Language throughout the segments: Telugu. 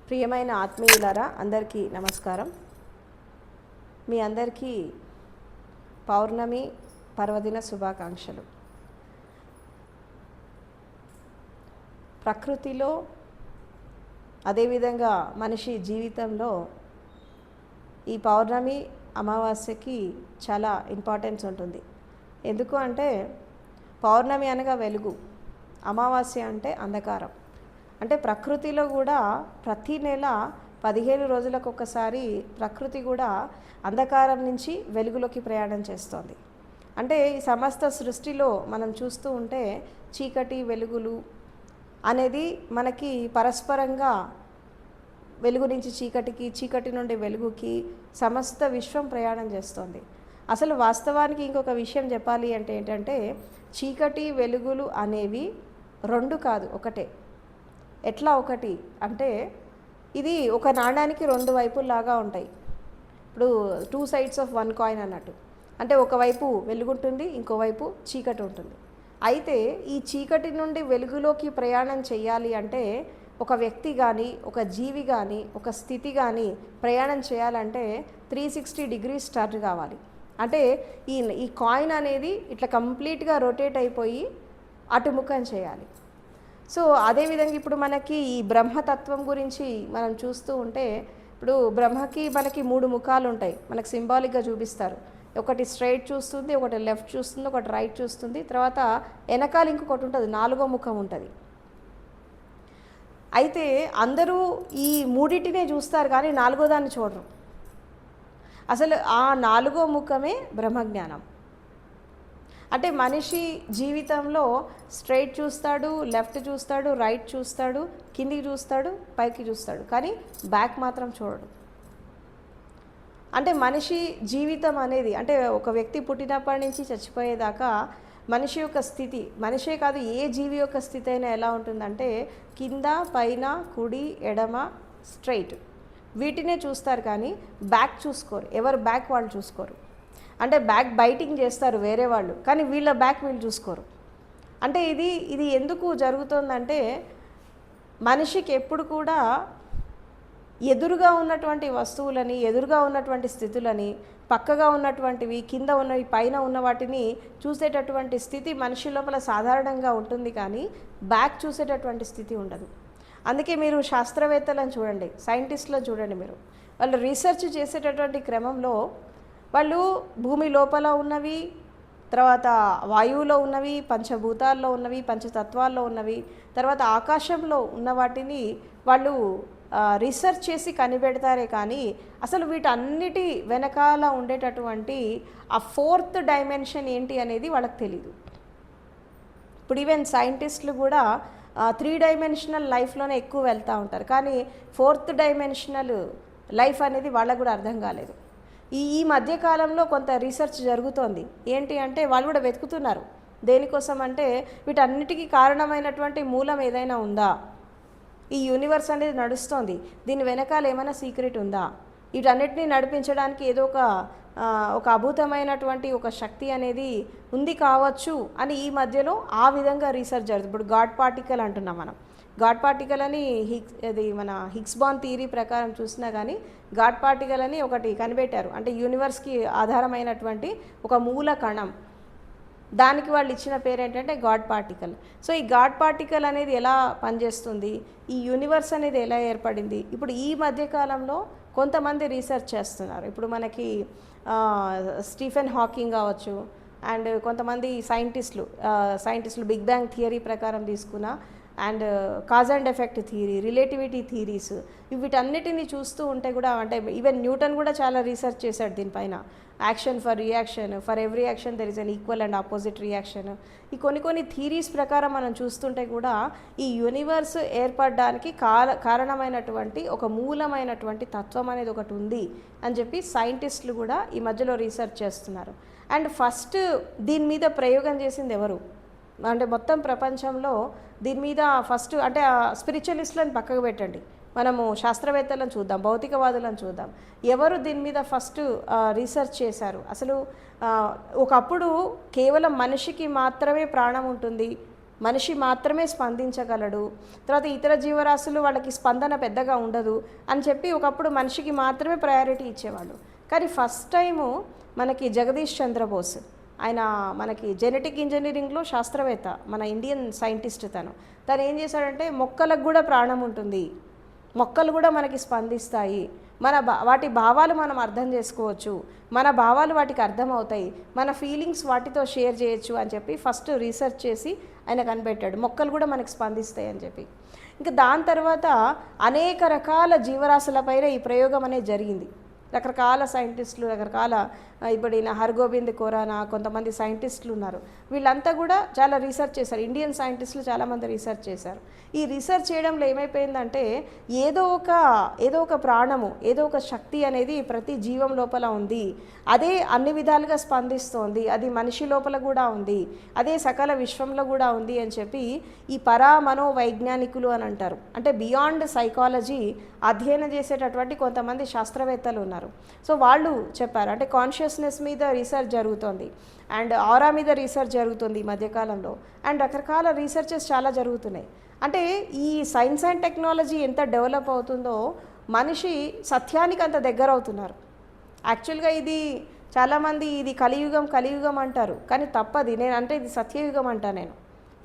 ప్రియమైన ఆత్మీయులారా, అందరికీ నమస్కారం. మీ అందరికీ పౌర్ణమి పర్వదిన శుభాకాంక్షలు. ప్రకృతిలో అదేవిధంగా మనిషి జీవితంలో ఈ పౌర్ణమి అమావాస్యకి చాలా ఇంపార్టెన్స్ ఉంటుంది. ఎందుకు అంటే పౌర్ణమి అనగా వెలుగు, అమావాస్య అంటే అంధకారం. అంటే ప్రకృతిలో కూడా ప్రతి నెల 15 రోజులకు ఒకసారి ప్రకృతి కూడా అంధకారం నుంచి వెలుగులోకి ప్రయాణం చేస్తోంది. అంటే ఈ సమస్త సృష్టిలో మనం చూస్తూ ఉంటే చీకటి వెలుగులు అనేది మనకి పరస్పరంగా వెలుగు నుంచి చీకటికి, చీకటి నుండి వెలుగుకి సమస్త విశ్వం ప్రయాణం చేస్తోంది. అసలు వాస్తవానికి ఇంకొక విషయం చెప్పాలి అంటే ఏంటంటే చీకటి వెలుగులు అనేవి రెండు కాదు, ఒకటే. ఎట్లా ఒకటి అంటే ఇది ఒక నాణ్యానికి రెండు వైపులాగా ఉంటాయి. ఇప్పుడు 2 sides of 1 coin అన్నట్టు. అంటే ఒకవైపు వెలుగుంటుంది, ఇంకోవైపు చీకటి ఉంటుంది. అయితే ఈ చీకటి నుండి వెలుగులోకి ప్రయాణం చేయాలి అంటే ఒక వ్యక్తి కానీ, ఒక జీవి కానీ, ఒక స్థితి కానీ ప్రయాణం చేయాలంటే 360 degrees టర్న్ కావాలి. అంటే ఈ కాయిన్ అనేది ఇట్లా కంప్లీట్గా రొటేట్ అయిపోయి అటుముఖం చేయాలి. సో అదేవిధంగా ఇప్పుడు మనకి ఈ బ్రహ్మతత్వం గురించి మనం చూస్తూ ఉంటే ఇప్పుడు బ్రహ్మకి మనకి 3 ముఖాలు ఉంటాయి, మనకు సింబాలిక్గా చూపిస్తారు. ఒకటి స్ట్రైట్ చూస్తుంది, ఒకటి లెఫ్ట్ చూస్తుంది, ఒకటి రైట్ చూస్తుంది, తర్వాత వెనకాల ఇంకొకటి ఉంటుంది, 4వ ముఖం ఉంటుంది. అయితే అందరూ ఈ మూడింటినే చూస్తారు కానీ 4వ దాన్ని చూడరు. అసలు ఆ 4వ ముఖమే బ్రహ్మజ్ఞానం. అంటే మనిషి జీవితంలో స్ట్రైట్ చూస్తాడు, లెఫ్ట్ చూస్తాడు, రైట్ చూస్తాడు, కిందికి చూస్తాడు, పైకి చూస్తాడు, కానీ బ్యాక్ మాత్రం చూడడు. అంటే మనిషి జీవితం అనేది అంటే ఒక వ్యక్తి పుట్టినప్పటి నుంచి చచ్చిపోయేదాకా మనిషి యొక్క స్థితి, మనిషే కాదు ఏ జీవి యొక్క స్థితి అయినా ఎలా ఉంటుందంటే కింద, పైన, కుడి, ఎడమ, స్ట్రైట్ వీటినే చూస్తారు కానీ బ్యాక్ చూసుకోరు. ఎవరు బ్యాక్ వాళ్ళు చూసుకోరు. అంటే బ్యాక్ బైటింగ్ చేస్తారు వేరే వాళ్ళు, కానీ వీళ్ళ బ్యాక్ వీళ్ళు చూసుకోరు. అంటే ఇది ఎందుకు జరుగుతుందంటే మనిషికి ఎప్పుడు కూడా ఎదురుగా ఉన్నటువంటి వస్తువులని, ఎదురుగా ఉన్నటువంటి స్థితులని, పక్కగా ఉన్నటువంటివి, కింద ఉన్నవి, పైన ఉన్న వాటిని చూసేటటువంటి స్థితి మనిషి లోపల సాధారణంగా ఉంటుంది, కానీ బ్యాక్ చూసేటటువంటి స్థితి ఉండదు. అందుకే మీరు శాస్త్రవేత్తలను చూడండి, సైంటిస్టులను చూడండి, వాళ్ళు రీసెర్చ్ చేసేటటువంటి క్రమంలో వాళ్ళు భూమి లోపల ఉన్నవి, తర్వాత వాయువులో ఉన్నవి, పంచభూతాల్లో ఉన్నవి, పంచతత్వాల్లో ఉన్నవి, తర్వాత ఆకాశంలో ఉన్న వాటిని వాళ్ళు రీసెర్చ్ చేసి కనిపెడతారే కానీ అసలు వీటన్నిటి వెనకాల ఉండేటటువంటి ఆ 4th డైమెన్షన్ ఏంటి అనేది వాళ్ళకి తెలీదు. ఇప్పుడు ఈవెన్ సైంటిస్టులు కూడా 3 డైమెన్షనల్ లైఫ్లోనే ఎక్కువ వెళ్తూ ఉంటారు, కానీ 4th డైమెన్షనల్ లైఫ్ అనేది వాళ్ళకు కూడా అర్థం కాలేదు. ఈ మధ్యకాలంలో కొంత రీసెర్చ్ జరుగుతోంది. ఏంటి అంటే వాళ్ళు కూడా వెతుకుతున్నారు. దేనికోసం అంటే వీటన్నిటికీ కారణమైనటువంటి మూలం ఏదైనా ఉందా, ఈ యూనివర్స్ అనేది నడుస్తోంది, దీని వెనకాల ఏమైనా సీక్రెట్ ఉందా, వీటన్నిటిని నడిపించడానికి ఏదో ఒక అద్భుతమైనటువంటి ఒక శక్తి అనేది ఉంది కావచ్చు అని ఈ మధ్యలో ఆ విధంగా రీసెర్చ్ జరుగుతుంది. ఇప్పుడు గాడ్ పార్టికల్ అంటున్నాం మనం. గాడ్ పార్టికల్ అని మన హిగ్స్ బార్న్ థియరీ ప్రకారం చూసినా కానీ గాడ్ పార్టికల్ అని ఒకటి కనిపెట్టారు. అంటే యూనివర్స్కి ఆధారమైనటువంటి ఒక మూల కణం, దానికి వాళ్ళు ఇచ్చిన పేరు ఏంటంటే గాడ్ పార్టికల్. సో ఈ గాడ్ పార్టికల్ అనేది ఎలా పనిచేస్తుంది, ఈ యూనివర్స్ అనేది ఎలా ఏర్పడింది, ఇప్పుడు ఈ మధ్యకాలంలో కొంతమంది రీసెర్చ్ చేస్తున్నారు. ఇప్పుడు మనకి స్టీఫెన్ హాకింగ్ కావచ్చు, అండ్ కొంతమంది సైంటిస్టులు బిగ్ బ్యాంగ్ థియరీ ప్రకారం తీసుకున్న and cause and effect theory, relativity theories, వీటన్నిటిని చూస్తూ ఉంటే కూడా అంటే ఈవెన్ న్యూటన్ కూడా చాలా రీసెర్చ్ చేశాడు దీనిపైన. Action for reaction, for every action there is an equal and opposite reaction. ఈ కొన్ని థియరీస్ ప్రకారం మనం చూస్తుంటే కూడా ఈ యూనివర్స్ ఏర్పడడానికి కారణమైనటువంటి ఒక మూలమైనటువంటి తత్వం అనేది ఒకటి ఉంది అని చెప్పి సైంటిస్టులు కూడా ఈ మధ్యలో రీసెర్చ్ చేస్తున్నారు. అండ్ ఫస్ట్ దీని మీద ప్రయోగం చేసింది ఎవరు అంటే మొత్తం ప్రపంచంలో దీని మీద ఫస్ట్ అంటే స్పిరిచువలిస్టులను పక్కకు పెట్టండి, మనము శాస్త్రవేత్తలను చూద్దాం, భౌతికవాదులను చూద్దాం. ఎవరు దీని మీద ఫస్ట్ రీసెర్చ్ చేశారు? అసలు ఒకప్పుడు కేవలం మనిషికి మాత్రమే ప్రాణం ఉంటుంది, మనిషి మాత్రమే స్పందించగలడు, తర్వాత ఇతర జీవరాశులు వాళ్ళకి స్పందన పెద్దగా ఉండదు అని చెప్పి ఒకప్పుడు మనిషికి మాత్రమే ప్రయారిటీ ఇచ్చేవాళ్ళు. కానీ ఫస్ట్ టైము మనకి జగదీష్ చంద్రబోస్, ఆయన మనకి జెనెటిక్ ఇంజనీరింగ్లో శాస్త్రవేత్త, మన ఇండియన్ సైంటిస్ట్. తను ఏం చేశాడంటే మొక్కలకు కూడా ప్రాణం ఉంటుంది, మొక్కలు కూడా మనకి స్పందిస్తాయి, వాటి భావాలు మనం అర్థం చేసుకోవచ్చు, మన భావాలు వాటికి అర్థమవుతాయి, మన ఫీలింగ్స్ వాటితో షేర్ చేయొచ్చు అని చెప్పి ఫస్ట్ రీసెర్చ్ చేసి ఆయన కనిపెట్టాడు. మొక్కలు కూడా మనకి స్పందిస్తాయి అని చెప్పి. ఇంకా దాని తర్వాత అనేక రకాల జీవరాశులపైన ఈ ప్రయోగం అనేది జరిగింది. రకరకాల సైంటిస్టులు, రకరకాల ఇప్పుడు ఈయన హర్గోబింద్ ఖోరానా, కొంతమంది సైంటిస్టులు ఉన్నారు. వీళ్ళంతా కూడా చాలా రీసెర్చ్ చేశారు. ఇండియన్ సైంటిస్టులు చాలామంది రీసెర్చ్ చేశారు. ఈ రీసెర్చ్ చేయడంలో ఏమైపోయిందంటే ఏదో ఒక ప్రాణము, ఏదో ఒక శక్తి అనేది ప్రతి జీవం లోపల ఉంది, అదే అన్ని విధాలుగా స్పందిస్తోంది, అది మనిషి లోపల కూడా ఉంది, అదే సకల విశ్వంలో కూడా ఉంది అని చెప్పి ఈ పరామనోవైజ్ఞానికులు అని అంటారు. అంటే బియాండ్ సైకాలజీ అధ్యయనం చేసేటటువంటి కొంతమంది శాస్త్రవేత్తలు ఉన్నారు. సో వాళ్ళు చెప్పారు, అంటే కాన్షియస్నెస్ మీద రీసెర్చ్ జరుగుతుంది, అండ్ ఆరా మీద రీసెర్చ్ జరుగుతుంది ఈ మధ్యకాలంలో, అండ్ రకరకాల రీసెర్చెస్ చాలా జరుగుతున్నాయి. అంటే ఈ సైన్స్ అండ్ టెక్నాలజీ ఎంత డెవలప్ అవుతుందో మనిషి సత్యానికి అంత దగ్గర అవుతున్నారు. యాక్చువల్గా ఇది చాలామంది ఇది కలియుగం అంటారు, కానీ తప్పది. నేను అంటే ఇది సత్యయుగం అంటా నేను.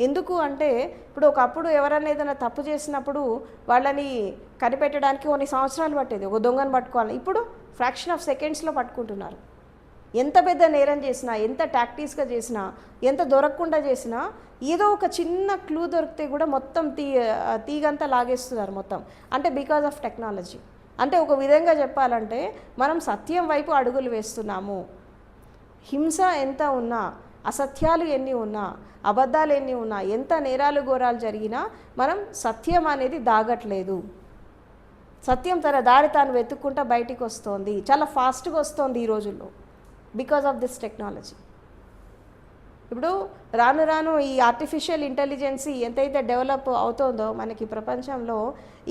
ఎందుకు అంటే ఇప్పుడు ఒకప్పుడు ఎవరైనా ఏదైనా తప్పు చేసినప్పుడు వాళ్ళని కనిపెట్టడానికి కొన్ని సంవత్సరాలు పట్టేది, ఒక దొంగను పట్టుకోవాలి. ఇప్పుడు ఫ్రాక్షన్ ఆఫ్ సెకండ్స్లో పట్టుకుంటున్నారు. ఎంత పెద్ద నేరం చేసినా, ఎంత టాక్టీస్గా చేసినా, ఎంత దొరకకుండా చేసినా ఏదో ఒక చిన్న క్లూ దొరికితే కూడా మొత్తం తీగంతా లాగేస్తున్నారు మొత్తం. అంటే బికాజ్ ఆఫ్ టెక్నాలజీ. అంటే ఒక విధంగా చెప్పాలంటే మనం సత్యం వైపు అడుగులు వేస్తున్నాము. హింస ఎంత ఉన్నా, అసత్యాలు ఎన్ని ఉన్నా, అబద్ధాలు ఎన్ని ఉన్నా, ఎంత నేరాలు ఘోరాలు జరిగినా మనం సత్యం అనేది దాగట్లేదు. సత్యం తన దారి తాను వెతుక్కుంటా బయటికి వస్తోంది, చాలా ఫాస్ట్గా వస్తుంది ఈ రోజుల్లో బికాజ్ ఆఫ్ దిస్ టెక్నాలజీ. ఇప్పుడు రాను రాను ఈ ఆర్టిఫిషియల్ ఇంటెలిజెన్సీ ఎంతైతే డెవలప్ అవుతుందో మనకి ప్రపంచంలో,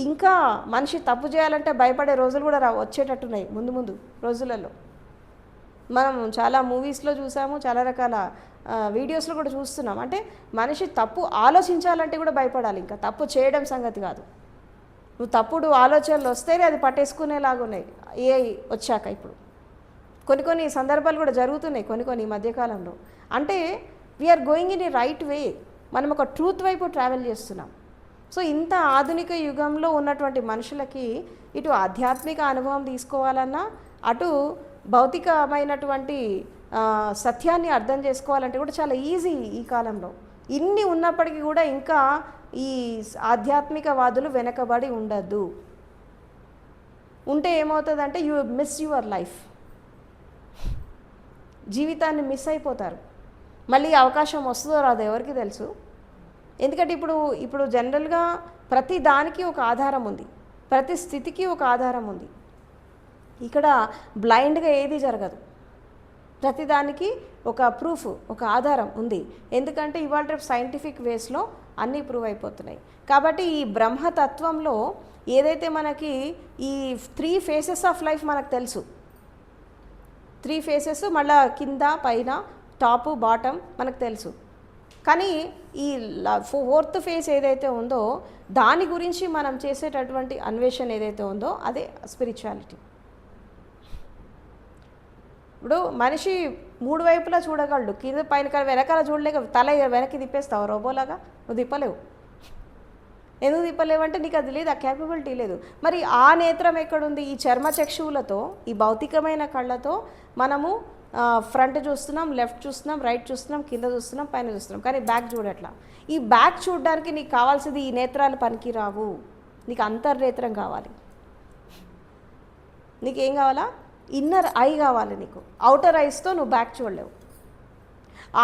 ఇంకా మనిషి తప్పు చేయాలంటే భయపడే రోజులు కూడా వచ్చేటట్టున్నాయి ముందు రోజులలో. మనం చాలా మూవీస్లో చూసాము, చాలా రకాల వీడియోస్లో కూడా చూస్తున్నాం. అంటే మనిషి తప్పు ఆలోచించాలంటే కూడా భయపడాలి, ఇంకా తప్పు చేయడం సంగతి కాదు. నువ్వు తప్పుడు ఆలోచనలు వస్తేనే అది పట్టేసుకునేలాగున్నాయి ఏఐ వచ్చాక. ఇప్పుడు కొన్ని సందర్భాలు కూడా జరుగుతున్నాయి కొన్ని మధ్యకాలంలో. అంటే we are going in a right way, మనం ఒక ట్రూత్ వైపు ట్రావెల్ చేస్తున్నాం. సో ఇంత ఆధునిక యుగంలో ఉన్నటువంటి మనుషులకి ఇటు ఆధ్యాత్మిక అనుభవం తీసుకోవాలన్నా, అటు భౌతికమైనటువంటి సత్యాన్ని అర్థం చేసుకోవాలంటే కూడా చాలా ఈజీ ఈ కాలంలో. ఇన్ని ఉన్నప్పటికీ కూడా ఇంకా ఈ ఆధ్యాత్మికవాదులు వెనకబడి ఉండద్దు. ఉంటే ఏమవుతుందంటే యూ మిస్ యువర్ లైఫ్, జీవితాన్ని మిస్ అయిపోతారు. మళ్ళీ అవకాశం వస్తుందో రాదో ఎవరికి తెలుసు. ఎందుకంటే ఇప్పుడు జనరల్గా ప్రతి దానికి ఒక ఆధారం ఉంది, ప్రతి స్థితికి ఒక ఆధారం ఉంది. ఇక్కడ బ్లైండ్గా ఏది జరగదు, ప్రతిదానికి ఒక ప్రూఫ్, ఒక ఆధారం ఉంది. ఎందుకంటే ఇవాళ రేపు సైంటిఫిక్ వేస్లో అన్నీ ప్రూవ్ అయిపోతున్నాయి. కాబట్టి ఈ బ్రహ్మతత్వంలో ఏదైతే మనకి ఈ 3 ఫేసెస్ ఆఫ్ లైఫ్ మనకు తెలుసు, 3 ఫేసెస్, మళ్ళీ కింద పైన టాపు బాటమ్ మనకు తెలుసు. కానీ ఈ 4th ఫేస్ ఏదైతే ఉందో దాని గురించి మనం చేసేటటువంటి అన్వేషణ ఏదైతే ఉందో అదే స్పిరిచువాలిటీ. ఇప్పుడు మనిషి 3 వైపులా చూడగలడు, కింద పైన వెనకాల చూడలేక తల వెనక్కి తిప్పేస్తావు రోబోలాగా. నువ్వు తిప్పలేవు. ఎందుకు తిప్పలేవంటే నీకు అది లేదు, ఆ క్యాపబిలిటీ లేదు. మరి ఆ నేత్రం ఎక్కడుంది? ఈ చర్మ చక్షువులతో, ఈ భౌతికమైన కళ్ళతో మనము ఫ్రంట్ చూస్తున్నాం, లెఫ్ట్ చూస్తున్నాం, రైట్ చూస్తున్నాం, కింద చూస్తున్నాం, పైన చూస్తున్నాం, కానీ బ్యాక్ చూడట్లా. ఈ బ్యాక్ చూడడానికి నీకు కావాల్సింది ఈ నేత్రాలు పనికిరావు, నీకు అంతర్నేత్రం కావాలి. నీకేం కావాలా? ఇన్నర్ ఐ కావాలి నీకు. అవుటర్ ఐస్తో నువ్వు బ్యాక్ చూడలేవు.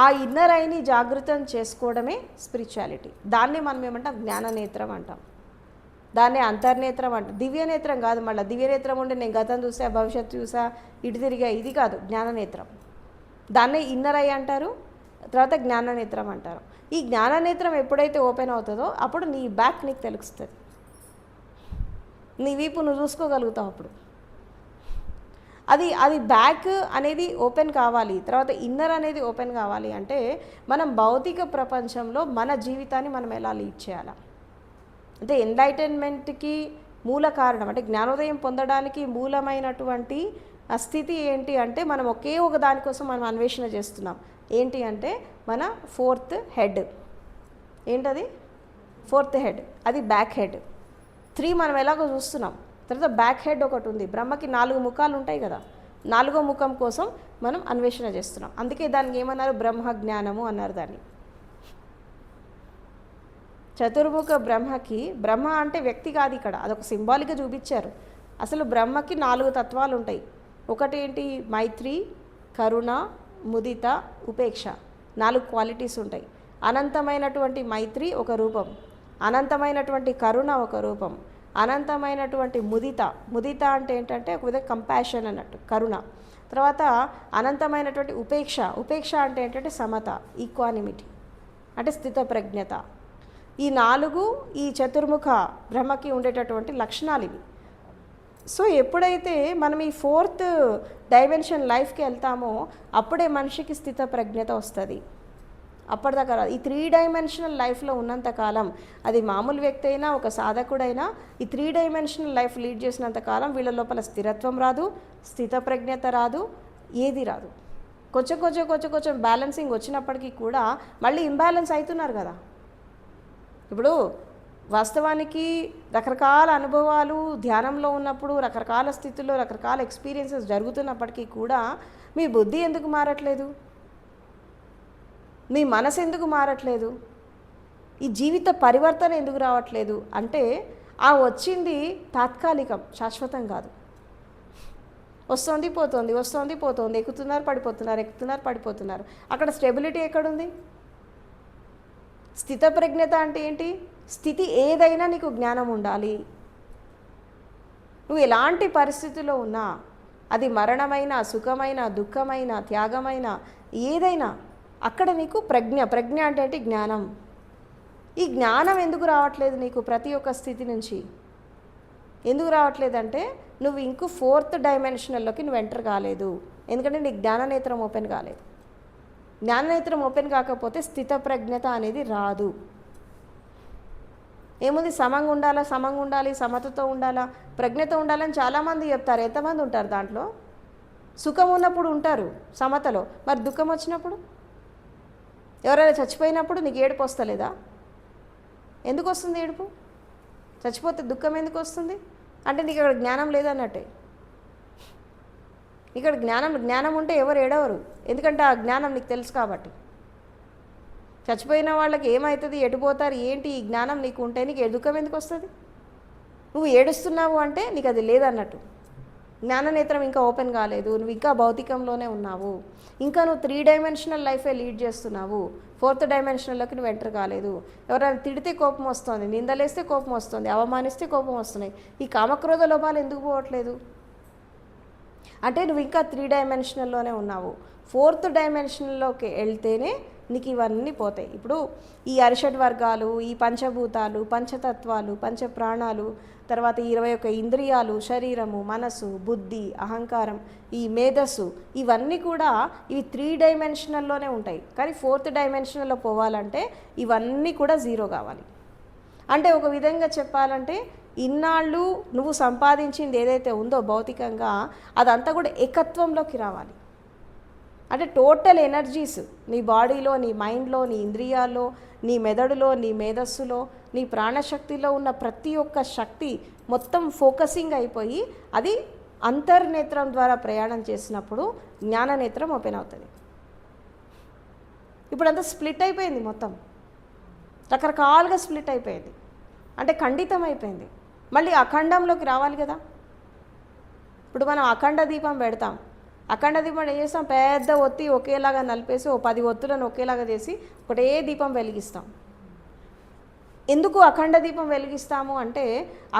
ఆ ఇన్నర్ ఐని జాగృతం చేసుకోవడమే స్పిరిచువాలిటీ. దాన్ని మనం ఏమంటాం? జ్ఞాననేత్రం అంటాం, దాన్నే అంతర్నేత్రం అంటాం. దివ్యనేత్రం కాదు. మళ్ళీ దివ్యనేత్రం ఉంటే నేను గతం చూసా, భవిష్యత్తు చూసా, ఇటు తిరిగా, ఇది కాదు జ్ఞాననేత్రం. దాన్నే ఇన్నర్ ఐ అంటారు, తర్వాత జ్ఞాననేత్రం అంటారు. ఈ జ్ఞాననేత్రం ఎప్పుడైతే ఓపెన్ అవుతుందో అప్పుడు నీ బ్యాక్ నీకు తెలుస్తుంది, నీ వీపు నువ్వు చూసుకోగలుగుతావు. అప్పుడు అది అది బ్యాక్ అనేది ఓపెన్ కావాలి, తర్వాత ఇన్నర్ అనేది ఓపెన్ కావాలి అంటే మనం భౌతిక ప్రపంచంలో మన జీవితాన్ని మనం ఎలా లీడ్ చేయాలి అంటే ఎన్లైటన్మెంట్కి మూల కారణం అంటే జ్ఞానోదయం పొందడానికి మూలమైనటువంటి ఆ స్థితి ఏంటి అంటే మనం ఒకే ఒక దానికోసం మనం అన్వేషణ చేస్తున్నాం. ఏంటి అంటే మన ఫోర్త్ హెడ్. ఏంటది? ఫోర్త్ హెడ్, అది బ్యాక్ హెడ్. 3 మనం ఎలాగో చూస్తున్నాం. తర్వాత బ్యాక్ హెడ్ ఒకటి ఉంది. బ్రహ్మకి 4 ముఖాలు ఉంటాయి కదా, 4వ ముఖం కోసం మనం అన్వేషణ చేస్తున్నాం. అందుకే దానికి ఏమన్నారు? బ్రహ్మ జ్ఞానము అన్నారు దాన్ని. చతుర్ముఖ బ్రహ్మకి, బ్రహ్మ అంటే వ్యక్తి కాదు ఇక్కడ, అదొక సింబాలిక్గా చూపించారు. అసలు బ్రహ్మకి 4 తత్వాలు ఉంటాయి. ఒకటి ఏంటి? మైత్రి, కరుణ, ముదిత, ఉపేక్ష. 4 క్వాలిటీస్ ఉంటాయి. అనంతమైనటువంటి మైత్రి ఒక రూపం, అనంతమైనటువంటి కరుణ ఒక రూపం, అనంతమైనటువంటి ముదిత. ముదిత అంటే ఏంటంటే ఒక విధంగా కంపాషన్ అన్నట్టు, కరుణ. తర్వాత అనంతమైనటువంటి ఉపేక్ష. ఉపేక్ష అంటే ఏంటంటే సమత, ఈక్వానిమిటీ, అంటే స్థితప్రజ్ఞత. ఈ 4 ఈ చతుర్ముఖ బ్రహ్మకి ఉండేటటువంటి లక్షణాలు ఇవి. సో ఎప్పుడైతే మనం ఈ 4th డైమెన్షన్ లైఫ్కి వెళ్తామో అప్పుడే మనిషికి స్థితప్రజ్ఞత వస్తుంది. అప్పటిదాకా ఈ 3 డైమెన్షనల్ లైఫ్లో ఉన్నంతకాలం, అది మామూలు వ్యక్తి అయినా ఒక సాధకుడైనా, ఈ 3 డైమెన్షనల్ లైఫ్ లీడ్ చేసినంతకాలం వీళ్ళ లోపల స్థిరత్వం రాదు, స్థితప్రజ్ఞత రాదు, ఏది రాదు. కొంచెం బ్యాలెన్సింగ్ వచ్చినప్పటికీ కూడా మళ్ళీ ఇంబ్యాలెన్స్ అవుతున్నారు కదా. ఇప్పుడు వాస్తవానికి రకరకాల అనుభవాలు ధ్యానంలో ఉన్నప్పుడు, రకరకాల స్థితుల్లో రకరకాల ఎక్స్పీరియన్సెస్ జరుగుతున్నప్పటికీ కూడా మీ బుద్ధి ఎందుకు మారట్లేదు? మీ మనసు ఎందుకు మారట్లేదు? ఈ జీవిత పరివర్తన ఎందుకు రావట్లేదు అంటే ఆ వచ్చింది తాత్కాలికం, శాశ్వతం కాదు. వస్తుంది పోతుంది, వస్తుంది పోతుంది, ఎక్కుతున్నారు పడిపోతున్నారు. అక్కడ స్టెబిలిటీ ఎక్కడుంది? స్థితప్రజ్ఞత అంటే ఏంటి? స్థితి ఏదైనా నీకు జ్ఞానం ఉండాలి. నువ్వు ఎలాంటి పరిస్థితిలో ఉన్నా, అది మరణమైన, సుఖమైన, దుఃఖమైన, త్యాగమైన, ఏదైనా అక్కడ నీకు ప్రజ్ఞ అంటే ఏంటి? జ్ఞానం. ఈ జ్ఞానం ఎందుకు రావట్లేదు నీకు ప్రతి ఒక్క స్థితి నుంచి? ఎందుకు రావట్లేదంటే నువ్వు ఇంకో 4th డైమెన్షనల్లోకి నువ్వు ఎంటర్ కాలేదు. ఎందుకంటే నీకు జ్ఞాననేత్రం ఓపెన్ కాలేదు. జ్ఞాననేత్రం ఓపెన్ కాకపోతే స్థితప్రజ్ఞత అనేది రాదు. ఏముంది? సమంగా ఉండాలి, సమతతో ఉండాలా, ప్రజ్ఞతో ఉండాలని చాలామంది చెప్తారు. ఎంతమంది ఉంటారు దాంట్లో? సుఖం ఉన్నప్పుడు ఉంటారు సమతలో, మరి దుఃఖం వచ్చినప్పుడు, ఎవరైనా చచ్చిపోయినప్పుడు నీకు ఏడుపు వస్తలేదా? ఎందుకు వస్తుంది ఏడుపు? చచ్చిపోతే దుఃఖం ఎందుకు వస్తుంది అంటే నీకు ఇక్కడ జ్ఞానం లేదన్నట్టే. ఇక్కడ జ్ఞానం ఉంటే ఎవరు ఏడవరు, ఎందుకంటే ఆ జ్ఞానం నీకు తెలుసు కాబట్టి. చచ్చిపోయిన వాళ్ళకి ఏమవుతుంది, ఎటుపోతారు, ఏంటి, ఈ జ్ఞానం నీకు ఉంటే నీకు దుఃఖం ఎందుకు వస్తుంది? నువ్వు ఏడుస్తున్నావు అంటే నీకు అది లేదన్నట్టు. జ్ఞాననేత్రం ఇంకా ఓపెన్ కాలేదు, నువ్వు ఇంకా భౌతికంలోనే ఉన్నావు, ఇంకా నువ్వు 3 డైమెన్షనల్ లైఫే లీడ్ చేస్తున్నావు. 4th డైమెన్షనల్లోకి నువ్వు ఎంటర్ కాలేదు. ఎవరైనా తిడితే కోపం వస్తుంది, నిందలేస్తే కోపం వస్తుంది, అవమానిస్తే కోపం వస్తున్నాయి. ఈ కామక్రోధ లోపాలు ఎందుకు పోవట్లేదు అంటే నువ్వు ఇంకా 3 డైమెన్షనల్లోనే ఉన్నావు. 4th డైమెన్షన్లోకి వెళ్తేనే నీకు ఇవన్నీ పోతాయి. ఇప్పుడు ఈ అరిషడ్ వర్గాలు, ఈ పంచభూతాలు, పంచతత్వాలు, పంచప్రాణాలు, తర్వాత 21 ఇంద్రియాలు, శరీరము, మనసు, బుద్ధి, అహంకారం, ఈ మేధస్సు, ఇవన్నీ కూడా ఇవి 3 డైమెన్షనల్లోనే ఉంటాయి. కానీ 4th డైమెన్షనల్లో పోవాలంటే ఇవన్నీ కూడా 0 కావాలి. అంటే ఒక విధంగా చెప్పాలంటే ఇన్నాళ్ళు నువ్వు సంపాదించింది ఏదైతే ఉందో భౌతికంగా అదంతా కూడా ఏకత్వంలోకి రావాలి. అంటే టోటల్ ఎనర్జీస్ నీ బాడీలో, నీ మైండ్లో, నీ ఇంద్రియాల్లో, నీ మెదడులో, నీ మేధస్సులో, నీ ప్రాణశక్తిలో ఉన్న ప్రతి ఒక్క శక్తి మొత్తం ఫోకసింగ్ అయిపోయి అది అంతర్నేత్రం ద్వారా ప్రయాణం చేసినప్పుడు జ్ఞాననేత్రం ఓపెన్ అవుతుంది. ఇప్పుడు అంతా స్ప్లిట్ అయిపోయింది, మొత్తం రకరకాలుగా స్ప్లిట్ అయిపోయింది, అంటే ఖండితం అయిపోయింది. మళ్ళీ అఖండంలోకి రావాలి కదా. ఇప్పుడు మనం అఖండ దీపం పెడతాం, అఖండ దీపం ఏం చేస్తాం? పెద్ద ఒత్తి ఒకేలాగా నలిపేసి 10 ఒత్తులను ఒకేలాగా చేసి ఒకటే దీపం వెలిగిస్తాం. ఎందుకు అఖండ దీపం వెలిగిస్తాము అంటే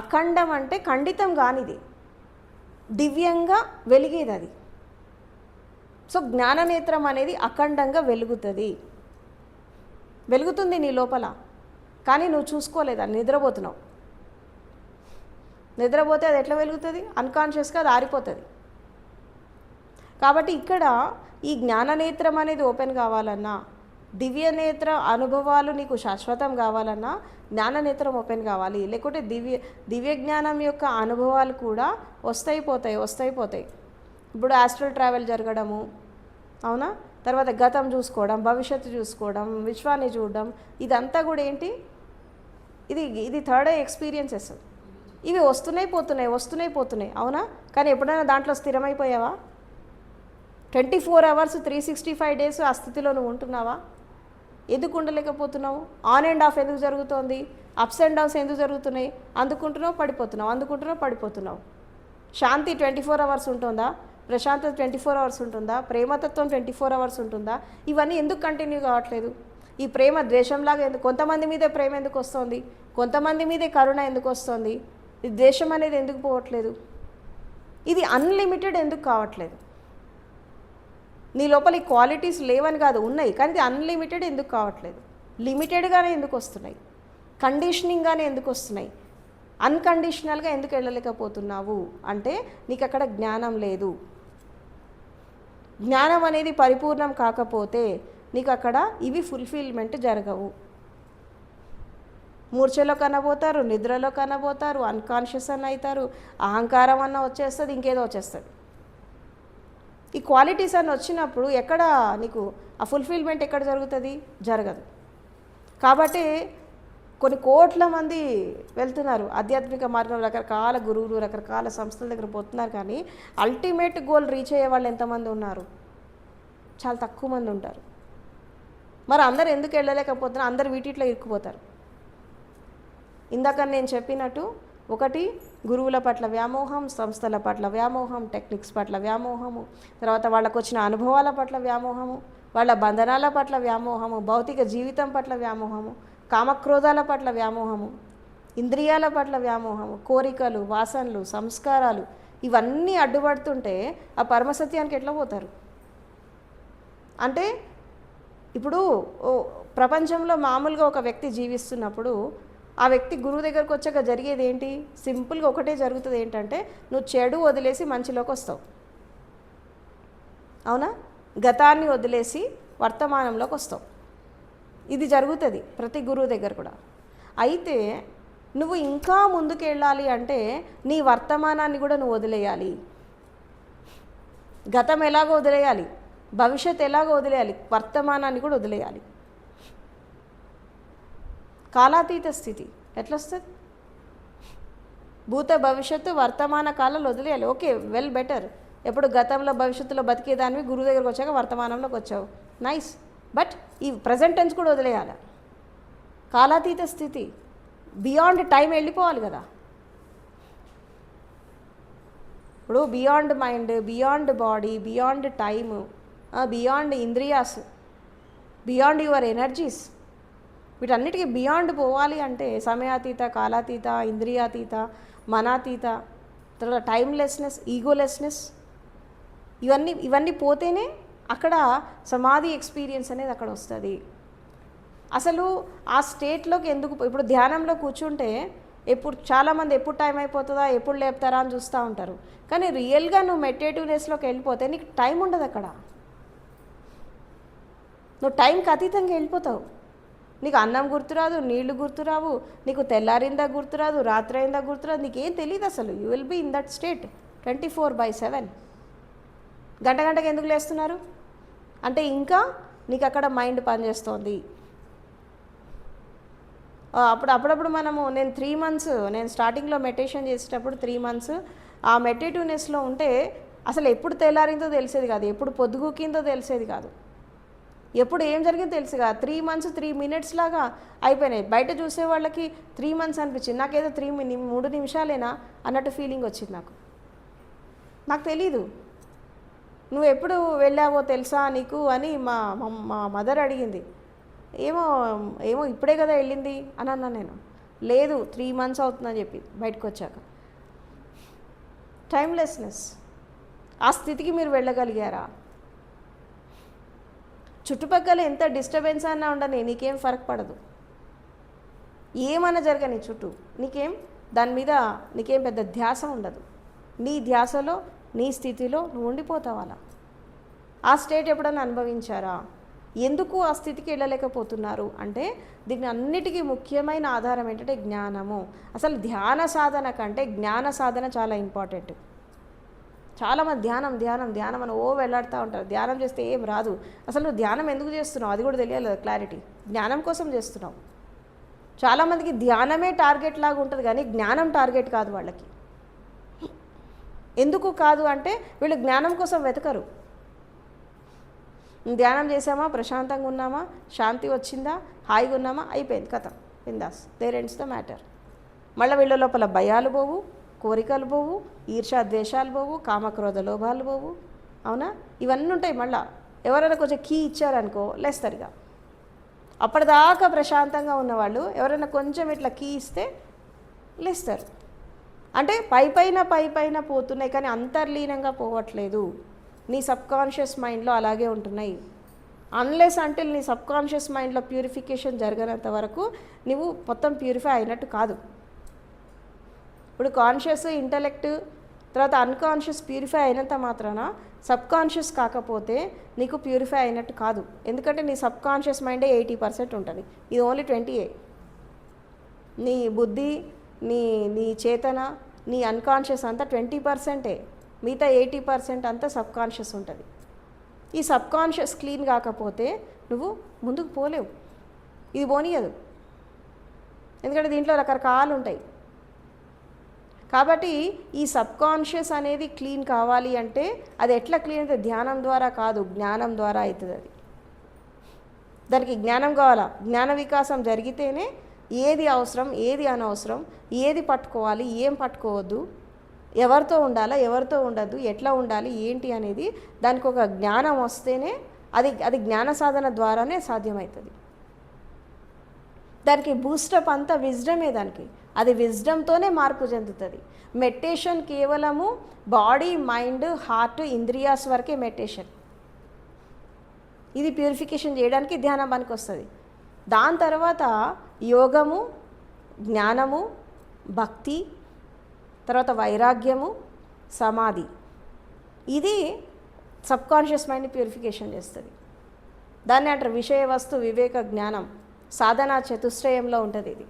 అఖండం అంటే ఖండితం కానిది, దివ్యంగా వెలిగేది అది. సో జ్ఞాననేత్రం అనేది అఖండంగా వెలుగుతుంది నీ లోపల, కానీ నువ్వు చూసుకోలేదా, నిద్రపోతున్నావు. నిద్రపోతే అది ఎట్లా వెలుగుతుంది? అన్కాన్షియస్గా అది ఆరిపోతుంది. కాబట్టి ఇక్కడ ఈ జ్ఞాననేత్రం అనేది ఓపెన్ కావాలన్నా, దివ్యనేత్ర అనుభవాలు నీకు శాశ్వతం కావాలన్నా జ్ఞాననేత్రం ఓపెన్ కావాలి. లేకుంటే దివ్య జ్ఞానం యొక్క అనుభవాలు కూడా వస్తాయి పోతాయి. ఇప్పుడు ఆస్ట్రల్ ట్రావెల్ జరగడము, అవునా, తర్వాత గతం చూసుకోవడం, భవిష్యత్తు చూసుకోవడం, విశ్వాన్ని చూడడం, ఇదంతా కూడా ఏంటి, ఇది థర్డ్ ఐ ఎక్స్పీరియన్సెస్. ఇవి వస్తున్నాయి పోతున్నాయి, అవునా. కానీ ఎప్పుడైనా దాంట్లో స్థిరమైపోయావా? 24 hours 365 days ఆ స్థితిలో నువ్వు ఉంటున్నావా? ఎందుకు ఉండలేకపోతున్నావు? ఆన్ అండ్ ఆఫ్ ఎందుకు జరుగుతోంది? అప్స్ అండ్ డౌన్స్ ఎందుకు జరుగుతున్నాయి? అందుకుంటున్నావు పడిపోతున్నావు. శాంతి 24 hours ఉంటుందా? ప్రశాంతత 24 hours ఉంటుందా? ప్రేమతత్వం 24 hours ఉంటుందా? ఇవన్నీ ఎందుకు కంటిన్యూ కావట్లేదు? ఈ ప్రేమ ద్వేషంలాగా ఎందుకు? కొంతమంది మీదే ప్రేమ ఎందుకు వస్తుంది? కొంతమంది మీదే కరుణ ఎందుకు వస్తుంది? ఈ ద్వేషం అనేది ఎందుకు పోవట్లేదు? ఇది అన్లిమిటెడ్ ఎందుకు కావట్లేదు? నీ లోపల ఈ క్వాలిటీస్ లేవని కాదు, ఉన్నాయి, కానీ ఇది అన్లిమిటెడ్ ఎందుకు కావట్లేదు? లిమిటెడ్గానే ఎందుకు వస్తున్నాయి? కండిషనింగ్గానే ఎందుకు వస్తున్నాయి? అన్కండిషనల్గా ఎందుకు వెళ్ళలేకపోతున్నావు అంటే నీకు అక్కడ జ్ఞానం లేదు. జ్ఞానం అనేది పరిపూర్ణం కాకపోతే నీకు అక్కడ ఇవి ఫుల్ఫిల్మెంట్ జరగవు. మూర్ఛలో కనబోతారు, నిద్రలో కనబోతారు, అన్కాన్షియస్ అన్న అవుతారు, అహంకారం అన్న వచ్చేస్తుంది, ఇంకేదో వచ్చేస్తుంది. ఈ క్వాలిటీస్ అన్నీ వచ్చినప్పుడు ఎక్కడ నీకు ఆ ఫుల్ఫిల్మెంట్ ఎక్కడ జరుగుతుంది? జరగదు. కాబట్టి కొన్ని కోట్ల మంది వెళ్తున్నారు ఆధ్యాత్మిక మార్గంలో, రకరకాల గురువులు, రకరకాల సంస్థల దగ్గర పోతున్నారు, కానీ అల్టిమేట్ గోల్ రీచ్ అయ్యే వాళ్ళు ఎంతమంది ఉన్నారు? చాలా తక్కువ మంది ఉంటారు. మరి అందరు ఎందుకు వెళ్ళలేకపోతున్నారు? అందరు వీటిలో ఇరుక్కుపోతారు. ఇందాక నేను చెప్పినట్టు, ఒకటి గురువుల పట్ల వ్యామోహం, సంస్థల పట్ల వ్యామోహం, టెక్నిక్స్ పట్ల వ్యామోహము, తర్వాత వాళ్ళకు వచ్చిన అనుభవాల పట్ల వ్యామోహము, వాళ్ళ బంధనాల పట్ల వ్యామోహము, భౌతిక జీవితం పట్ల వ్యామోహము, కామక్రోధాల పట్ల వ్యామోహము, ఇంద్రియాల పట్ల వ్యామోహము, కోరికలు, వాసనలు, సంస్కారాలు, ఇవన్నీ అడ్డుపడుతుంటే ఆ పరమసత్యానికి ఎట్లా పోతారు? అంటే ఇప్పుడు ప్రపంచంలో మామూలుగా ఒక వ్యక్తి జీవిస్తున్నప్పుడు ఆ వ్యక్తి గురువు దగ్గరకు వచ్చాక జరిగేది ఏంటి? సింపుల్గా ఒకటే జరుగుతుంది, ఏంటంటే నువ్వు చెడు వదిలేసి మంచిలోకి వస్తావు, అవునా. గతాన్ని వదిలేసి వర్తమానంలోకి వస్తావు. ఇది జరుగుతుంది ప్రతి గురువు దగ్గర కూడా. అయితే నువ్వు ఇంకా ముందుకు వెళ్ళాలి అంటే నీ వర్తమానాన్ని కూడా నువ్వు వదిలేయాలి. గతం ఎలాగో వదిలేయాలి, భవిష్యత్తు ఎలాగో వదిలేయాలి, వర్తమానాన్ని కూడా వదిలేయాలి. కాలాతీత స్థితి ఎట్లా వస్తుంది? భూత భవిష్యత్తు వర్తమాన కాలాలు వదిలేయాలి. Okay, well better. ఎప్పుడు గతంలో భవిష్యత్తులో బతికేదానివి గురువు దగ్గరకు వచ్చాక వర్తమానంలోకి వచ్చావు, నైస్. బట్ ఈ ప్రజెంట్ టెన్స్ కూడా వదిలేయాలి. కాలాతీత స్థితి, బియాండ్ టైం వెళ్ళిపోవాలి కదా. ఇప్పుడు beyond mind, beyond body, beyond time, beyond ఇంద్రియాస్, బియాండ్ యువర్ ఎనర్జీస్, వీటన్నిటికీ బియాండ్ పోవాలి అంటే సమయాతీత, కాలాతీత, ఇంద్రియాతీత, మనాతీత, తర్వాత టైమ్లెస్నెస్, ఈగోలెస్నెస్, ఇవన్నీ పోతేనే అక్కడ సమాధి ఎక్స్పీరియన్స్ అనేది అక్కడ వస్తుంది. అసలు ఆ స్టేట్లోకి ఎందుకు, ఇప్పుడు ధ్యానంలో కూర్చుంటే చాలామంది ఎప్పుడు టైం అయిపోతుందా, ఎప్పుడు లేపుతారా అని చూస్తూ ఉంటారు. కానీ రియల్గా నువ్వు మెడిటేటివ్నెస్లోకి వెళ్ళిపోతే నీకు టైం ఉండదు. అక్కడ నువ్వు టైంకి అతీతంగా వెళ్ళిపోతావు. నీకు అన్నం గుర్తురాదు, నీళ్లు గుర్తురావు, నీకు తెల్లారిందా గుర్తురాదు, రాత్రి అయిందా గుర్తురాదు, నీకేం తెలియదు అసలు. You will be in that state 24/7. గంటకి ఎందుకు లేస్తున్నారు అంటే ఇంకా నీకు అక్కడ మైండ్ పనిచేస్తోంది. అప్పుడప్పుడు నేను 3 months నేను స్టార్టింగ్లో మెడిటేషన్ చేసేటప్పుడు 3 months ఆ మెడిటేటివ్నెస్లో ఉంటే అసలు ఎప్పుడు తెల్లారిందో తెలిసేది కాదు, ఎప్పుడు పొద్దుగుకిందో తెలిసేది కాదు, ఎప్పుడు ఏం జరిగిందో తెలుసు కాదు. 3 months 3 minutes లాగా అయిపోయినాయి. బయట చూసే వాళ్ళకి 3 months అనిపించింది, నాకేదో 3 నిమిషాలేనా అన్నట్టు ఫీలింగ్ వచ్చింది. నాకు తెలీదు నువ్వు ఎప్పుడు వెళ్ళావో తెలుసా నీకు అని మా మదర్ అడిగింది. ఏమో ఇప్పుడే కదా వెళ్ళింది అని అన్నా నేను. లేదు 3 months అవుతుందని చెప్పి బయటకు వచ్చాక. టైమ్లెస్నెస్, ఆ స్థితికి మీరు వెళ్ళగలిగారా? చుట్టుపక్కల ఎంత డిస్టర్బెన్స్ అన్నా ఉండని నీకేం ఫరక్ పడదు, ఏమన్నా జరగని చుట్టూ దాని మీద నీకేం పెద్ద ధ్యాస ఉండదు. నీ ధ్యాసలో నీ స్థితిలో నువ్వు ఉండిపోతావు. అలా ఆ స్టేట్ ఎప్పుడైనా అనుభవించారా? ఎందుకు ఆ స్థితికి వెళ్ళలేకపోతున్నారు అంటే దీని అన్నిటికీ ముఖ్యమైన ఆధారం ఏంటంటే జ్ఞానము. అసలు ధ్యాన సాధన కంటే జ్ఞాన సాధన చాలా ఇంపార్టెంట్. చాలామంది ధ్యానం ధ్యానం ధ్యానం అని వెళ్ళాడుతూ ఉంటారు. ధ్యానం చేస్తే ఏం రాదు. అసలు నువ్వు ధ్యానం ఎందుకు చేస్తున్నావు అది కూడా తెలియాలి, క్లారిటీ. జ్ఞానం కోసం చేస్తున్నావు. చాలామందికి ధ్యానమే టార్గెట్ లాగా ఉంటుంది కానీ జ్ఞానం టార్గెట్ కాదు వాళ్ళకి. ఎందుకు కాదు అంటే వీళ్ళు జ్ఞానం కోసం వెతకరు. ధ్యానం చేసామా, ప్రశాంతంగా ఉన్నామా, శాంతి వచ్చిందా, హాయిగా ఉన్నామా, అయిపోయింది, కథం, బిందాస్, దేర్ ఎండ్స్ ద మ్యాటర్. మళ్ళీ వీళ్ళ లోపల భయాలు పోవు, కోరికలు పోవు, ఈర్ష్యా ద్వేషాలు పోవు, కామక్రోధ లోభాలు పోవు. అవునా? ఇవన్నీ ఉంటాయి. మళ్ళీ ఎవరైనా కొంచెం కీ ఇచ్చారనుకో లేస్తారుగా. అప్పటిదాకా ప్రశాంతంగా ఉన్నవాళ్ళు ఎవరైనా కొంచెం ఇట్లా కీ ఇస్తే లేస్తారు. అంటే పైపైన పోతున్నాయి కానీ అంతర్లీనంగా పోవట్లేదు. నీ సబ్కాన్షియస్ మైండ్లో అలాగే ఉంటున్నాయి. అన్లెస్ అంటే నీ సబ్కాన్షియస్ మైండ్లో ప్యూరిఫికేషన్ జరగనంత వరకు నువ్వు మొత్తం ప్యూరిఫై అయినట్టు కాదు. ఇప్పుడు కాన్షియస్, ఇంటలెక్ట్, తర్వాత అన్కాన్షియస్ ప్యూరిఫై అయినంత మాత్రాన సబ్కాన్షియస్ కాకపోతే నీకు ప్యూరిఫై అయినట్టు కాదు. ఎందుకంటే నీ సబ్కాన్షియస్ మైండే 80% ఉంటుంది, ఇది ఓన్లీ 20. నీ బుద్ధి, నీ నీ చేతన, నీ అన్కాన్షియస్ అంతా 20%. మిగతా 80% అంతా సబ్కాన్షియస్ ఉంటుంది. ఈ సబ్కాన్షియస్ క్లీన్ కాకపోతే నువ్వు ముందుకు పోలేవు, ఇది పోనీయదు. ఎందుకంటే దీంట్లో రకరకాలు ఉంటాయి. కాబట్టి ఈ సబ్కాన్షియస్ అనేది క్లీన్ కావాలి అంటే అది ఎట్లా క్లీన్ అవుతుంది? ధ్యానం ద్వారా కాదు, జ్ఞానం ద్వారా అవుతుంది. అది దానికి జ్ఞానం కావాలా. జ్ఞాన వికాసం జరిగితేనే ఏది అవసరం, ఏది అనవసరం, ఏది పట్టుకోవాలి, ఏం పట్టుకోవద్దు, ఎవరితో ఉండాలా, ఎవరితో ఉండద్దు, ఎట్లా ఉండాలి, ఏంటి అనేది దానికి ఒక జ్ఞానం వస్తేనే అది జ్ఞాన సాధన ద్వారానే సాధ్యమవుతుంది. దానికి బూస్టప్ అంతా విజ్డమే. దానికి అది విజ్డమ్తోనే మార్పు చెందుతుంది. మెడిటేషన్ కేవలము బాడీ, మైండ్, హార్ట్, ఇంద్రియాస్ వరకే మెడిటేషన్. ఇది ప్యూరిఫికేషన్ చేయడానికి ధ్యానం పనికి వస్తుంది. దాని తర్వాత యోగము, జ్ఞానము, భక్తి, తర్వాత వైరాగ్యము, సమాధి, ఇది సబ్కాన్షియస్ మైండ్ని ప్యూరిఫికేషన్ చేస్తుంది. దాన్ని అంటారు విషయ వస్తు వివేక జ్ఞానం. సాధనా చతుశ్రయంలో ఉంటుంది ఇది.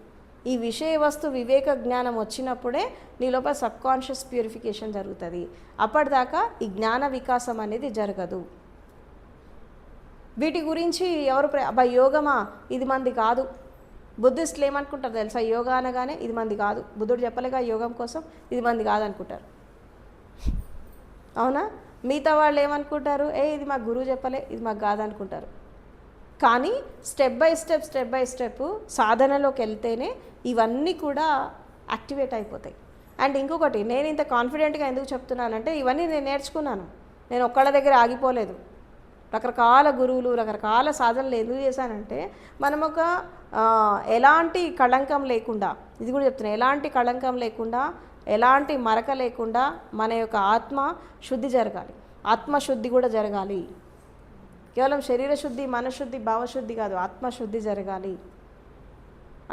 ఈ విషయ వస్తు వివేక జ్ఞానం వచ్చినప్పుడే నీ లోపల సబ్కాన్షియస్ ప్యూరిఫికేషన్ జరుగుతుంది. అప్పటిదాకా ఈ జ్ఞాన వికాసం అనేది జరగదు. వీటి గురించి ఎవరు యోగమా ఇది మంది కాదు. బుద్ధిస్టులు ఏమనుకుంటారు తెలుసా? యోగా అనగానే ఇది మంది కాదు, బుద్ధుడు చెప్పలేగా యోగం కోసం, ఇది మంది కాదు అనుకుంటారు. అవునా? మిగతా వాళ్ళు ఏమనుకుంటారు? ఇది మాకు గురువు చెప్పలే, ఇది మాకు కాదనుకుంటారు. కానీ స్టెప్ బై స్టెప్ సాధనలోకి వెళ్తేనే ఇవన్నీ కూడా యాక్టివేట్ అయిపోతాయి. అండ్ ఇంకొకటి, నేను ఇంత కాన్ఫిడెంట్గా ఎందుకు చెప్తున్నానంటే ఇవన్నీ నేను నేర్చుకున్నాను. నేను ఒక్కళ్ళ దగ్గర ఆగిపోలేదు. రకరకాల గురువులు, రకరకాల సాధనలు ఎందుకు చేశానంటే మనం ఒక ఎలాంటి కళంకం లేకుండా, ఇది కూడా చెప్తున్నాను, ఎలాంటి కళంకం లేకుండా, ఎలాంటి మరక లేకుండా మన యొక్క ఆత్మ శుద్ధి జరగాలి, ఆత్మశుద్ధి కూడా జరగాలి. కేవలం శరీర శుద్ధి, మనశుద్ధి, భావశుద్ధి కాదు, ఆత్మశుద్ధి జరగాలి.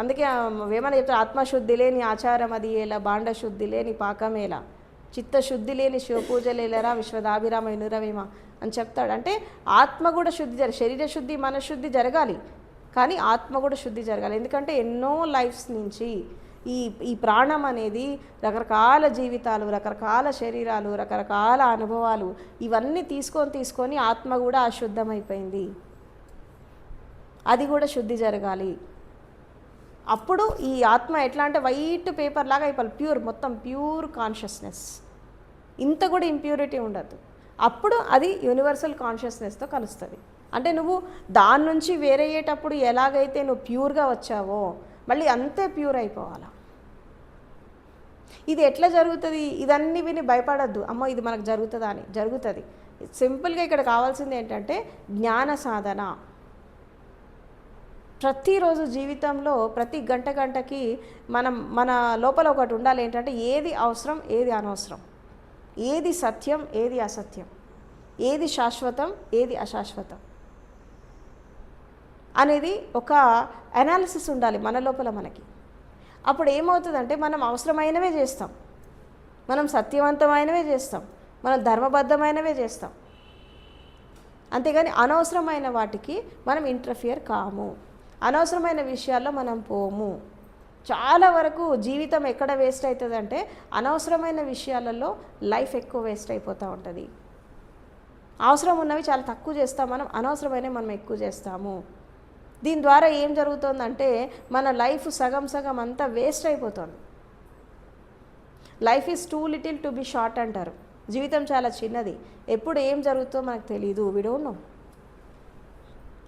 అందుకే ఏమని చెప్తారు? ఆత్మశుద్ధి లేని ఆచారం అది ఎలా, బాండశుద్ధి లేని పాకమేలా, చిత్తశుద్ధి లేని శివపూజలేలరా, విశ్వదాభిరామ వినురవేమ అని చెప్తాడు. అంటే ఆత్మ కూడా శుద్ధి శరీర శుద్ధి, మనశుద్ధి జరగాలి, కానీ ఆత్మ కూడా శుద్ధి జరగాలి. ఎందుకంటే ఎన్నో లైఫ్స్ నుంచి ఈ ప్రాణం అనేది రకరకాల జీవితాలు, రకరకాల శరీరాలు, రకరకాల అనుభవాలు ఇవన్నీ తీసుకొని ఆత్మ కూడా అశుద్ధమైపోయింది. అది కూడా శుద్ధి జరగాలి. అప్పుడు ఈ ఆత్మ ఎట్లా అంటే వైట్ పేపర్ లాగా అయిపోవాలి, ప్యూర్, మొత్తం ప్యూర్ కాన్షియస్నెస్, ఇంత కూడా ఇంప్యూరిటీ ఉండదు. అప్పుడు అది యూనివర్సల్ కాన్షియస్నెస్తో కలుస్తుంది. అంటే నువ్వు దాని నుంచి వేరయ్యేటప్పుడు ఎలాగైతే నువ్వు ప్యూర్గా వచ్చావో మళ్ళీ అంతే ప్యూర్ అయిపోవాలా. ఇది ఎట్లా జరుగుతుంది? ఇదన్నీ విని భయపడద్దు, అమ్మో ఇది మనకు జరుగుతుందా అని. జరుగుతుంది. సింపుల్గా ఇక్కడ కావాల్సింది ఏంటంటే జ్ఞాన సాధన. ప్రతిరోజు జీవితంలో ప్రతి గంటకి మన లోపల ఒకటి ఉండాలి. ఏంటంటే ఏది అవసరం, ఏది అనవసరం, ఏది సత్యం, ఏది అసత్యం, ఏది శాశ్వతం, ఏది అశాశ్వతం అనేది ఒక అనాలిసిస్ ఉండాలి మన లోపల మనకి. అప్పుడు ఏమవుతుందంటే మనం అవసరమైనవే చేస్తాం, మనం సత్యవంతమైనవే చేస్తాం, మనం ధర్మబద్ధమైనవే చేస్తాం. అంతేగాని అనవసరమైన వాటికి మనం ఇంటర్ఫియర్ కాము, అనవసరమైన విషయాల్లో మనం పోము. చాలా వరకు జీవితం ఎక్కడ వేస్ట్ అవుతుందంటే అనవసరమైన విషయాలలో లైఫ్ ఎక్కువ వేస్ట్ అయిపోతూ ఉంటుంది. అవసరం ఉన్నవి చాలా తక్కువ చేస్తాం మనం, అనవసరమైనవి మనం ఎక్కువ చేస్తాము. దీని ద్వారా ఏం జరుగుతుందంటే మన లైఫ్ సగం సగం అంతా వేస్ట్ అయిపోతుంది. Life is too little to be short అంటారు. జీవితం చాలా చిన్నది, ఎప్పుడు ఏం జరుగుతుందో మనకు తెలియదు. We don't know.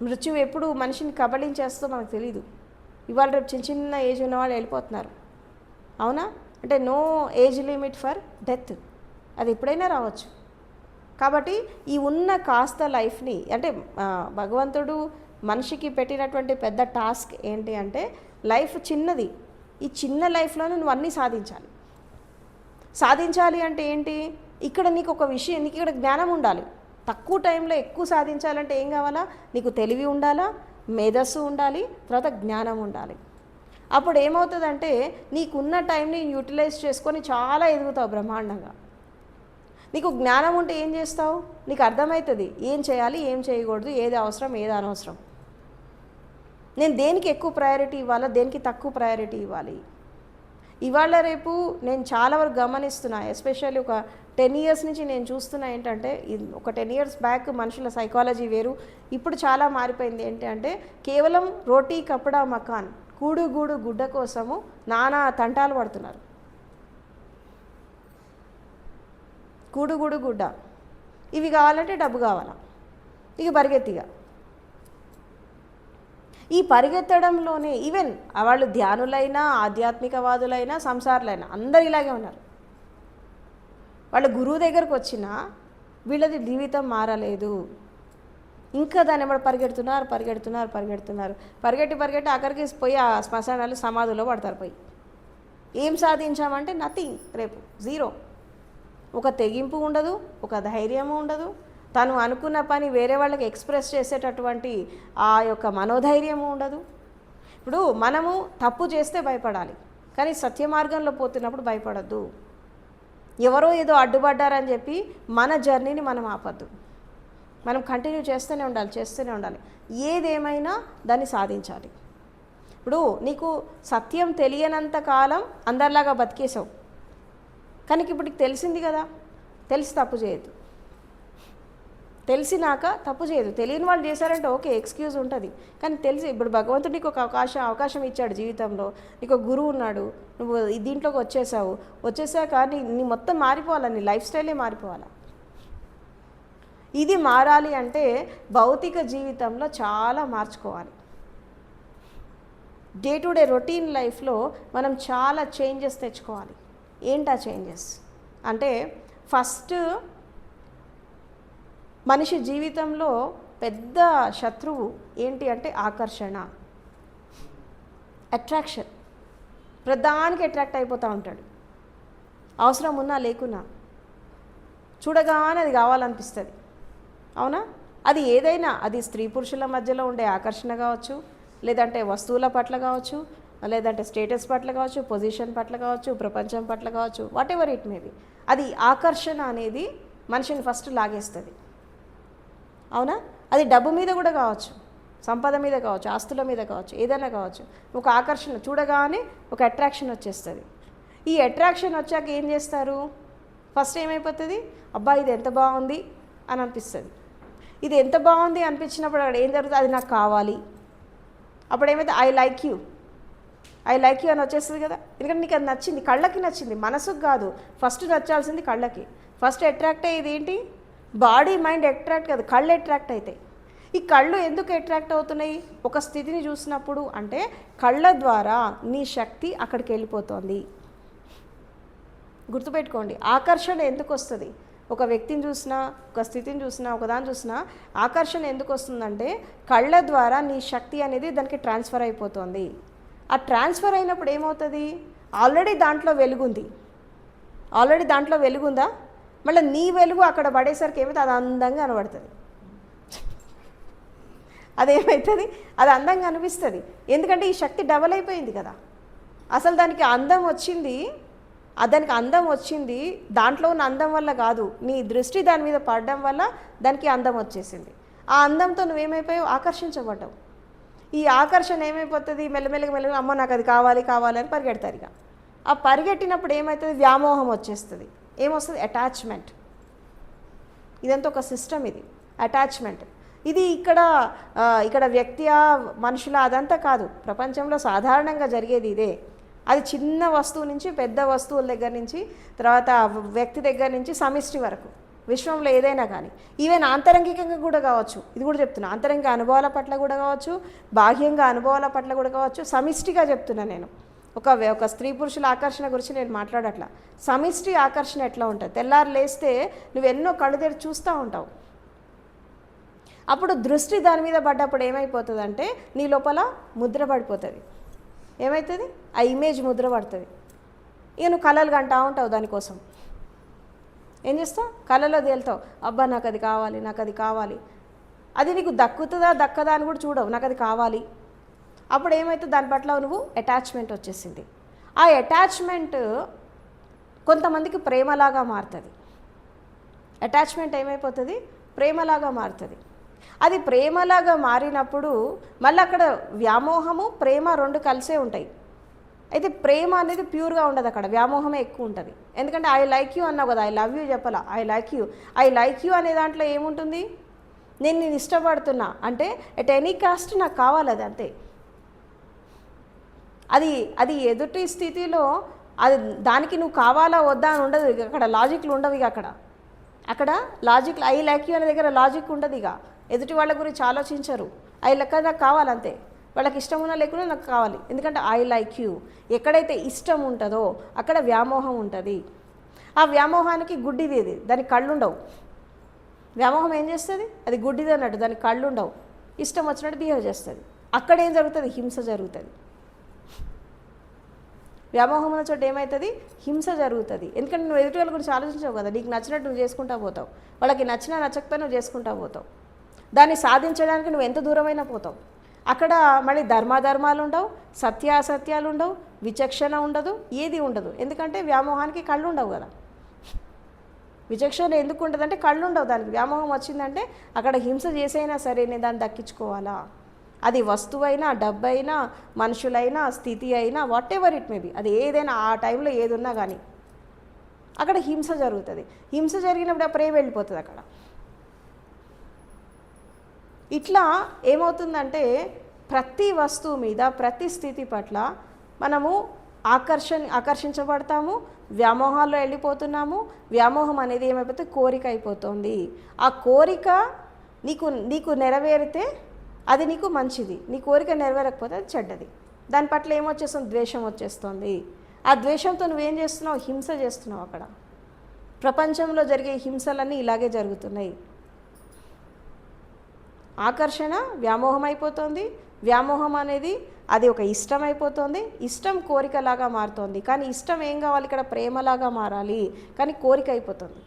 మృత్యువు ఎప్పుడు మనిషిని కబళించేస్తుందో మనకు తెలియదు. ఇవాళ రేపు చిన్న చిన్న ఏజ్ ఉన్న వాళ్ళు వెళ్ళిపోతున్నారు, అవునా? అంటే no age limit for death, అది ఎప్పుడైనా రావచ్చు. కాబట్టి ఈ ఉన్న కాస్త లైఫ్ని అంటే భగవంతుడు మనిషికి పెట్టినటువంటి పెద్ద టాస్క్ ఏంటి అంటే లైఫ్ చిన్నది, ఈ చిన్న లైఫ్లోనే నువ్వు అన్నీ సాధించాలి. సాధించాలి అంటే ఏంటి? ఇక్కడ నీకు ఒక విషయం, నీకు ఇక్కడ జ్ఞానం ఉండాలి. తక్కువ టైంలో ఎక్కువ సాధించాలంటే ఏం కావాలా? నీకు తెలివి ఉండాలా, మేధస్సు ఉండాలి, తర్వాత జ్ఞానం ఉండాలి. అప్పుడు ఏమవుతుందంటే నీకున్న టైంని యూటిలైజ్ చేసుకొని చాలా ఎదుగుతావు బ్రహ్మాండంగా. నీకు జ్ఞానం ఉంటే ఏం చేస్తావు? నీకు అర్థమవుతుంది ఏం చేయాలి, ఏం చేయకూడదు, ఏది అవసరం, ఏది అనవసరం, నేను దేనికి ఎక్కువ ప్రయారిటీ ఇవ్వాలా, దేనికి తక్కువ ప్రయారిటీ ఇవ్వాలి. ఇవాళ రేపు నేను చాలా వరకు గమనిస్తున్నా, ఎస్పెషల్లీ ఒక 10 years నుంచి నేను చూస్తున్నా ఏంటంటే, ఒక 10 years బ్యాక్ మనుషుల సైకాలజీ వేరు, ఇప్పుడు చాలా మారిపోయింది. ఏంటి అంటే కేవలం రోటీ కపడా మకాన్, కూడు గూడు గుడ్డ కోసము నానా తంటాలు పడుతున్నారు. కూడు గూడు గుడ్డ ఇవి కావాలంటే డబ్బు కావాలా, ఇక పరిగెత్తిగా. ఈ పరిగెత్తడంలోనే ఈవెన్ వాళ్ళు ధ్యానులైనా, ఆధ్యాత్మికవాదులైనా, సంసారులైనా అందరు ఇలాగే ఉన్నారు. వాళ్ళ గురువు దగ్గరకు వచ్చినా వీళ్ళది జీవితం మారలేదు, ఇంకా దాన్ని ఎప్పుడు పరిగెడుతున్నారు పరిగెడుతున్నారు పరిగెడుతున్నారు పరిగెట్టి పరిగెట్టి ఆఖరికి పోయి ఆ శ్మశానాలు సమాధుల్లో పడతారు. పోయి ఏం సాధించామంటే నథింగ్, రేపు జీరో. ఒక తెగింపు ఉండదు, ఒక ధైర్యము ఉండదు, తను అనుకున్న పని వేరే వాళ్ళకి ఎక్స్ప్రెస్ చేసేటటువంటి ఆ యొక్క మనోధైర్యము ఉండదు. ఇప్పుడు మనము తప్పు చేస్తే భయపడాలి, కానీ సత్య మార్గంలో పోతున్నప్పుడు భయపడద్దు. ఎవరో ఏదో అడ్డుపడ్డారని చెప్పి మన జర్నీని మనం ఆపద్దు, మనం కంటిన్యూ చేస్తూనే ఉండాలి, చేస్తూనే ఉండాలి. ఏదేమైనా దాన్ని సాధించాలి. ఇప్పుడు నీకు సత్యం తెలియనంత కాలం అందరిలాగా బతికేసావు, కానీ ఇప్పుడు నీకు తెలిసింది కదా, తెలిసి తప్పు చేయొద్దు. తెలిసినాక తప్పు చేయదు. తెలియని వాళ్ళు చేశారంటే ఓకే, ఎక్స్క్యూజ్ ఉంటుంది, కానీ తెలిసి ఇప్పుడు భగవంతుడు నీకు ఒక అవకాశం ఇచ్చాడు జీవితంలో, నీకు ఒక గురువు ఉన్నాడు, నువ్వు దీంట్లోకి వచ్చేసాక నీ మొత్తం మారిపోవాలా, నీ లైఫ్ స్టైలే మారిపోవాలా. ఇది మారాలి అంటే భౌతిక జీవితంలో చాలా మార్చుకోవాలి. డే టు డే రొటీన్ లైఫ్లో మనం చాలా చేంజెస్ తెచ్చుకోవాలి. ఏంటా చేంజెస్ అంటే, ఫస్ట్ మనిషి జీవితంలో పెద్ద శత్రువు ఏంటి అంటే ఆకర్షణ, అట్రాక్షన్. ప్రధానికి అట్రాక్ట్ అయిపోతూ ఉంటాడు, అవసరం ఉన్నా లేకున్నా చూడగానే అది కావాలనిపిస్తుంది, అవునా? అది ఏదైనా, అది స్త్రీ పురుషుల మధ్యలో ఉండే ఆకర్షణ కావచ్చు, లేదంటే వస్తువుల పట్ల కావచ్చు, లేదంటే స్టేటస్ పట్ల కావచ్చు, పొజిషన్ పట్ల కావచ్చు, ప్రపంచం పట్ల కావచ్చు, వాట్ ఎవర్ ఇట్ మేబీ. అది ఆకర్షణ అనేది మనిషిని ఫస్ట్ లాగేస్తుంది, అవునా? అది డబ్బు మీద కూడా కావచ్చు, సంపద మీద కావచ్చు, ఆస్తుల మీద కావచ్చు, ఏదైనా కావచ్చు. ఒక ఆకర్షణ చూడగానే ఒక అట్రాక్షన్ వచ్చేస్తుంది. ఈ అట్రాక్షన్ వచ్చాక ఏం చేస్తారు? ఫస్ట్ ఏమైపోతుంది? అబ్బా ఇది ఎంత బాగుంది అని అనిపిస్తుంది. ఇది ఎంత బాగుంది అనిపించినప్పుడు అక్కడ ఏం జరుగుతుంది? అది నాకు కావాలి. అప్పుడు ఏమైతే ఐ లైక్ యూ అని వచ్చేస్తుంది కదా. ఎందుకంటే నీకు అది నచ్చింది, కళ్ళకి నచ్చింది, మనసుకు కాదు. ఫస్ట్ నచ్చాల్సింది కళ్ళకి. ఫస్ట్ అట్రాక్ట్ అయ్యేది ఏంటి? బాడీ మైండ్ అట్రాక్ట్ కాదు, కళ్ళు అట్రాక్ట్ అవుతాయి. ఈ కళ్ళు ఎందుకు అట్రాక్ట్ అవుతున్నాయి? ఒక స్థితిని చూసినప్పుడు అంటే కళ్ళ ద్వారా నీ శక్తి అక్కడికి వెళ్ళిపోతుంది. గుర్తుపెట్టుకోండి, ఆకర్షణ ఎందుకు వస్తుంది? ఒక వ్యక్తిని చూసినా, ఒక స్థితిని చూసినా, ఒకదాన్ని చూసినా ఆకర్షణ ఎందుకు వస్తుందంటే కళ్ళ ద్వారా నీ శక్తి అనేది దానికి ట్రాన్స్ఫర్ అయిపోతుంది. ఆ ట్రాన్స్ఫర్ అయినప్పుడు ఏమవుతుంది? ఆల్రెడీ దాంట్లో వెలుగుందా, మళ్ళీ నీ వెలుగు అక్కడ పడేసరికి ఏమైతే అది అందంగా కనబడుతుంది. అదేమవుతుంది? అది అందంగా అనిపిస్తుంది. ఎందుకంటే ఈ శక్తి డబల్ అయిపోయింది కదా. అసలు దానికి అందం వచ్చింది దాంట్లో ఉన్న అందం వల్ల కాదు, నీ దృష్టి దాని మీద పడడం వల్ల దానికి అందం వచ్చేసింది. ఆ అందంతో నువ్వేమైపోయావు, ఆకర్షించబడ్డావు. ఈ ఆకర్షణ ఏమైపోతుంది, మెల్లమెల్లగా అమ్మ నాకు అది కావాలి కావాలి అని పరిగెడతారు. ఇక ఆ పరిగెట్టినప్పుడు ఏమవుతుంది, వ్యామోహం వచ్చేస్తుంది. ఏమొస్తుంది, అటాచ్మెంట్. ఇదంతా ఒక సిస్టమ్, ఇది అటాచ్మెంట్. ఇది ఇక్కడ వ్యక్తియా మనుషుల అదంతా కాదు, ప్రపంచంలో సాధారణంగా జరిగేది ఇదే. అది చిన్న వస్తువు నుంచి పెద్ద వస్తువుల దగ్గర నుంచి, తర్వాత వ్యక్తి దగ్గర నుంచి సమిష్టి వరకు, విశ్వంలో ఏదైనా కానీ, ఈవెన్ ఆంతరంగికంగా కూడా కావచ్చు. ఇది కూడా చెప్తున్నా, ఆంతరంగిక అనుభవాల పట్ల కూడా కావచ్చు, బాహ్యంగా అనుభవాల పట్ల కూడా కావచ్చు. సమిష్టిగా చెప్తున్నా నేను. ఒక స్త్రీ పురుషుల ఆకర్షణ గురించి నేను మాట్లాడట్లా. సమిష్టి ఆకర్షణ ఎట్లా ఉంటుంది, తెల్లారు లేస్తే నువ్వు ఎన్నో కళ్ళు తెరిచి చూస్తూ ఉంటావు. అప్పుడు దృష్టి దాని మీద పడ్డప్పుడు ఏమైపోతుంది అంటే నీ లోపల ముద్ర పడిపోతుంది. ఏమవుతుంది, ఆ ఇమేజ్ ముద్ర పడుతుంది. ఇక నువ్వు కళలు కంటా ఉంటావు దానికోసం. ఏం చేస్తావు, కళలో తేలుతావు, అబ్బా నాకు అది కావాలి, నాకు అది కావాలి. అది నీకు దక్కుతుందా దక్కదా అని కూడా చూడవు, నాకు అది కావాలి. అప్పుడు ఏమవుతుంది, దాని పట్ల నువ్వు అటాచ్మెంట్ వచ్చేసింది. ఆ అటాచ్మెంట్ కొంతమందికి ప్రేమలాగా మారుతుంది. అటాచ్మెంట్ ఏమైపోతుంది, ప్రేమలాగా మారుతుంది. అది ప్రేమలాగా మారినప్పుడు మళ్ళీ అక్కడ వ్యామోహము ప్రేమ రెండు కలిసే ఉంటాయి. అయితే ప్రేమ అనేది ప్యూర్గా ఉండదు, అక్కడ వ్యామోహమే ఎక్కువ ఉంటుంది. ఎందుకంటే ఐ లైక్ యూ అన్నావు కదా, ఐ లవ్ యూ చెప్పాలా, ఐ లైక్ యూ అనే దాంట్లో ఏముంటుంది, నేను ఇష్టపడుతున్నా అంటే ఎట్ ఎనీ కాస్ట్ నాకు కావాలి, అది అంతే. అది ఎదుటి స్థితిలో అది దానికి నువ్వు కావాలా వద్దా అని ఉండదు. ఇక అక్కడ లాజిక్లు ఉండవు. ఇక అక్కడ లాజిక్ ఐ లైక్ యూ అనే దగ్గర లాజిక్ ఉండదు. ఇక ఎదుటి వాళ్ళ గురించి ఆలోచించరు. ఐ లెక్క నాకు కావాలంతే, వాళ్ళకి ఇష్టం ఉన్నా లేకున్నా నాకు కావాలి. ఎందుకంటే ఐ లైక్ యూ. ఎక్కడైతే ఇష్టం ఉంటుందో అక్కడ వ్యామోహం ఉంటుంది. ఆ వ్యామోహానికి గుడ్డిది ఇది, దానికి కళ్ళు ఉండవు. వ్యామోహం ఏం చేస్తుంది, అది గుడ్డిది అన్నట్టు, దానికి కళ్ళు ఉండవు, ఇష్టం వచ్చినట్టు బిహేవ్ చేస్తుంది. అక్కడ ఏం జరుగుతుంది, హింస జరుగుతుంది. వ్యామోహం ఉన్న చోట ఏమవుతుంది, హింస జరుగుతుంది. ఎందుకంటే నువ్వు ఎదుటి వాళ్ళ గురించి ఆలోచించావు కదా, నీకు నచ్చినట్టు నువ్వు చేసుకుంటా పోతావు, వాళ్ళకి నచ్చినా నచ్చకపోయినా నువ్వు చేసుకుంటా పోతావు. దాన్ని సాధించడానికి నువ్వు ఎంత దూరమైనా పోతావు. అక్కడ మళ్ళీ ధర్మాధర్మాలు ఉండవు, సత్యాసత్యాలు ఉండవు, విచక్షణ ఉండదు, ఏది ఉండదు. ఎందుకంటే వ్యామోహానికి కళ్ళు ఉండవు కదా. విచక్షణ ఎందుకు ఉంటుంది అంటే కళ్ళు ఉండవు దానికి. వ్యామోహం వచ్చిందంటే అక్కడ హింస చేసైనా సరే నేను దాన్ని దక్కించుకోవాలా. అది వస్తువైనా, డబ్బైనా, మనుషులైనా, స్థితి అయినా, వాట్ ఎవర్ ఇట్ మేబీ, అది ఏదైనా ఆ టైంలో ఏది ఉన్నా కానీ అక్కడ హింస జరుగుతుంది. హింస జరిగినప్పుడు ఆ ప్రేమ వెళ్ళిపోతుంది అక్కడ. ఇట్లా ఏమవుతుందంటే ప్రతి వస్తువు మీద, ప్రతి స్థితి పట్ల మనము ఆకర్షించబడతాము, వ్యామోహాల్లో వెళ్ళిపోతున్నాము. వ్యామోహం అనేది ఏమైపోతే కోరిక అయిపోతుంది. ఆ కోరిక నీకు నెరవేరితే అది నీకు మంచిది, నీ కోరిక నెరవేరకపోతే అది చెడ్డది. దాని పట్ల ఏమొచ్చేస్తుంది, ద్వేషం వచ్చేస్తుంది. ఆ ద్వేషంతో నువ్వేం చేస్తున్నావు, హింస చేస్తున్నావు. అక్కడ ప్రపంచంలో జరిగే హింసలన్నీ ఇలాగే జరుగుతున్నాయి. ఆకర్షణ వ్యామోహం అయిపోతుంది, వ్యామోహం అనేది అది ఒక ఇష్టం అయిపోతుంది, ఇష్టం కోరికలాగా మారుతుంది. కానీ ఇష్టం ఏం కావాలి, ఇక్కడ ప్రేమలాగా మారాలి, కానీ కోరిక అయిపోతుంది.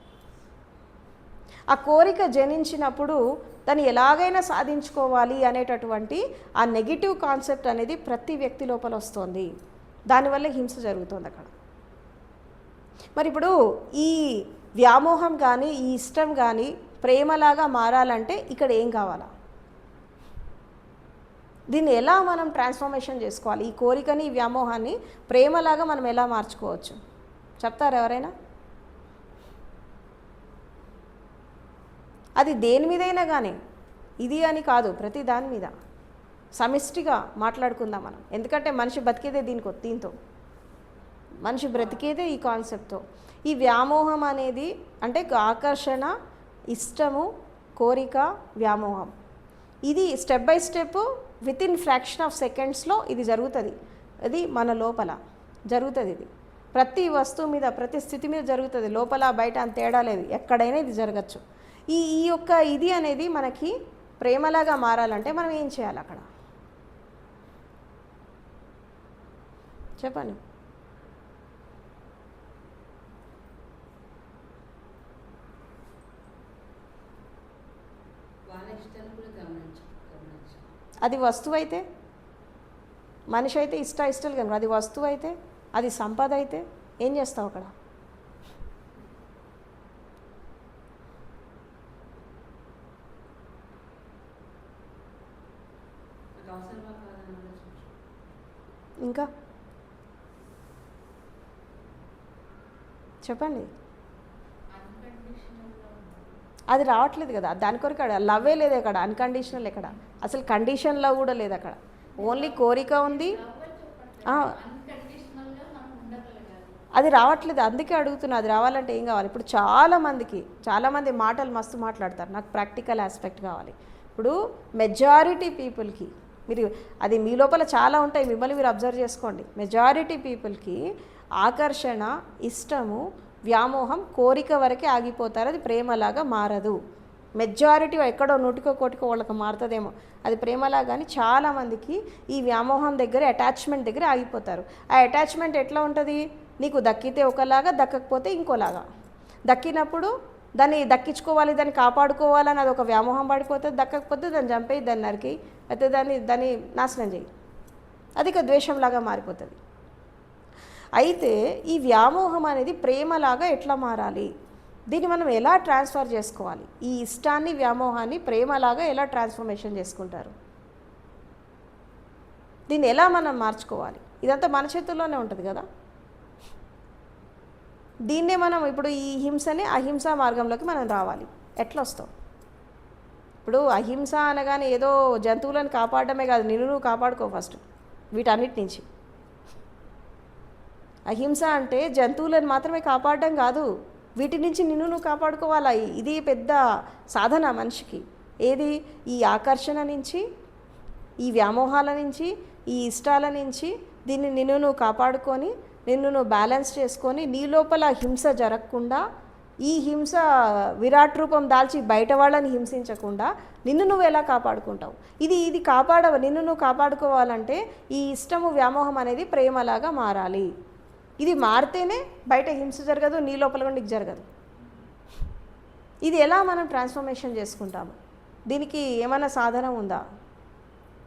ఆ కోరిక జనించినప్పుడు దాన్ని ఎలాగైనా సాధించుకోవాలి అనేటటువంటి ఆ నెగిటివ్ కాన్సెప్ట్ అనేది ప్రతి వ్యక్తి లోపల వస్తుంది. దానివల్ల హింస జరుగుతుంది అక్కడ. మరి ఇప్పుడు ఈ వ్యామోహం కానీ, ఈ ఇష్టం కానీ ప్రేమలాగా మారాలంటే ఇక్కడ ఏం కావాలా, దీన్ని ఎలా మనం ట్రాన్స్ఫర్మేషన్ చేసుకోవాలి, ఈ కోరికని, ఈ వ్యామోహాన్ని ప్రేమలాగా మనం ఎలా మార్చుకోవచ్చు చెప్తారు ఎవరైనా? అది దేని మీదైనా కానీ, ఇది అని కాదు, ప్రతి దాని మీద సమిష్టిగా మాట్లాడుకుందాం మనం. ఎందుకంటే మనిషి బతికేదే దీంతో, మనిషి బ్రతికేదే ఈ కాన్సెప్ట్తో. ఈ వ్యామోహం అనేది అంటే ఆకర్షణ, ఇష్టము, కోరిక, వ్యామోహం, ఇది step by step with in fraction of సెకండ్స్లో ఇది జరుగుతుంది. అది మన లోపల జరుగుతుంది. ఇది ప్రతి వస్తువు మీద, ప్రతి స్థితి మీద జరుగుతుంది. లోపల బయట అంత తేడా లేదు, ఎక్కడైనా ఇది జరగచ్చు. ఈ యొక్క ఇది అనేది మనకి ప్రేమలాగా మారాలంటే మనం ఏం చేయాలి అక్కడ చెప్పండి. అది వస్తువు అయితే, మనిషి అయితే ఇష్టాలు కనుక, అది వస్తువు అయితే, అది సంపద అయితే ఏం చేస్తావు అక్కడ? ఇంకా చెప్పండి. అది రావట్లేదు కదా, దాని కొరకు అక్కడ లవ్వే లేదు, అక్కడ అన్కండిషనల్, ఎక్కడ అసలు కండిషన్ లవ్ కూడా లేదు అక్కడ, ఓన్లీ కోరిక ఉంది. అది రావట్లేదు, అందుకే అడుగుతున్నా, అది రావాలంటే ఏం కావాలి? ఇప్పుడు చాలామంది మాటలు మస్తు మాట్లాడతారు, నాకు ప్రాక్టికల్ ఆస్పెక్ట్ కావాలి. ఇప్పుడు మెజారిటీ పీపుల్కి, మీరు అది మీ లోపల చాలా ఉంటాయి, మిమ్మల్ని మీరు అబ్జర్వ్ చేసుకోండి. మెజారిటీ పీపుల్కి ఆకర్షణ, ఇష్టము, వ్యామోహం, కోరిక వరకే ఆగిపోతారు, అది ప్రేమలాగా మారదు. మెజారిటీ ఎక్కడో నూటికో కోటికో వాళ్ళకి మారుతుందేమో, అది ప్రేమలాగా. కానీ చాలామందికి ఈ వ్యామోహం దగ్గర, అటాచ్మెంట్ దగ్గర ఆగిపోతారు. ఆ అటాచ్మెంట్ ఎట్లా ఉంటుంది? నీకు దక్కితే ఒకలాగా, దక్కకపోతే ఇంకోలాగా. దక్కినప్పుడు దాన్ని దక్కించుకోవాలి, దాన్ని కాపాడుకోవాలని అది ఒక వ్యామోహం పడిపోతుంది. దక్కకపోతే దాన్ని చంపేయి, దాన్ని నరికి, అయితే దాన్ని నాశనం చేయి, అది ఇక ద్వేషంలాగా మారిపోతుంది. అయితే ఈ వ్యామోహం అనేది ప్రేమలాగా ఎట్లా మారాలి? దీన్ని మనం ఎలా ట్రాన్స్ఫర్ చేసుకోవాలి? ఈ ఇష్టాన్ని, వ్యామోహాన్ని ప్రేమలాగా ఎలా ట్రాన్స్ఫర్మేషన్ చేసుకుంటారు? దీన్ని ఎలా మనం మార్చుకోవాలి? ఇదంతా మన చేతుల్లోనే ఉంటుంది కదా. దీన్నే మనం ఇప్పుడు ఈ హింసని అహింసా మార్గంలోకి మనం రావాలి. ఎట్లా వస్తాం? ఇప్పుడు అహింస అనగానే ఏదో జంతువులను కాపాడమే కాదు, నిన్ను నువ్వు కాపాడుకో ఫస్ట్ వీటన్నిటి నుంచి. అహింస అంటే జంతువులను మాత్రమే కాపాడడం కాదు, వీటి నుంచి నిన్ను నువ్వు కాపాడుకోవాలా. ఇది పెద్ద సాధన మనిషికి. ఏది? ఈ ఆకర్షణ నుంచి, ఈ వ్యామోహాల నుంచి, ఈ ఇష్టాల నుంచి దీన్ని నిన్ను నువ్వు కాపాడుకొని, నిన్ను నువ్వు బ్యాలెన్స్ చేసుకొని, నీ లోపల హింస జరగకుండా, ఈ హింస విరాట్ రూపం దాల్చి బయట వాళ్ళని హింసించకుండా నిన్ను నువ్వు ఎలా కాపాడుకుంటావు? ఇది నిన్ను నువ్వు కాపాడుకోవాలంటే ఈ ఇష్టము, వ్యామోహం అనేది ప్రేమలాగా మారాలి. ఇది మారితేనే బయట హింస జరగదు, నీ లోపల కూడా నీకు జరగదు. ఇది ఎలా మనం ట్రాన్స్ఫర్మేషన్ చేసుకుంటాము? దీనికి ఏమైనా సాధన ఉందా?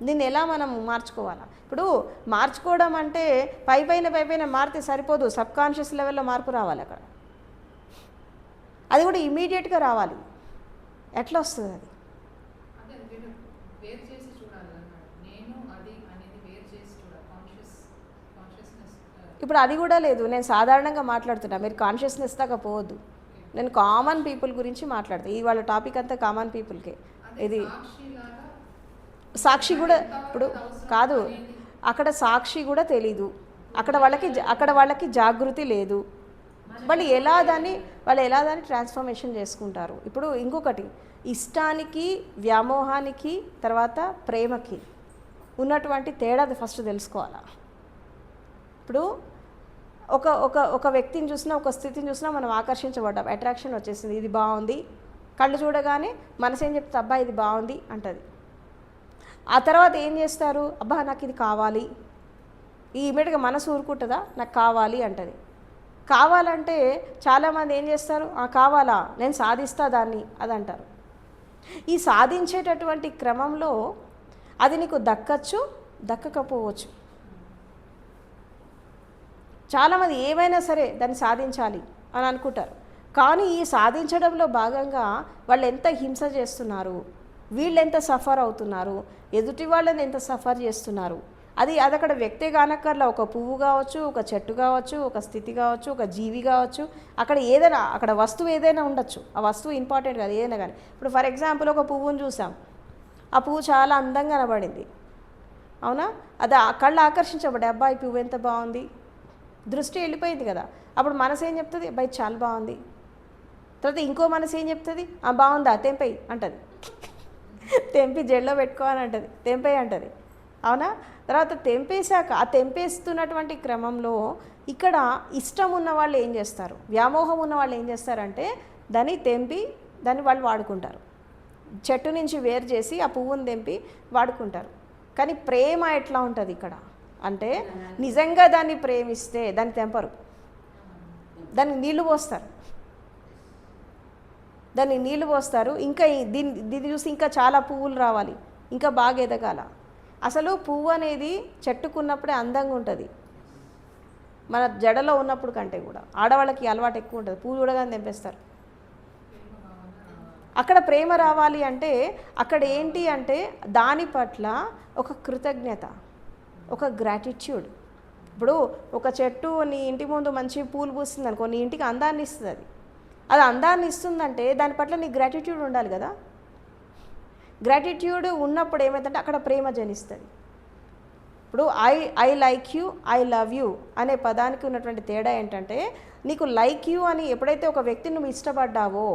దీన్ని ఎలా మనం మార్చుకోవాలా? ఇప్పుడు మార్చుకోవడం అంటే పైపైన మారితే సరిపోదు, సబ్కాన్షియస్ లెవెల్లో మార్పు రావాలి అక్కడ. అది కూడా ఇమీడియట్గా రావాలి. ఎట్లా వస్తుంది అది? ఇప్పుడు అది కూడా లేదు. నేను సాధారణంగా మాట్లాడుతున్నా, మీరు కాన్షియస్నెస్ దాకా పోవద్దు. నేను కామన్ పీపుల్ గురించి మాట్లాడతా. ఇవాళ టాపిక్ అంతా కామన్ పీపుల్కే. ఇది సాక్షి కూడా ఇప్పుడు కాదు, అక్కడ సాక్షి కూడా తెలీదు, అక్కడ వాళ్ళకి జాగృతి లేదు. వాళ్ళు ఎలా దాన్ని ట్రాన్స్ఫర్మేషన్ చేసుకుంటారు? ఇప్పుడు ఇంకొకటి, ఇష్టానికి, వ్యామోహానికి, తర్వాత ప్రేమకి ఉన్నటువంటి తేడా ఫస్ట్ తెలుసుకోవాలా. ఇప్పుడు ఒక వ్యక్తిని చూసినా, ఒక స్థితిని చూసినా మనం ఆకర్షించబడ్డాం, అట్రాక్షన్ వచ్చేసింది, ఇది బాగుంది. కళ్ళు చూడగానే మనసు ఏం చెప్తుంది? అబ్బా ఇది బాగుంది అంటది. ఆ తర్వాత ఏం చేస్తారు? అబ్బా నాకు ఇది కావాలి. ఈ ఇమీడియట్గా మనసు ఊరుకుంటుందా? నాకు కావాలి అంటది. కావాలంటే చాలామంది ఏం చేస్తారు? కావాలా, నేను సాధిస్తా దాన్ని, అది అంటారు. ఈ సాధించేటటువంటి క్రమంలో అది నీకు దక్కచ్చు, దక్కకపోవచ్చు. చాలామంది ఏమైనా సరే దాన్ని సాధించాలి అని అనుకుంటారు. కానీ ఈ సాధించడంలో భాగంగా వాళ్ళు ఎంత హింస చేస్తున్నారు, వీళ్ళు ఎంత సఫర్ అవుతున్నారు, ఎదుటి వాళ్ళని ఎంత సఫర్ చేస్తున్నారు, అది అక్కడ వ్యక్తే కానక్కర్లా. ఒక పువ్వు కావచ్చు, ఒక చెట్టు కావచ్చు, ఒక స్థితి కావచ్చు, ఒక జీవి కావచ్చు, అక్కడ వస్తువు ఏదైనా ఉండొచ్చు. ఆ వస్తువు ఇంపార్టెంట్ కాదు, ఏదైనా కానీ. ఇప్పుడు ఫర్ ఎగ్జాంపుల్ ఒక పువ్వును చూసాం, ఆ పువ్వు చాలా అందంగా కనబడింది, అవునా? అది కళ్ళు ఆకర్షించబడ్డాయి, అబ్బాయి పువ్వు ఎంత బాగుంది, దృష్టి వెళ్ళిపోయింది కదా. అప్పుడు మనసు ఏం చెప్తుంది? అబ్బాయి చాలా బాగుంది. తర్వాత ఇంకో మనసు ఏం చెప్తుంది? బాగుందా, తెంపేయి అంటది. తెంపి జెల్లో పెట్టుకోవాలని అంటది, తెంపేయి అంటది, అవునా? తర్వాత తెంపేశాక, ఆ తెంపేస్తున్నటువంటి క్రమంలో ఇక్కడ ఇష్టం ఉన్న వాళ్ళు ఏం చేస్తారు, వ్యామోహం ఉన్న వాళ్ళు ఏం చేస్తారంటే దాన్ని వాళ్ళు వాడుకుంటారు. చెట్టు నుంచి వేరు చేసి ఆ పువ్వును తెంపి వాడుకుంటారు. కానీ ప్రేమ ఎట్లా ఉంటుంది ఇక్కడ అంటే, నిజంగా దాన్ని ప్రేమిస్తే దాన్ని తెంపరు, దానికి నీళ్లు పోస్తారు. ఇంకా దీన్ని చూసి ఇంకా చాలా పువ్వులు రావాలి, ఇంకా బాగా ఎదగాల. అసలు పువ్వు అనేది చెట్టుకున్నప్పుడే అందంగా ఉంటుంది, మన జడలో ఉన్నప్పుడు కంటే కూడా. ఆడవాళ్ళకి అలవాటు ఎక్కువ ఉంటుంది, పువ్వు చూడగానే తెంపేస్తారు. అక్కడ ప్రేమ రావాలి అంటే అక్కడ ఏంటి అంటే దాని పట్ల ఒక కృతజ్ఞత, ఒక గ్రాటిట్యూడ్. ఇప్పుడు ఒక చెట్టు నీ ఇంటి ముందు మంచి పూలు పూస్తుంది అనుకో, నీ ఇంటికి అందాన్ని ఇస్తుంది. అది అందాన్ని ఇస్తుందంటే దాని పట్ల నీ గ్రాటిట్యూడ్ ఉండాలి కదా. గ్రాటిట్యూడ్ ఉన్నప్పుడు ఏమైందంటే అక్కడ ప్రేమ జనిస్తుంది. ఇప్పుడు I like you, I love you అనే పదానికి ఉన్నటువంటి తేడా ఏంటంటే, నీకు లైక్ యూ అని ఎప్పుడైతే ఒక వ్యక్తిని నువ్వు ఇష్టపడ్డావో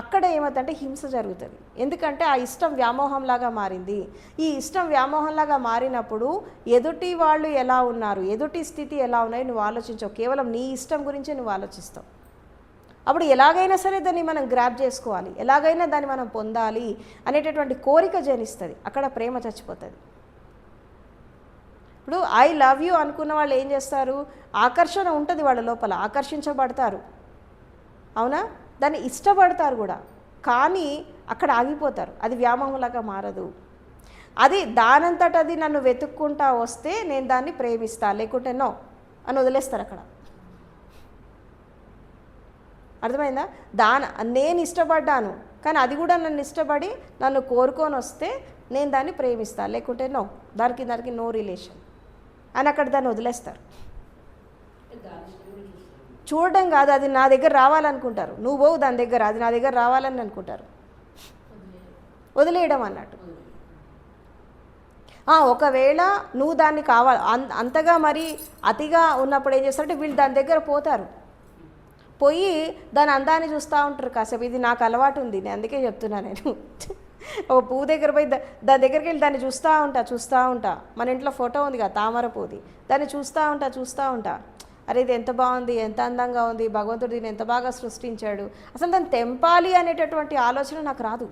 అక్కడ ఏమవుతుందంటే హింస జరుగుతుంది. ఎందుకంటే ఆ ఇష్టం వ్యామోహంలాగా మారింది. ఈ ఇష్టం వ్యామోహంలాగా మారినప్పుడు ఎదుటి వాళ్ళు ఎలా ఉన్నారు, ఎదుటి స్థితి ఎలా ఉన్నాయో నువ్వు ఆలోచించవు, కేవలం నీ ఇష్టం గురించే నువ్వు ఆలోచిస్తావు. అప్పుడు ఎలాగైనా సరే దాన్ని మనం గ్రాప్ చేసుకోవాలి, ఎలాగైనా దాన్ని మనం పొందాలి అనేటటువంటి కోరిక జనిస్తుంది. అక్కడ ప్రేమ చచ్చిపోతుంది. ఇప్పుడు ఐ లవ్ యూ అనుకున్న వాళ్ళు ఏం చేస్తారు, ఆకర్షణ ఉంటుంది వాళ్ళ లోపల, ఆకర్షించబడతారు, అవునా, దాన్ని ఇష్టపడతారు కూడా, కానీ అక్కడ ఆగిపోతారు. అది వ్యామోహంలాగా మారదు. అది దానంతట అది నన్ను వెతుక్కుంటా వస్తే నేను దాన్ని ప్రేమిస్తా, లేకుంటే నో అని వదిలేస్తారు అక్కడ. అర్థమైందా? నేను ఇష్టపడ్డాను, కానీ అది కూడా నన్ను ఇష్టపడి నన్ను కోరుకొని వస్తే నేను దాన్ని ప్రేమిస్తా, లేకుంటే నో, దానికి నో రిలేషన్ అని అక్కడ దాన్ని వదిలేస్తారు. చూడడం కాదు, అది నా దగ్గర రావాలనుకుంటారు. నువ్వు పోవు దాని దగ్గర, అది నా దగ్గర రావాలని అనుకుంటారు. వదిలేయడం అన్నట్టు. ఒకవేళ నువ్వు దాన్ని అంతగా మరి అతిగా ఉన్నప్పుడు ఏం చేస్తారంటే వీళ్ళు దాని దగ్గర పోతారు, పోయి దాని అందాన్ని చూస్తూ ఉంటారు కాసేపు. ఇది నాకు అలవాటు ఉంది, నేను అందుకే చెప్తున్నా. నేను ఒక పువ్వు దగ్గర పోయి దాని దగ్గరికి వెళ్ళి దాన్ని చూస్తూ ఉంటా. మన ఇంట్లో ఫోటో ఉంది కదా తామర పువ్వుది, దాన్ని చూస్తూ ఉంటా. అరే ఇది ఎంత బాగుంది, ఎంత అందంగా ఉంది, భగవంతుడు దీన్ని ఎంత బాగా సృష్టించాడు. అసలు దాన్ని తెంపాలి అనేటటువంటి ఆలోచన నాకు రాదు.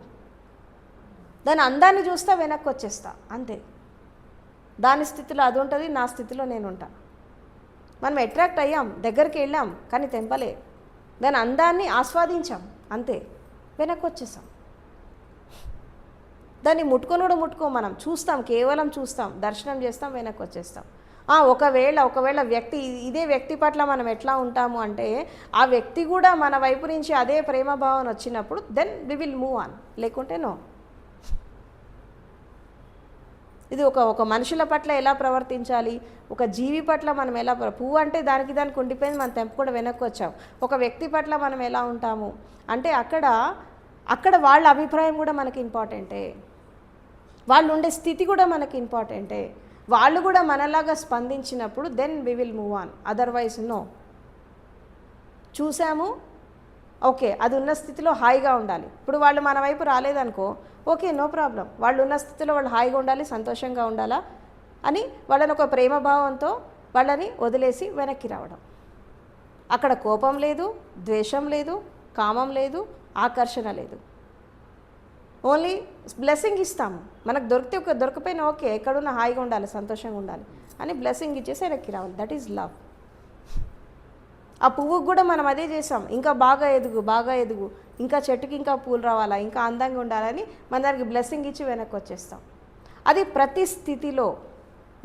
దాని అందాన్ని చూస్తా వెనక్కి వచ్చేస్తా, అంతే. దాని స్థితిలో అది ఉంటుంది, నా స్థితిలో నేను ఉంటా. మనం అట్రాక్ట్ అయ్యాం, దగ్గరికి వెళ్ళాం, కానీ తెంపలే. దాని అందాన్ని ఆస్వాదించాం, అంతే, వెనక్కి వచ్చేసాం. దాన్ని ముట్టుకోం, మనం చూస్తాం, కేవలం చూస్తాం, దర్శనం చేస్తాం, వెనక్కి వచ్చేస్తాం. ఒకవేళ వ్యక్తి, ఇదే వ్యక్తి పట్ల మనం ఎట్లా ఉంటాము అంటే ఆ వ్యక్తి కూడా మన వైపు నుంచి అదే ప్రేమ భావన వచ్చినప్పుడు then we will move on, లేకుంటే నో. ఇది ఒక మనుషుల పట్ల ఎలా ప్రవర్తించాలి, ఒక జీవి పట్ల మనం ఎలా, పువ్వు అంటే దానికి ఉండిపోయింది, మనం తెంపు కూడా వెనక్కి వచ్చాం. ఒక వ్యక్తి పట్ల మనం ఎలా ఉంటాము అంటే అక్కడ వాళ్ళ అభిప్రాయం కూడా మనకి ఇంపార్టెంటే, వాళ్ళు ఉండే స్థితి కూడా మనకి ఇంపార్టెంటే. వాళ్ళు కూడా మనలాగా స్పందించినప్పుడు then we will move on, otherwise no. చూసాము, ఓకే, అది ఉన్న స్థితిలో హాయిగా ఉండాలి. ఇప్పుడు వాళ్ళు మన వైపు రాలేదనుకో, ఓకే, నో ప్రాబ్లం, వాళ్ళు ఉన్న స్థితిలో వాళ్ళు హాయిగా ఉండాలి, సంతోషంగా ఉండాలా అని వాళ్ళని ఒక ప్రేమభావంతో వాళ్ళని వదిలేసి వెనక్కి రావడం. అక్కడ కోపం లేదు, ద్వేషం లేదు, కామం లేదు, ఆకర్షణ లేదు. ఓన్లీ బ్లెస్సింగ్ ఇస్తాము. మనకు దొరికిపోయినా ఓకే, ఎక్కడున్నా హాయిగా ఉండాలి, సంతోషంగా ఉండాలి అని బ్లెస్సింగ్ ఇచ్చేసి వెనక్కి రావాలి. That is love. ఆ పువ్వుకు కూడా మనం అదే చేసాం, ఇంకా బాగా ఎదుగు, ఇంకా చెట్టుకి ఇంకా పూలు రావాలా, ఇంకా అందంగా ఉండాలని మన దానికి బ్లెస్సింగ్ ఇచ్చి వెనక్కి వచ్చేస్తాం. అది ప్రతి స్థితిలో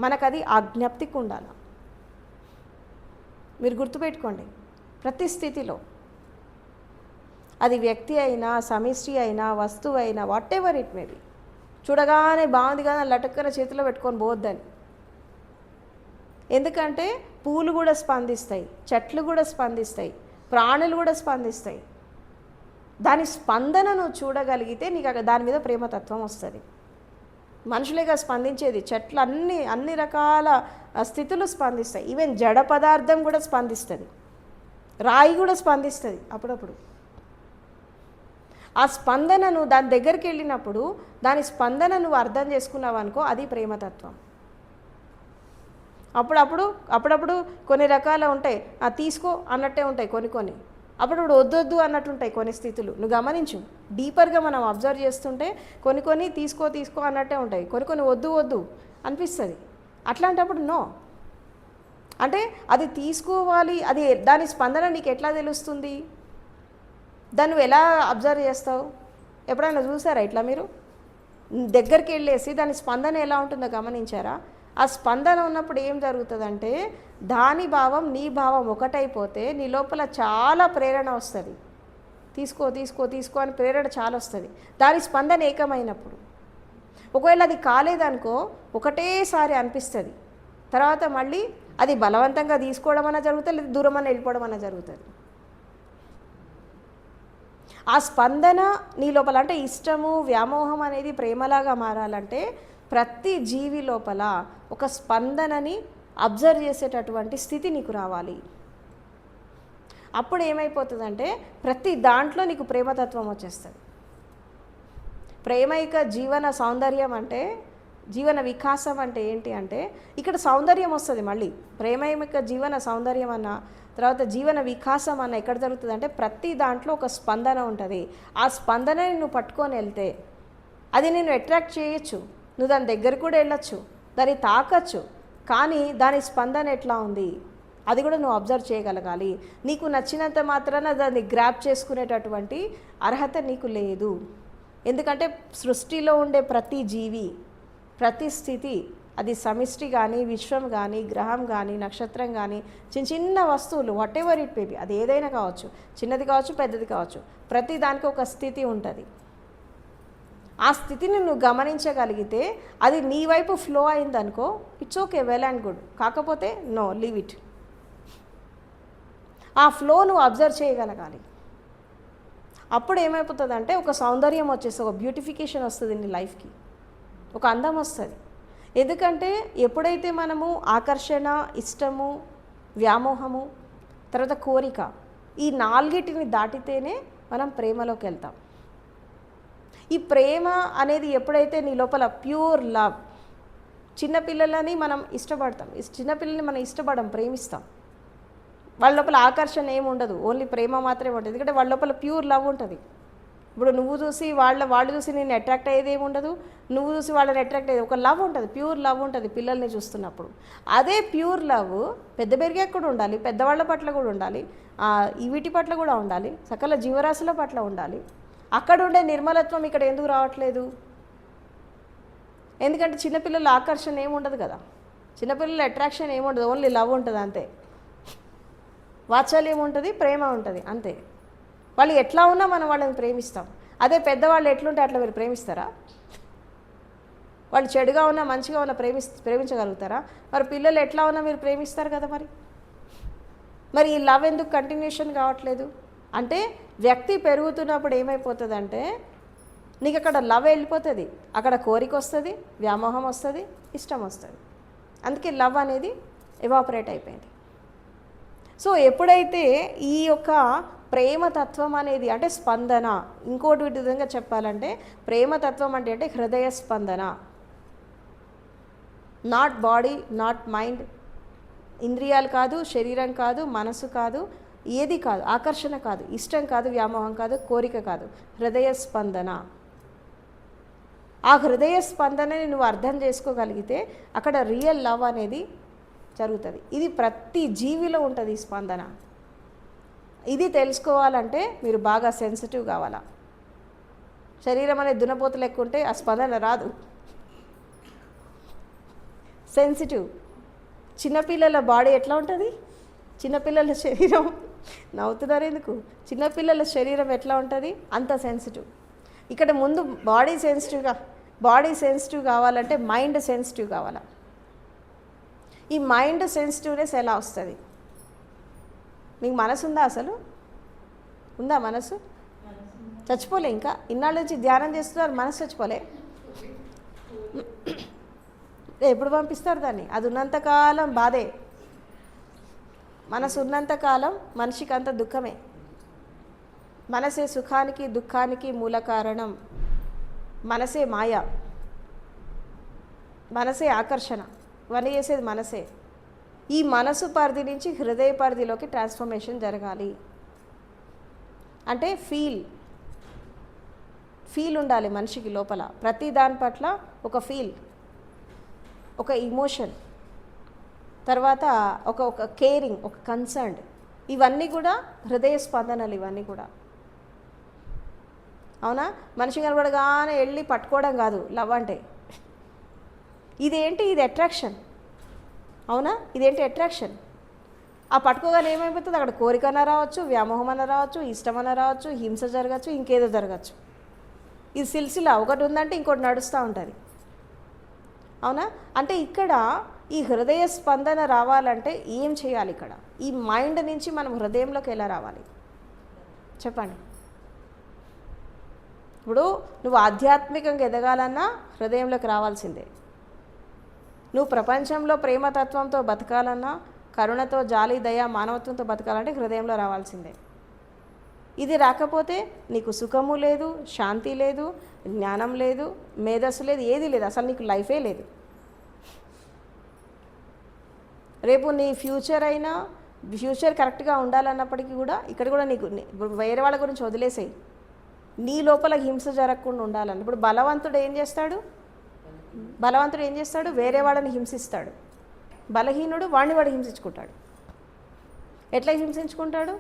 మనకు అది ఆజ్ఞప్తికి ఉండాలి. మీరు గుర్తుపెట్టుకోండి, ప్రతి స్థితిలో, అది వ్యక్తి అయినా, సమిష్టి అయినా, వస్తువు అయినా, what ever it may be. చూడగానే బాగుంది కదా లటక్కన చేతిలో పెట్టుకొని పోవద్దని. ఎందుకంటే పూలు కూడా స్పందిస్తాయి, చెట్లు కూడా స్పందిస్తాయి, ప్రాణులు కూడా స్పందిస్తాయి. దాని స్పందనను చూడగలిగితే నీకు దాని మీద ప్రేమతత్వం వస్తుంది. మనుషులేగా స్పందించేది, చెట్లు అన్ని రకాల స్థితులు స్పందిస్తాయి. ఈవెన్ జడ పదార్థం కూడా స్పందిస్తుంది, రాయి కూడా స్పందిస్తుంది అప్పుడప్పుడు. ఆ స్పందనను దాని దగ్గరికి వెళ్ళినప్పుడు దాని స్పందన నువ్వు అర్థం చేసుకున్నావు అనుకో, అది ప్రేమతత్వం. అప్పుడప్పుడు కొన్ని రకాలు ఉంటాయి, తీసుకో అన్నట్టే ఉంటాయి కొన్ని. అప్పుడప్పుడు వద్దొద్దు అన్నట్టు ఉంటాయి కొన్ని స్థితులు. నువ్వు గమనించు, డీపర్గా మనం అబ్జర్వ్ చేస్తుంటే కొన్ని తీసుకో అన్నట్టే ఉంటాయి, కొన్ని వద్దు అనిపిస్తుంది. అట్లాంటప్పుడు నో అంటే అది తీసుకోవాలి. అది దాని స్పందన నీకు ఎట్లా తెలుస్తుంది? దాన్ని నువ్వు ఎలా అబ్జర్వ్ చేస్తావు? ఎప్పుడైనా చూసారా ఇట్లా? మీరు దగ్గరికి వెళ్ళేసి దాని స్పందన ఎలా ఉంటుందో గమనించారా? ఆ స్పందన ఉన్నప్పుడు ఏం జరుగుతుందంటే దాని భావం నీ భావం ఒకటైపోతే నీ లోపల చాలా ప్రేరణ వస్తుంది. తీసుకో తీసుకో తీసుకో అని ప్రేరణ చాలా వస్తుంది, దాని స్పందన ఏకమైనప్పుడు. ఒకవేళ అది కాలేదనుకో ఒకటేసారి అనిపిస్తుంది, తర్వాత మళ్ళీ అది బలవంతంగా తీసుకోవడం అన్న జరుగుతుంది, లేదా దూరం అన్న వెళ్ళిపోవడం అన్న జరుగుతుంది. ఆ స్పందన నీ లోపల అంటే ఇష్టము వ్యామోహం అనేది ప్రేమలాగా మారాలంటే ప్రతి జీవి లోపల ఒక స్పందనని అబ్జర్వ్ చేసేటటువంటి స్థితి నీకు రావాలి. అప్పుడు ఏమైపోతుందంటే ప్రతి దాంట్లో నీకు ప్రేమతత్వం వచ్చేస్తుంది. ప్రేమైక జీవన సౌందర్యం అంటే, జీవన వికాసం అంటే ఏంటి అంటే ఇక్కడ సౌందర్యం వస్తుంది. మళ్ళీ ప్రేమైక జీవన సౌందర్యం అన్న తర్వాత జీవన వికాసం అన్న ఎక్కడ జరుగుతుంది అంటే ప్రతి దాంట్లో ఒక స్పందన ఉంటుంది. ఆ స్పందనని నువ్వు పట్టుకొని వెళ్తే అది నేను అట్రాక్ట్ చేయొచ్చు, నువ్వు దాని దగ్గర కూడా వెళ్ళొచ్చు, దాన్ని తాకచ్చు, కానీ దాని స్పందన ఎట్లా ఉంది అది కూడా నువ్వు అబ్జర్వ్ చేయగలగాలి. నీకు నచ్చినంత మాత్రాన దాన్ని గ్రాప్ చేసుకునేటటువంటి అర్హత నీకు లేదు. ఎందుకంటే సృష్టిలో ఉండే ప్రతి జీవి, ప్రతి స్థితి, అది సమిష్టి కానీ విశ్వం కానీ గ్రహం కానీ నక్షత్రం కానీ చిన్న చిన్న వస్తువులు వాట్ ఎవర్ ఇట్ మేబీ, అది ఏదైనా కావచ్చు, చిన్నది కావచ్చు పెద్దది కావచ్చు, ప్రతి దానికి ఒక స్థితి ఉంటుంది. ఆ స్థితిని నువ్వు గమనించగలిగితే అది నీ వైపు ఫ్లో అయిందనుకో it's okay, well and good. కాకపోతే నో, లీవ్ ఇట్. ఆ ఫ్లో నువ్వు అబ్జర్వ్ చేయగలగాలి. అప్పుడు ఏమైపోతుందంటే ఒక సౌందర్యం వచ్చేస్తుంది, ఒక బ్యూటిఫికేషన్ వస్తుంది నీ లైఫ్కి, ఒక అందం వస్తుంది. ఎందుకంటే ఎప్పుడైతే మనము ఆకర్షణ, ఇష్టము, వ్యామోహము, తర్వాత కోరిక, ఈ నాలుగిటిని దాటితేనే మనం ప్రేమలోకి వెళ్తాం. ఈ ప్రేమ అనేది ఎప్పుడైతే నీ లోపల ప్యూర్ లవ్, చిన్నపిల్లలని మనం ఇష్టపడతాం, చిన్నపిల్లల్ని మనం ఇష్టపడం, ప్రేమిస్తాం. వాళ్ళ లోపల ఆకర్షణ ఏమి ఉండదు, ఓన్లీ ప్రేమ మాత్రమే ఉంటుంది. ఎందుకంటే వాళ్ళ లోపల ప్యూర్ లవ్ ఉంటుంది. ఇప్పుడు నువ్వు చూసి వాళ్ళు చూసి నేను అట్రాక్ట్ అయ్యేది ఏమి ఉండదు, నువ్వు చూసి వాళ్ళని అట్రాక్ట్ అయ్యేది ఒక లవ్ ఉంటుంది, ప్యూర్ లవ్ ఉంటుంది పిల్లల్ని చూస్తున్నప్పుడు. అదే ప్యూర్ లవ్ పెద్ద పెరిగాక కూడా ఉండాలి, పెద్దవాళ్ళ పట్ల కూడా ఉండాలి, వీటి పట్ల కూడా ఉండాలి, సకల జీవరాశుల పట్ల ఉండాలి. అక్కడ ఉండే నిర్మలత్వం ఇక్కడ ఎందుకు రావట్లేదు? ఎందుకంటే చిన్నపిల్లల ఆకర్షణ ఏమి ఉండదు కదా, చిన్నపిల్లల అట్రాక్షన్ ఏముండదు, ఓన్లీ లవ్ ఉంటుంది అంతే. వాత్సల్యం ఉంటుంది, ప్రేమ ఉంటుంది అంతే. వాళ్ళు ఎట్లా ఉన్నా మనం వాళ్ళని ప్రేమిస్తాం. అదే పెద్దవాళ్ళు ఎట్లుంటే అట్లా మీరు ప్రేమిస్తారా? వాళ్ళు చెడుగా ఉన్నా మంచిగా ఉన్నా ప్రేమించగలుగుతారా? మరి పిల్లలు ఎట్లా ఉన్నా మీరు ప్రేమిస్తారు కదా. మరి ఈ లవ్ ఎందుకు కంటిన్యూషన్ కావట్లేదు అంటే వ్యక్తి పెరుగుతున్నప్పుడు ఏమైపోతుందంటే నీకు అక్కడ లవ్ వెళ్ళిపోతుంది, అక్కడ కోరిక వస్తుంది, వ్యామోహం వస్తుంది, ఇష్టం వస్తుంది. అందుకే లవ్ అనేది ఎవాపరేట్ అయిపోయింది. సో ఎప్పుడైతే ఈ యొక్క ప్రేమతత్వం అనేది అంటే స్పందన, ఇంకోటి విధంగా చెప్పాలంటే ప్రేమతత్వం అంటే హృదయ స్పందన, నాట్ బాడీ, నాట్ మైండ్, ఇంద్రియాలు కాదు, శరీరం కాదు, మనసు కాదు, ఏది కాదు, ఆకర్షణ కాదు, ఇష్టం కాదు, వ్యామోహం కాదు, కోరిక కాదు, హృదయ స్పందన. ఆ హృదయ స్పందనని నువ్వు అర్థం చేసుకోగలిగితే అక్కడ రియల్ లవ్ అనేది జరుగుతుంది. ఇది ప్రతి జీవిలో ఉంటుంది ఈ స్పందన. ఇది తెలుసుకోవాలంటే మీరు బాగా సెన్సిటివ్ కావాలా. శరీరం అనేది దున్నపోతు లెక్క ఉంటే ఆ స్పందన రాదు. సెన్సిటివ్. చిన్నపిల్లల బాడీ ఎట్లా ఉంటుంది, చిన్నపిల్లల శరీరం, నవ్వుతున్నారు ఎందుకు, చిన్నపిల్లల శరీరం ఎట్లా ఉంటుంది అంత సెన్సిటివ్. ఇక్కడ ముందు బాడీ సెన్సిటివ్ కావాలంటే మైండ్ సెన్సిటివ్ కావాలా. ఈ మైండ్ సెన్సిటివ్నెస్ ఎలా వస్తుంది? మీకు మనసు ఉందా? అసలు ఉందా మనసు? చచ్చిపోలే. ఇంకా ఇన్నాళ్ళ నుంచి ధ్యానం చేస్తున్నారు, మనసు చచ్చిపోలే. ఎప్పుడు పంపిస్తారు దాన్ని? అది ఉన్నంతకాలం బాధే. మనసు ఉన్నంతకాలం మనిషికి అంత దుఃఖమే. మనసే సుఖానికి దుఃఖానికి మూల కారణం. మనసే మాయ, మనసే ఆకర్షణ, ఇవన్నీ చేసేది మనసే. ఈ మనసు పరిధి నుంచి హృదయ పరిధిలోకి ట్రాన్స్ఫర్మేషన్ జరగాలి అంటే ఫీల్ ఉండాలి మనిషికి లోపల. ప్రతి దాని పట్ల ఒక ఫీల్, ఒక ఇమోషన్, తర్వాత ఒక కేరింగ్, ఒక కన్సర్న్, ఇవన్నీ కూడా హృదయ స్పందనలు. ఇవన్నీ కూడా అవునా? మనిషి కనబడగానే వెళ్ళి పట్టుకోవడం కాదు లవ్ అంటే. ఇదేంటి? ఇది అట్రాక్షన్. అవునా? ఇదేంటి? అట్రాక్షన్. ఆ పట్టుకోగానే ఏమైపోతుంది, అక్కడ కోరికన రావచ్చు, వ్యామోహమన రావచ్చు, ఇష్టమన రావచ్చు, హింస జరగచ్చు, ఇంకేదో జరగచ్చు. ఇది సిల్సిలా, ఒకటి ఉందంటే ఇంకోటి నడుస్తూ ఉంటుంది. అవునా? అంటే ఇక్కడ ఈ హృదయ స్పందన రావాలంటే ఏం చేయాలి? ఇక్కడ ఈ మైండ్ నుంచి మనం హృదయంలోకి ఎలా రావాలి చెప్పండి. ఇప్పుడు నువ్వు ఆధ్యాత్మికంగా ఎదగాలన్నా హృదయంలోకి రావాల్సిందే. నువ్వు ప్రపంచంలో ప్రేమతత్వంతో బతకాలన్నా, కరుణతో, జాలి, దయ, మానవత్వంతో బతకాలంటే హృదయంలో రావాల్సిందే. ఇది రాకపోతే నీకు సుఖము లేదు, శాంతి లేదు, జ్ఞానం లేదు, మేధస్సు లేదు, ఏది లేదు, అసలు నీకు లైఫే లేదు. రేపు నీ ఫ్యూచర్ కరెక్ట్గా ఉండాలన్నప్పటికీ కూడా ఇక్కడ కూడా నీకు వేరే వాళ్ళ గురించి వదిలేసేయి, నీ లోపల హింస జరగకుండా ఉండాలని. ఇప్పుడు బలవంతుడు ఏం చేస్తాడు? వేరే వాళ్ళని హింసిస్తాడు. బలహీనుడు వాడు హింసించుకుంటాడు. ఎట్లా హింసించుకుంటాడు?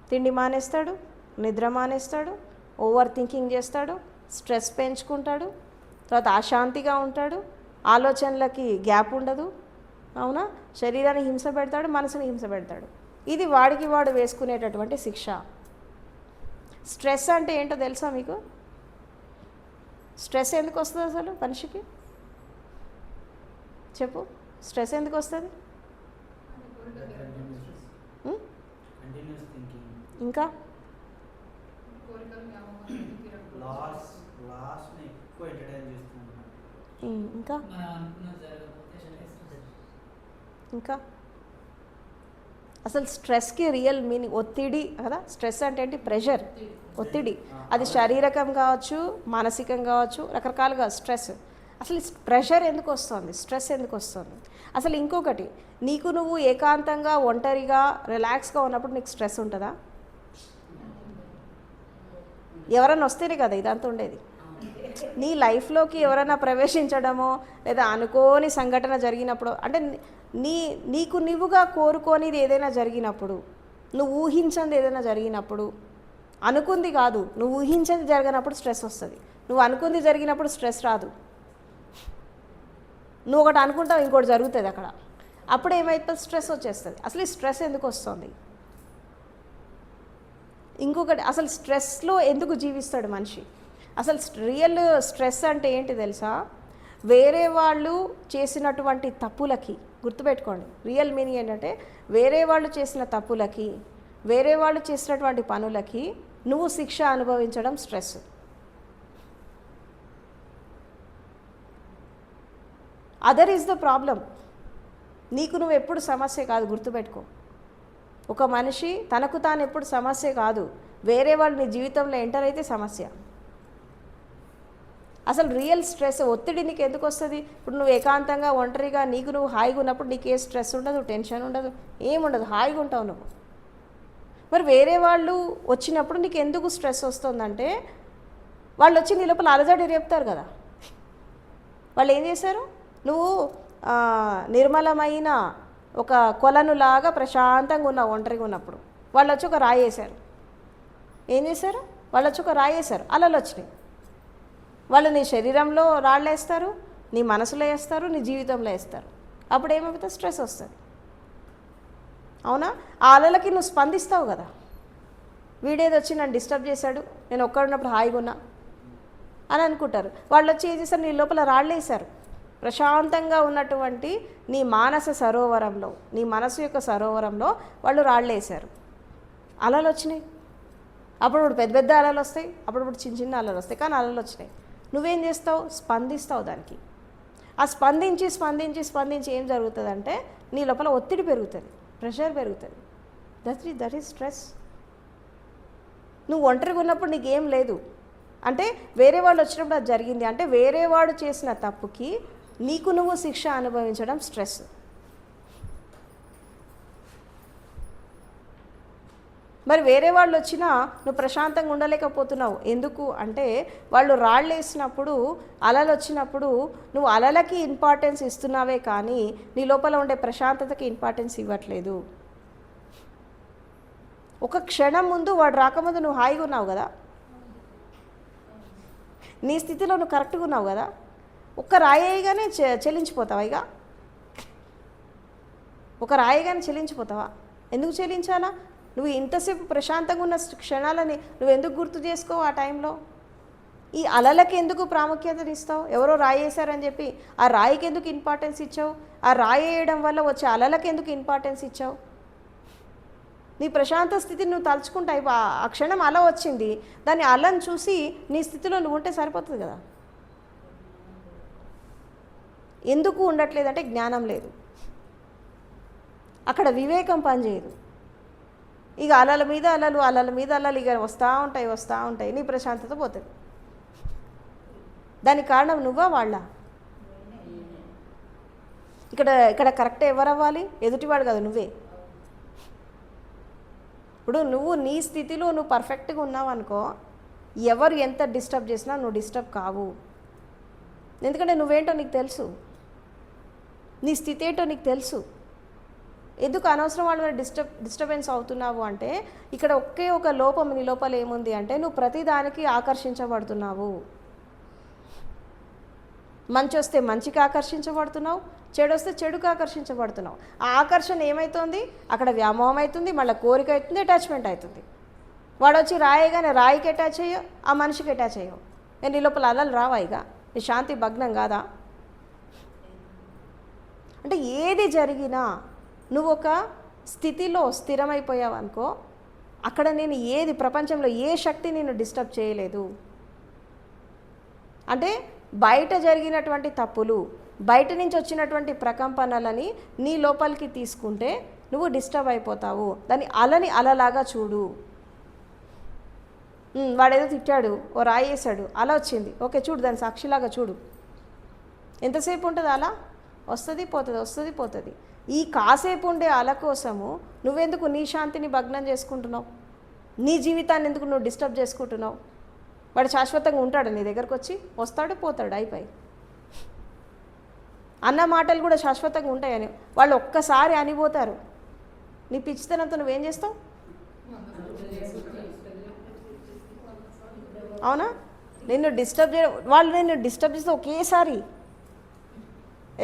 తిండి మానేస్తాడు, నిద్ర మానేస్తాడు, ఓవర్ థింకింగ్ చేస్తాడు, స్ట్రెస్ పెంచుకుంటాడు, తర్వాత అశాంతిగా ఉంటాడు, ఆలోచనలకి గ్యాప్ ఉండదు. అవునా? శరీరాన్ని హింస పెడతాడు, మనసుని హింస పెడతాడు. ఇది వాడికి వాడు వేసుకునేటటువంటి శిక్ష. స్ట్రెస్ అంటే ఏంటో తెలుసా మీకు? స్ట్రెస్ ఎందుకు వస్తుంది అసలు మనిషికి? చెప్పు, స్ట్రెస్ ఎందుకు వస్తుంది? ఇంకా ఇంకా అసలు స్ట్రెస్కి రియల్ మీనింగ్ ఒత్తిడి కదా. స్ట్రెస్ అంటే ఏంటి? ప్రెషర్, ఒత్తిడి. అది శారీరకం కావచ్చు, మానసికం కావచ్చు, రకరకాలుగా స్ట్రెస్. అసలు ప్రెషర్ ఎందుకు వస్తుంది? స్ట్రెస్ ఎందుకు వస్తుంది? అసలు ఇంకొకటి, నీకు నువ్వు ఏకాంతంగా ఒంటరిగా రిలాక్స్గా ఉన్నప్పుడు నీకు స్ట్రెస్ ఉంటుందా? ఎవరైనా వస్తేనే కదా ఇదంతా ఉండేది. నీ లైఫ్లోకి ఎవరైనా ప్రవేశించడమో లేదా అనుకోని సంఘటన జరిగినప్పుడు, అంటే నీకు నువ్వుగా కోరుకోనిది ఏదైనా జరిగినప్పుడు, నువ్వు ఊహించనిది ఏదైనా జరిగినప్పుడు, అనుకుంది కాదు, నువ్వు ఊహించనిది జరిగినప్పుడు స్ట్రెస్ వస్తుంది. నువ్వు అనుకుంది జరిగినప్పుడు స్ట్రెస్ రాదు. నువ్వు ఒకటి అనుకుంటావు, ఇంకోటి జరుగుతుంది అక్కడ. అప్పుడు ఏమైతుంది? స్ట్రెస్ వచ్చేస్తుంది. అసలు ఈ స్ట్రెస్ ఎందుకు వస్తుంది? ఇంకొకటి, అసలు స్ట్రెస్లో ఎందుకు జీవిస్తాడు మనిషి? అసలు రియల్ స్ట్రెస్ అంటే ఏంటి తెలుసా? వేరే వాళ్ళు చేసినటువంటి తప్పులకి, గుర్తుపెట్టుకోండి, రియల్ మీనింగ్ ఏంటంటే వేరే వాళ్ళు చేసిన తప్పులకి, వేరే వాళ్ళు చేసినటువంటి పనులకి నువ్వు శిక్ష అనుభవించడం stress. Other is the problem. నీకు నువ్వు ఎప్పుడు సమస్య కాదు, గుర్తుపెట్టుకో. ఒక మనిషి తనకు తాను ఎప్పుడు సమస్య కాదు, వేరే వాళ్ళు నీ జీవితంలో ఎంటర్ అయితే సమస్య. అసలు రియల్ స్ట్రెస్, ఒత్తిడి నీకు ఎందుకు వస్తుంది? ఇప్పుడు నువ్వు ఏకాంతంగా ఒంటరిగా నీకు నువ్వు హాయిగా ఉన్నప్పుడు నీకు ఏ స్ట్రెస్ ఉండదు, టెన్షన్ ఉండదు, ఏముండదు, హాయిగా ఉంటావు నువ్వు. మరి వేరే వాళ్ళు వచ్చినప్పుడు నీకు ఎందుకు స్ట్రెస్ వస్తుందంటే, వాళ్ళు వచ్చి నీ లోపల అలజడి రేపుతారు కదా. వాళ్ళు ఏం చేశారు? నువ్వు నిర్మలమైన ఒక కొలనులాగా ప్రశాంతంగా ఉన్నావు ఒంటరిగా ఉన్నప్పుడు, వాళ్ళు వచ్చి ఒక రాయి వేశారు. ఏం చేశారు? వాళ్ళు వచ్చి ఒక రాయి వేశారు, అలలు వచ్చినాయి. వాళ్ళు నీ శరీరంలో రాళ్ళు వేస్తారు, నీ మనసులో వేస్తారు, నీ జీవితంలో వేస్తారు. అప్పుడు ఏమైపోతుంది? స్ట్రెస్ వస్తుంది. అవునా? ఆ అలలకి నువ్వు స్పందిస్తావు కదా. వీడేది వచ్చి నన్ను డిస్టర్బ్ చేశాడు, నేను ఒక్కడున్నప్పుడు హాయిగా ఉన్నా అని అనుకుంటారు. వాళ్ళు వచ్చి ఏం చేస్తారు? నీ లోపల రాళ్ళు వేశారు. ప్రశాంతంగా ఉన్నటువంటి నీ మానస సరోవరంలో, నీ మనసు యొక్క సరోవరంలో వాళ్ళు రాళ్ళు వేశారు, అలలు వచ్చినాయి. అప్పుడు పెద్ద పెద్ద అలలు వస్తాయి, అప్పుడు చిన్న చిన్న అలలు వస్తాయి, కానీ అలలు వచ్చినాయి. నువ్వేం చేస్తావు? స్పందిస్తావు దానికి. ఆ స్పందించి స్పందించి స్పందించి ఏం జరుగుతుందంటే నీ లోపల ఒత్తిడి పెరుగుతుంది, ప్రెషర్ పెరుగుతుంది. That is stress. నువ్వు ఒంటరిగా ఉన్నప్పుడు నీకేం లేదు, అంటే వేరే వాళ్ళు వచ్చినప్పుడు అది జరిగింది అంటే వేరే వాడు చేసిన తప్పుకి నీకు నువ్వు శిక్ష అనుభవించడం స్ట్రెస్. మరి వేరే వాళ్ళు వచ్చినా నువ్వు ప్రశాంతంగా ఉండలేకపోతున్నావు. ఎందుకు అంటే వాళ్ళు రాళ్ళు వేసినప్పుడు, అలలు వచ్చినప్పుడు నువ్వు అలలకి ఇంపార్టెన్స్ ఇస్తున్నావే కానీ నీ లోపల ఉండే ప్రశాంతతకి ఇంపార్టెన్స్ ఇవ్వట్లేదు. ఒక క్షణం ముందు వాడు రాకముందు నువ్వు హాయిగా ఉన్నావు కదా, నీ స్థితిలో నువ్వు కరెక్ట్గా ఉన్నావు కదా. ఒక్క రాయిగానే చెల్లించిపోతావా? ఇక ఒక రాయిగానే చెల్లించిపోతావా? ఎందుకు చెల్లించాలా? నువ్వు ఇంతసేపు ప్రశాంతంగా ఉన్న క్షణాలని నువ్వు ఎందుకు గుర్తు చేసుకోవు ఆ టైంలో? ఈ అలలకి ఎందుకు ప్రాముఖ్యతనిస్తావు? ఎవరో రాయి వేశారని చెప్పి ఆ రాయికి ఎందుకు ఇంపార్టెన్స్ ఇచ్చావు? ఆ రాయి వేయడం వల్ల వచ్చే అలలకి ఎందుకు ఇంపార్టెన్స్ ఇచ్చావు? నీ ప్రశాంత స్థితిని నువ్వు తలుచుకుంటావు. ఆ క్షణం అల వచ్చింది, దాన్ని అలను చూసి నీ స్థితిలో నువ్వు ఉంటే సరిపోతుంది కదా. ఎందుకు ఉండట్లేదంటే జ్ఞానం లేదు, అక్కడ వివేకం పనిచేయదు. ఇక అలల మీద అలలు, అలల మీద అలలు ఇక వస్తూ ఉంటాయి, నీ ప్రశాంతత పోతుంది. దానికి కారణం నువ్వా వాళ్ళ? ఇక్కడ కరెక్ట్ ఎవరు అవ్వాలి? ఎదుటివాడు కదా, నువ్వే. ఇప్పుడు నువ్వు నీ స్థితిలో నువ్వు పర్ఫెక్ట్గా ఉన్నావు అనుకో, ఎవరు ఎంత డిస్టర్బ్ చేసినా నువ్వు డిస్టర్బ్ కావు. ఎందుకంటే నువ్వేంటో నీకు తెలుసు, నీ స్థితి ఏంటో నీకు తెలుసు. ఎందుకు అనవసరం వాళ్ళ డిస్టర్బెన్స్ అవుతున్నావు అంటే, ఇక్కడ ఒకే ఒక లోపం నీ లోపల ఏముంది అంటే, నువ్వు ప్రతిదానికి ఆకర్షించబడుతున్నావు. మంచి వస్తే మంచికి ఆకర్షించబడుతున్నావు, చెడు వస్తే చెడుకు ఆకర్షించబడుతున్నావు. ఆ ఆకర్షణ ఏమవుతుంది? అక్కడ వ్యామోహం అవుతుంది, మళ్ళీ కోరిక అవుతుంది, అటాచ్మెంట్ అవుతుంది. వాడు వచ్చి రాయగానే రాయికి అటాచ్ అయ్యో, ఆ మనిషికి అటాచ్ అయ్యో, నీ లోపల అలలు రావా? ఇక నీ శాంతి భగ్నం కాదా? అంటే ఏది జరిగినా నువ్వు ఒక స్థితిలో స్థిరమైపోయావు అనుకో, అక్కడ నేను ఏది ప్రపంచంలో ఏ శక్తి నేను డిస్టర్బ్ చేయలేదు. అంటే బయట జరిగినటువంటి తప్పులు, బయట నుంచి వచ్చినటువంటి ప్రకంపనలని నీ లోపలికి తీసుకుంటే నువ్వు డిస్టర్బ్ అయిపోతావు. దాన్ని అలని అలలాగా చూడు. వాడేదో తిట్టాడు, ఓ రాయి వేసాడు, అలా వచ్చింది, ఓకే చూడు, దాని సాక్షిలాగా చూడు. ఎంతసేపు ఉంటుంది అలా? వస్తుంది పోతుంది. ఈ కాసేపు ఉండే అల కోసము నువ్వెందుకు నీ శాంతిని భగ్నం చేసుకుంటున్నావు? నీ జీవితాన్ని ఎందుకు నువ్వు డిస్టర్బ్ చేసుకుంటున్నావు? వాడు శాశ్వతంగా ఉంటాడు నీ దగ్గరకు వచ్చి, వస్తాడు పోతాడు, అయిపోయి. అన్న మాటలు కూడా శాశ్వతంగా ఉంటాయని వాళ్ళు ఒక్కసారి అనిపోతారు. నీ పిచ్చితనంతో నువ్వేం చేస్తావు? అవునా? నిన్ను డిస్టర్బ్ వాళ్ళు నిన్ను డిస్టర్బ్ చేస్తే ఒకేసారి,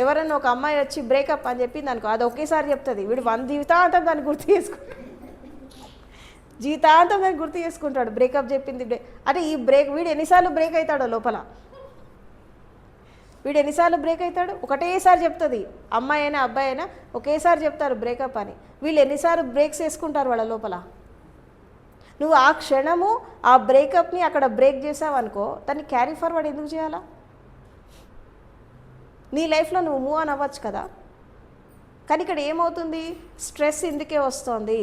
ఎవరైనా ఒక అమ్మాయి వచ్చి బ్రేకప్ అని చెప్పింది అనుకో, అది ఒకేసారి చెప్తుంది. వీడు జీవితాంతం దాన్ని గుర్తు చేసుకుంటాడు బ్రేకప్ చెప్పింది. అంటే ఈ వీడు ఎన్నిసార్లు బ్రేక్ అవుతాడో లోపల, ఒకటేసారి చెప్తుంది. అమ్మాయి అయినా అబ్బాయి అయినా ఒకేసారి చెప్తారు బ్రేకప్ అని. వీళ్ళు ఎన్నిసార్లు బ్రేక్స్ వేసుకుంటారు వాళ్ళ లోపల. నువ్వు ఆ క్షణము ఆ బ్రేకప్ని అక్కడ బ్రేక్ చేసావనుకో, దాన్ని క్యారీ ఫార్వర్డ్ ఎందుకు చేయాలా? నీ లైఫ్లో నువ్వు మూవ్ ఆన్ అవ్వచ్చు కదా. కానీ ఇక్కడ ఏమవుతుంది? స్ట్రెస్ ఇందుకే వస్తుంది.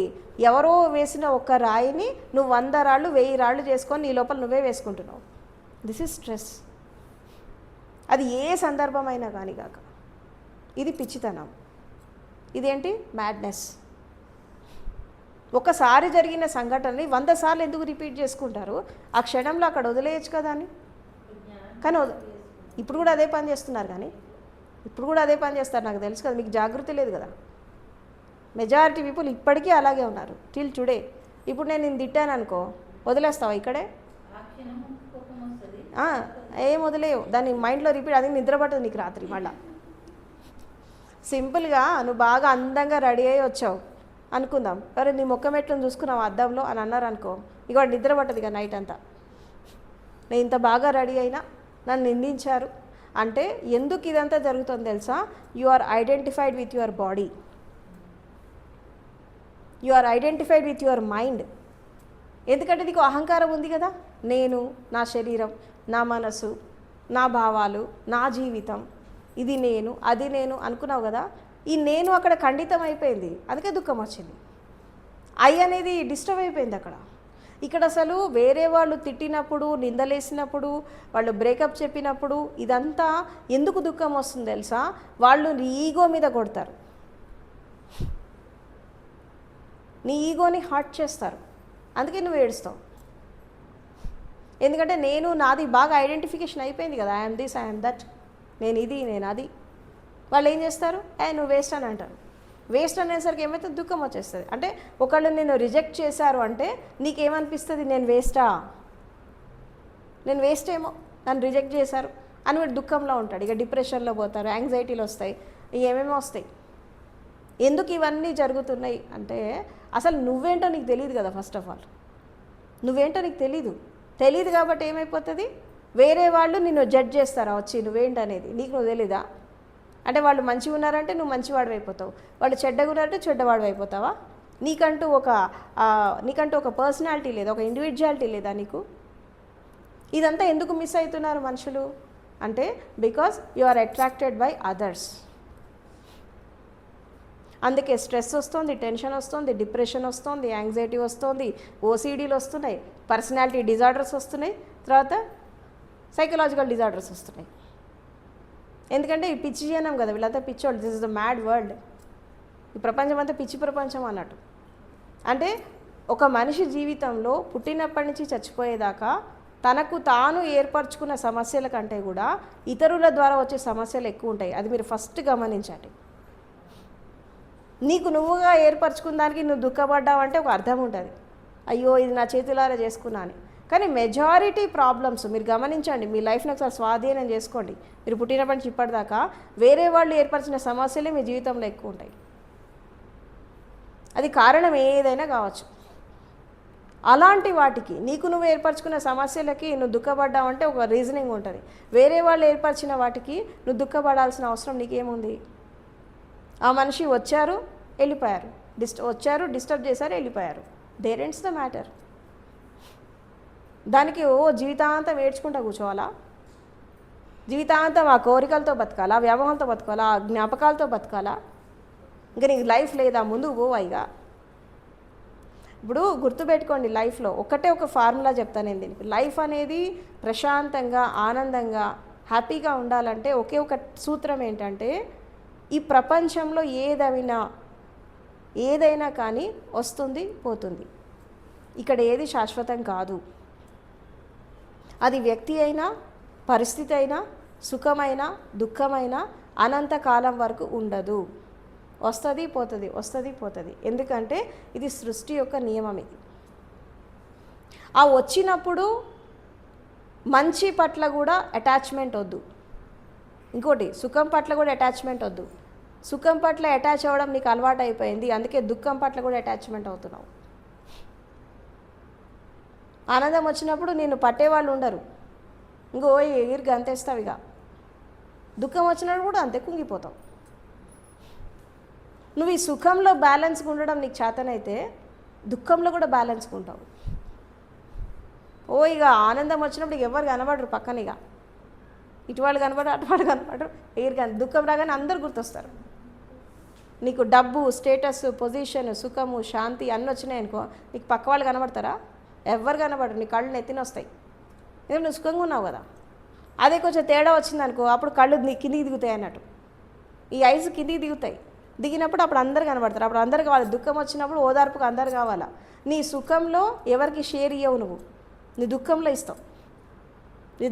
ఎవరో వేసిన ఒక్క రాయిని నువ్వు 100 రాళ్ళు 1000 రాళ్ళు చేసుకొని నీ లోపల నువ్వే వేసుకుంటున్నావు. This is stress. అది ఏ సందర్భమైనా కానీ కాక, ఇది పిచ్చితనం. ఇదేంటి? మ్యాడ్నెస్. ఒకసారి జరిగిన సంఘటనని 100 సార్లు ఎందుకు రిపీట్ చేసుకుంటారు? ఆ క్షణంలో అక్కడ వదిలేయచ్చు కదా అని. కానీ ఇప్పుడు కూడా అదే పని చేస్తున్నారు. నాకు తెలుసు కదా, మీకు జాగృతి లేదు కదా. మెజారిటీ పీపుల్ ఇప్పటికీ అలాగే ఉన్నారు టిల్ టుడే. ఇప్పుడు నేను తిట్టాను అనుకో, వదిలేస్తావా ఇక్కడే? ఏం వదిలేవు, దాన్ని మైండ్లో రిపీట్. అది నిద్రపట్టదు నీకు రాత్రి. మళ్ళా సింపుల్గా నువ్వు బాగా అందంగా రెడీ అయ్యి వచ్చావు అనుకుందాం, మరి నీ ముఖం ఎట్లను చూసుకున్నావు అద్దంలో అని అన్నారు అనుకో, ఇక నిద్ర పట్టదు ఇక నైట్ అంతా. నేను ఇంత బాగా రెడీ అయినా నన్ను నిందించారు అంటే ఎందుకు ఇదంతా జరుగుతుంది తెలుసా? You are identified with your body, you are identified with your mind. ఎందుకంటే నీకు అహంకారం ఉంది కదా, నేను, నా శరీరం, నా మనసు, నా భావాలు, నా జీవితం, ఇది నేను, అది నేను అనుకున్నావు కదా. ఈ నేను అక్కడ ఖండితం అయిపోయింది, అందుకే దుఃఖం వచ్చింది. ఐ అనేది డిస్టర్బ్ అయిపోయింది అక్కడ. ఇక్కడ అసలు వేరే వాళ్ళు తిట్టినప్పుడు, నిందలేసినప్పుడు, వాళ్ళు బ్రేకప్ చెప్పినప్పుడు ఇదంతా ఎందుకు దుఃఖం వస్తుంది తెలుసా? వాళ్ళు నీ ఈగో మీద కొడతారు, నీ ఈగోని హర్ట్ చేస్తారు, అందుకే నువ్వు ఏడుస్తావు. ఎందుకంటే నేను నాది బాగా ఐడెంటిఫికేషన్ అయిపోయింది కదా, ఐఎమ్ దిస్, ఐఎమ్ దట్, నేను ఇది, నేను అది. వాళ్ళు ఏం చేస్తారు? నువ్వు వేస్ట్ అని అంటారు. వేస్ట్ అనేసరికి ఏమైతే దుఃఖం వచ్చేస్తుంది. అంటే ఒకళ్ళు నేను రిజెక్ట్ చేశారు అంటే నీకేమనిపిస్తుంది? నేను వేస్ట్ ఏమో, నన్ను రిజెక్ట్ చేశారు అని వీడు దుఃఖంలో ఉంటాడు. ఇక డిప్రెషన్లో పోతారు, యాంగ్జైటీలు వస్తాయి, ఏమేమో వస్తాయి. ఎందుకు ఇవన్నీ జరుగుతున్నాయి అంటే అసలు నువ్వేంటో నీకు తెలియదు కదా. ఫస్ట్ ఆఫ్ ఆల్ నువ్వేంటో నీకు తెలియదు కాబట్టి ఏమైపోతుంది, వేరే వాళ్ళు నిన్ను జడ్జ్ చేస్తారా వచ్చి నువ్వేంటనేది. నీకు నువ్వు తెలీదా? అంటే వాళ్ళు మంచిగా ఉన్నారంటే నువ్వు మంచివాడు అయిపోతావు, వాళ్ళు చెడ్డగా ఉన్నారంటే చెడ్డవాడు అయిపోతావా? నీకంటూ ఒక పర్సనాలిటీ లేదా, ఒక ఇండివిజువాలిటీ లేదా నీకు? ఇదంతా ఎందుకు మిస్ అవుతున్నారు మనుషులు అంటే because you are attracted by others. అందుకే స్ట్రెస్ వస్తుంది, టెన్షన్ వస్తుంది, డిప్రెషన్ వస్తుంది, యాంగ్జైటీ వస్తుంది, ఓసీడీలు వస్తున్నాయి, పర్సనాలిటీ డిజార్డర్స్ వస్తున్నాయి, తర్వాత సైకలాజికల్ డిజార్డర్స్ వస్తున్నాయి. ఎందుకంటే ఈ పిచ్చి జనం కదా వీళ్ళంతా పిచ్చోళ్ళు. This is the mad world. ఈ ప్రపంచం అంతా పిచ్చి ప్రపంచం అన్నట్టు. అంటే ఒక మనిషి జీవితంలో పుట్టినప్పటి నుంచి చచ్చిపోయేదాకా తనకు తాను ఏర్పరచుకున్న సమస్యల కంటే కూడా ఇతరుల ద్వారా వచ్చే సమస్యలు ఎక్కువ ఉంటాయి. అది మీరు ఫస్ట్ గమనించండి. నీకు నువ్వుగా ఏర్పరచుకున్న దానికి నువ్వు దుఃఖపడ్డావంటే ఒక అర్థం ఉంటుంది, అయ్యో ఇది నా చేతులారా చేసుకున్నా అని. కానీ మెజారిటీ ప్రాబ్లమ్స్ మీరు గమనించండి, మీ లైఫ్ని ఒకసారి స్వాధీనం చేసుకోండి. మీరు పుట్టినప్పటి నుంచి ఇప్పటిదాకా వేరే వాళ్ళు ఏర్పరిచిన సమస్యలే మీ జీవితంలో ఎక్కువ ఉంటాయి. అది కారణం ఏదైనా కావచ్చు. అలాంటి వాటికి నీకు నువ్వు ఏర్పరచుకున్న సమస్యలకి నువ్వు దుఃఖపడ్డావంటే ఒక రీజనింగ్ ఉంటుంది. వేరే వాళ్ళు ఏర్పరిచిన వాటికి నువ్వు దుఃఖపడాల్సిన అవసరం నీకేముంది? ఆ మనిషి వచ్చారు వెళ్ళిపోయారు, డిస్టర్బ్ చేశారు వెళ్ళిపోయారు, దేర్ ఎండ్స్ ద మ్యాటర్. దానికి జీవితాంతం ఏడ్చుకుంటా కూర్చోవాలా? జీవితాంతం ఆ కోరికలతో బతకాలా, వ్యామోహంతో బతకాలా, ఆ జ్ఞాపకాలతో బతకాలా? ఇంకా నీకు లైఫ్ లేదా? ముందుకు పోవా ఇక. ఇప్పుడు గుర్తుపెట్టుకోండి, లైఫ్లో ఒకటే ఒక ఫార్ములా చెప్తాను నేను దీనికి. లైఫ్ అనేది ప్రశాంతంగా ఆనందంగా హ్యాపీగా ఉండాలంటే ఒకే ఒక సూత్రం ఏంటంటే, ఈ ప్రపంచంలో ఏదైనా కానీ వస్తుంది పోతుంది. ఇక్కడ ఏది శాశ్వతం కాదు. అది వ్యక్తి అయినా పరిస్థితి అయినా సుఖమైన దుఃఖమైన అనంతకాలం వరకు ఉండదు. వస్తుంది పోతుంది. ఎందుకంటే ఇది సృష్టి యొక్క నియమం. ఇది ఆ వచ్చినప్పుడు మంచి పట్ల కూడా అటాచ్మెంట్ వద్దు. ఇంకోటి సుఖం పట్ల కూడా అటాచ్మెంట్ వద్దు. సుఖం పట్ల అటాచ్ అవ్వడం నీకు అలవాటు అయిపోయింది, అందుకే దుఃఖం పట్ల కూడా అటాచ్మెంట్ అవుతున్నావు. ఆనందం వచ్చినప్పుడు నేను పట్టేవాళ్ళు ఉండరు, ఇంకో ఎగిరికి అంతేస్తావు. ఇక దుఃఖం వచ్చినప్పుడు కూడా అంతే కుంగిపోతావు. నువ్వు ఈ సుఖంలో బ్యాలెన్స్గా ఉండడం నీకు చేతనైతే దుఃఖంలో కూడా బ్యాలెన్స్గా ఉంటావు. ఇక ఆనందం వచ్చినప్పుడు ఎవరు కనబడరు పక్కన, ఇక ఇటువాళ్ళు కనబడరు అటువాళ్ళు కనబడరు, ఎగిరికి దుఃఖం రాగానే అందరు గుర్తొస్తారు. నీకు డబ్బు స్టేటస్ పొజిషన్ సుఖము శాంతి అన్నీ వచ్చినాయి అనుకో, నీకు పక్క వాళ్ళు కనబడతారా? ఎవరు కనబడరు. నీ కళ్ళు నెత్తిన వస్తాయి, ఎందుకంటే నువ్వు సుఖంగా ఉన్నావు కదా. అదే కొంచెం తేడా వచ్చిందనుకో, అప్పుడు కళ్ళు కిందికి దిగుతాయి అన్నట్టు. ఈ ఐస్ కిందికి దిగినప్పుడు అప్పుడు అందరు కనబడతారు. అప్పుడు అందరు కావాలి. దుఃఖం వచ్చినప్పుడు ఓదార్పుకు అందరు కావాలా. నీ సుఖంలో ఎవరికి షేర్ ఇవ్వవు, నువ్వు నీ దుఃఖంలో ఇస్తావు.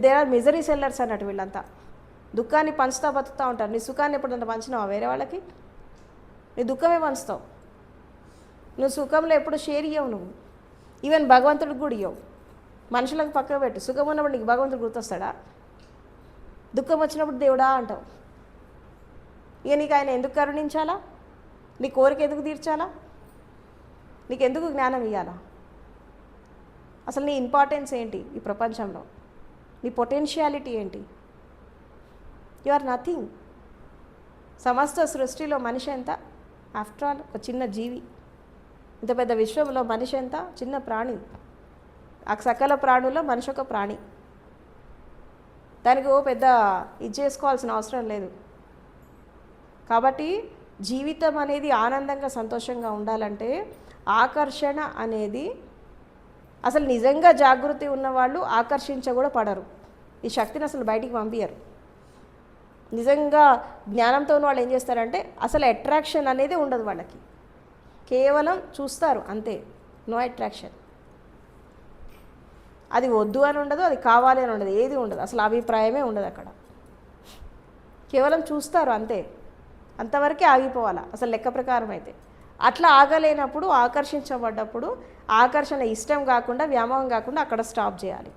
దే ఆర్ మిజరీ సెల్లర్స్ అన్నట్టు వీళ్ళంతా. దుఃఖాన్ని పంచుతా బతుకుతూ ఉంటారు. నీ సుఖాన్ని ఎప్పుడంత పంచినావా వేరే వాళ్ళకి? నీ దుఃఖమే పంచుతావు. నువ్వు సుఖంలో ఎప్పుడు షేర్ ఇవ్వవు. నువ్వు ఈవెన్ భగవంతుడికి కూడా ఇవ్వవు. మనుషులకు పక్కకు పెట్టు. సుఖం ఉన్నప్పుడు నీకు భగవంతుడు గుర్తొస్తాడా? దుఃఖం వచ్చినప్పుడు దేవుడా అంటావు. ఇక నీకు ఆయన ఎందుకు కరుణించాలా? నీ కోరిక ఎందుకు తీర్చాలా? నీకెందుకు జ్ఞానం ఇవ్వాలా? అసలు నీ ఇంపార్టెన్స్ ఏంటి ఈ ప్రపంచంలో? నీ పొటెన్షియాలిటీ ఏంటి? You are nothing. సమస్త సృష్టిలో మనిషి ఎంత? ఆఫ్టర్ ఆల్ ఒక చిన్న జీవి. ఇంత పెద్ద విశ్వంలో మనిషి ఎంత? చిన్న ప్రాణి. ఆ సకల ప్రాణుల్లో మనిషి ఒక ప్రాణి. దానికి పెద్ద ఇది చేసుకోవాల్సిన అవసరం లేదు. కాబట్టి జీవితం అనేది ఆనందంగా సంతోషంగా ఉండాలంటే ఆకర్షణ అనేది అసలు నిజంగా జాగృతి ఉన్నవాళ్ళు ఆకర్షించ కూడా పడరు. ఈ శక్తిని అసలు బయటికి పంపించరు. నిజంగా జ్ఞానంతో ఉన్న వాళ్ళు ఏం చేస్తారంటే అసలు అట్రాక్షన్ అనేది ఉండదు వాళ్ళకి. కేవలం చూస్తారు అంతే, నో అట్రాక్షన్. అది వద్దు అని ఉండదు, అది కావాలి అని ఉండదు, ఏది ఉండదు, అసలు అభిప్రాయమే ఉండదు అక్కడ. కేవలం చూస్తారు అంతే, అంతవరకే ఆగిపోవాలా అసలు లెక్క ప్రకారం అయితే. అట్లా ఆగలేనప్పుడు ఆకర్షించబడ్డప్పుడు ఆకర్షణ ఇష్టం కాకుండా వ్యామోహం కాకుండా అక్కడ స్టాప్ చేయాలి.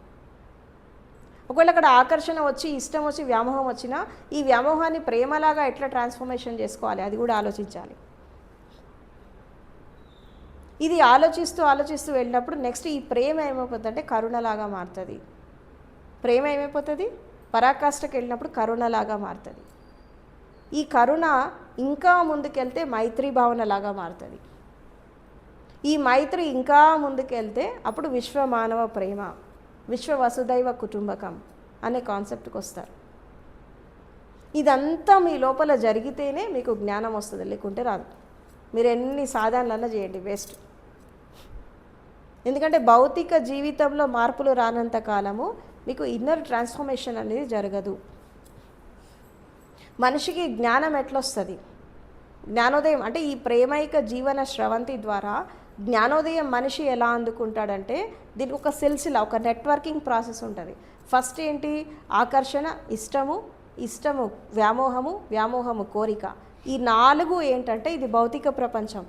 ఒకవేళ అక్కడ ఆకర్షణ వచ్చి ఇష్టం వచ్చి వ్యామోహం వచ్చినా ఈ వ్యామోహాన్ని ప్రేమలాగా ఎట్లా ట్రాన్స్ఫర్మేషన్ చేసుకోవాలి అది కూడా ఆలోచించాలి. ఇది ఆలోచిస్తూ ఆలోచిస్తూ వెళ్ళినప్పుడు నెక్స్ట్ ఈ ప్రేమ ఏమైపోతుందంటే కరుణలాగా మారుతుంది. ప్రేమ ఏమైపోతుంది, పరాకాష్ఠకి వెళ్ళినప్పుడు కరుణలాగా మారుతుంది. ఈ కరుణ ఇంకా ముందుకెళ్తే మైత్రీ భావనలాగా మారుతుంది. ఈ మైత్రి ఇంకా ముందుకెళ్తే అప్పుడు విశ్వమానవ ప్రేమ, విశ్వ వసుదైవ కుటుంబకం అనే కాన్సెప్ట్కి వస్తారు. ఇదంతా మీ లోపల జరిగితేనే మీకు జ్ఞానం వస్తుంది, లేకుంటే రాదు. మీరు ఎన్ని సాధనలన్నా చేయండి, వేస్ట్. ఎందుకంటే భౌతిక జీవితంలో మార్పులు రానంత కాలము మీకు ఇన్నర్ ట్రాన్స్ఫర్మేషన్ అనేది జరగదు. మనిషికి జ్ఞానం ఎట్లొస్తుంది, జ్ఞానోదయం అంటే ఈ ప్రేమైక జీవన స్రవంతి ద్వారా జ్ఞానోదయం మనిషి ఎలా అందుకుంటాడంటే దీనికి ఒక సిల్సిలా, ఒక నెట్వర్కింగ్ ప్రాసెస్ ఉంటుంది. ఫస్ట్ ఏంటి, ఆకర్షణ, ఇష్టము వ్యామోహము కోరిక. ఈ 4 ఏంటంటే ఇది భౌతిక ప్రపంచం,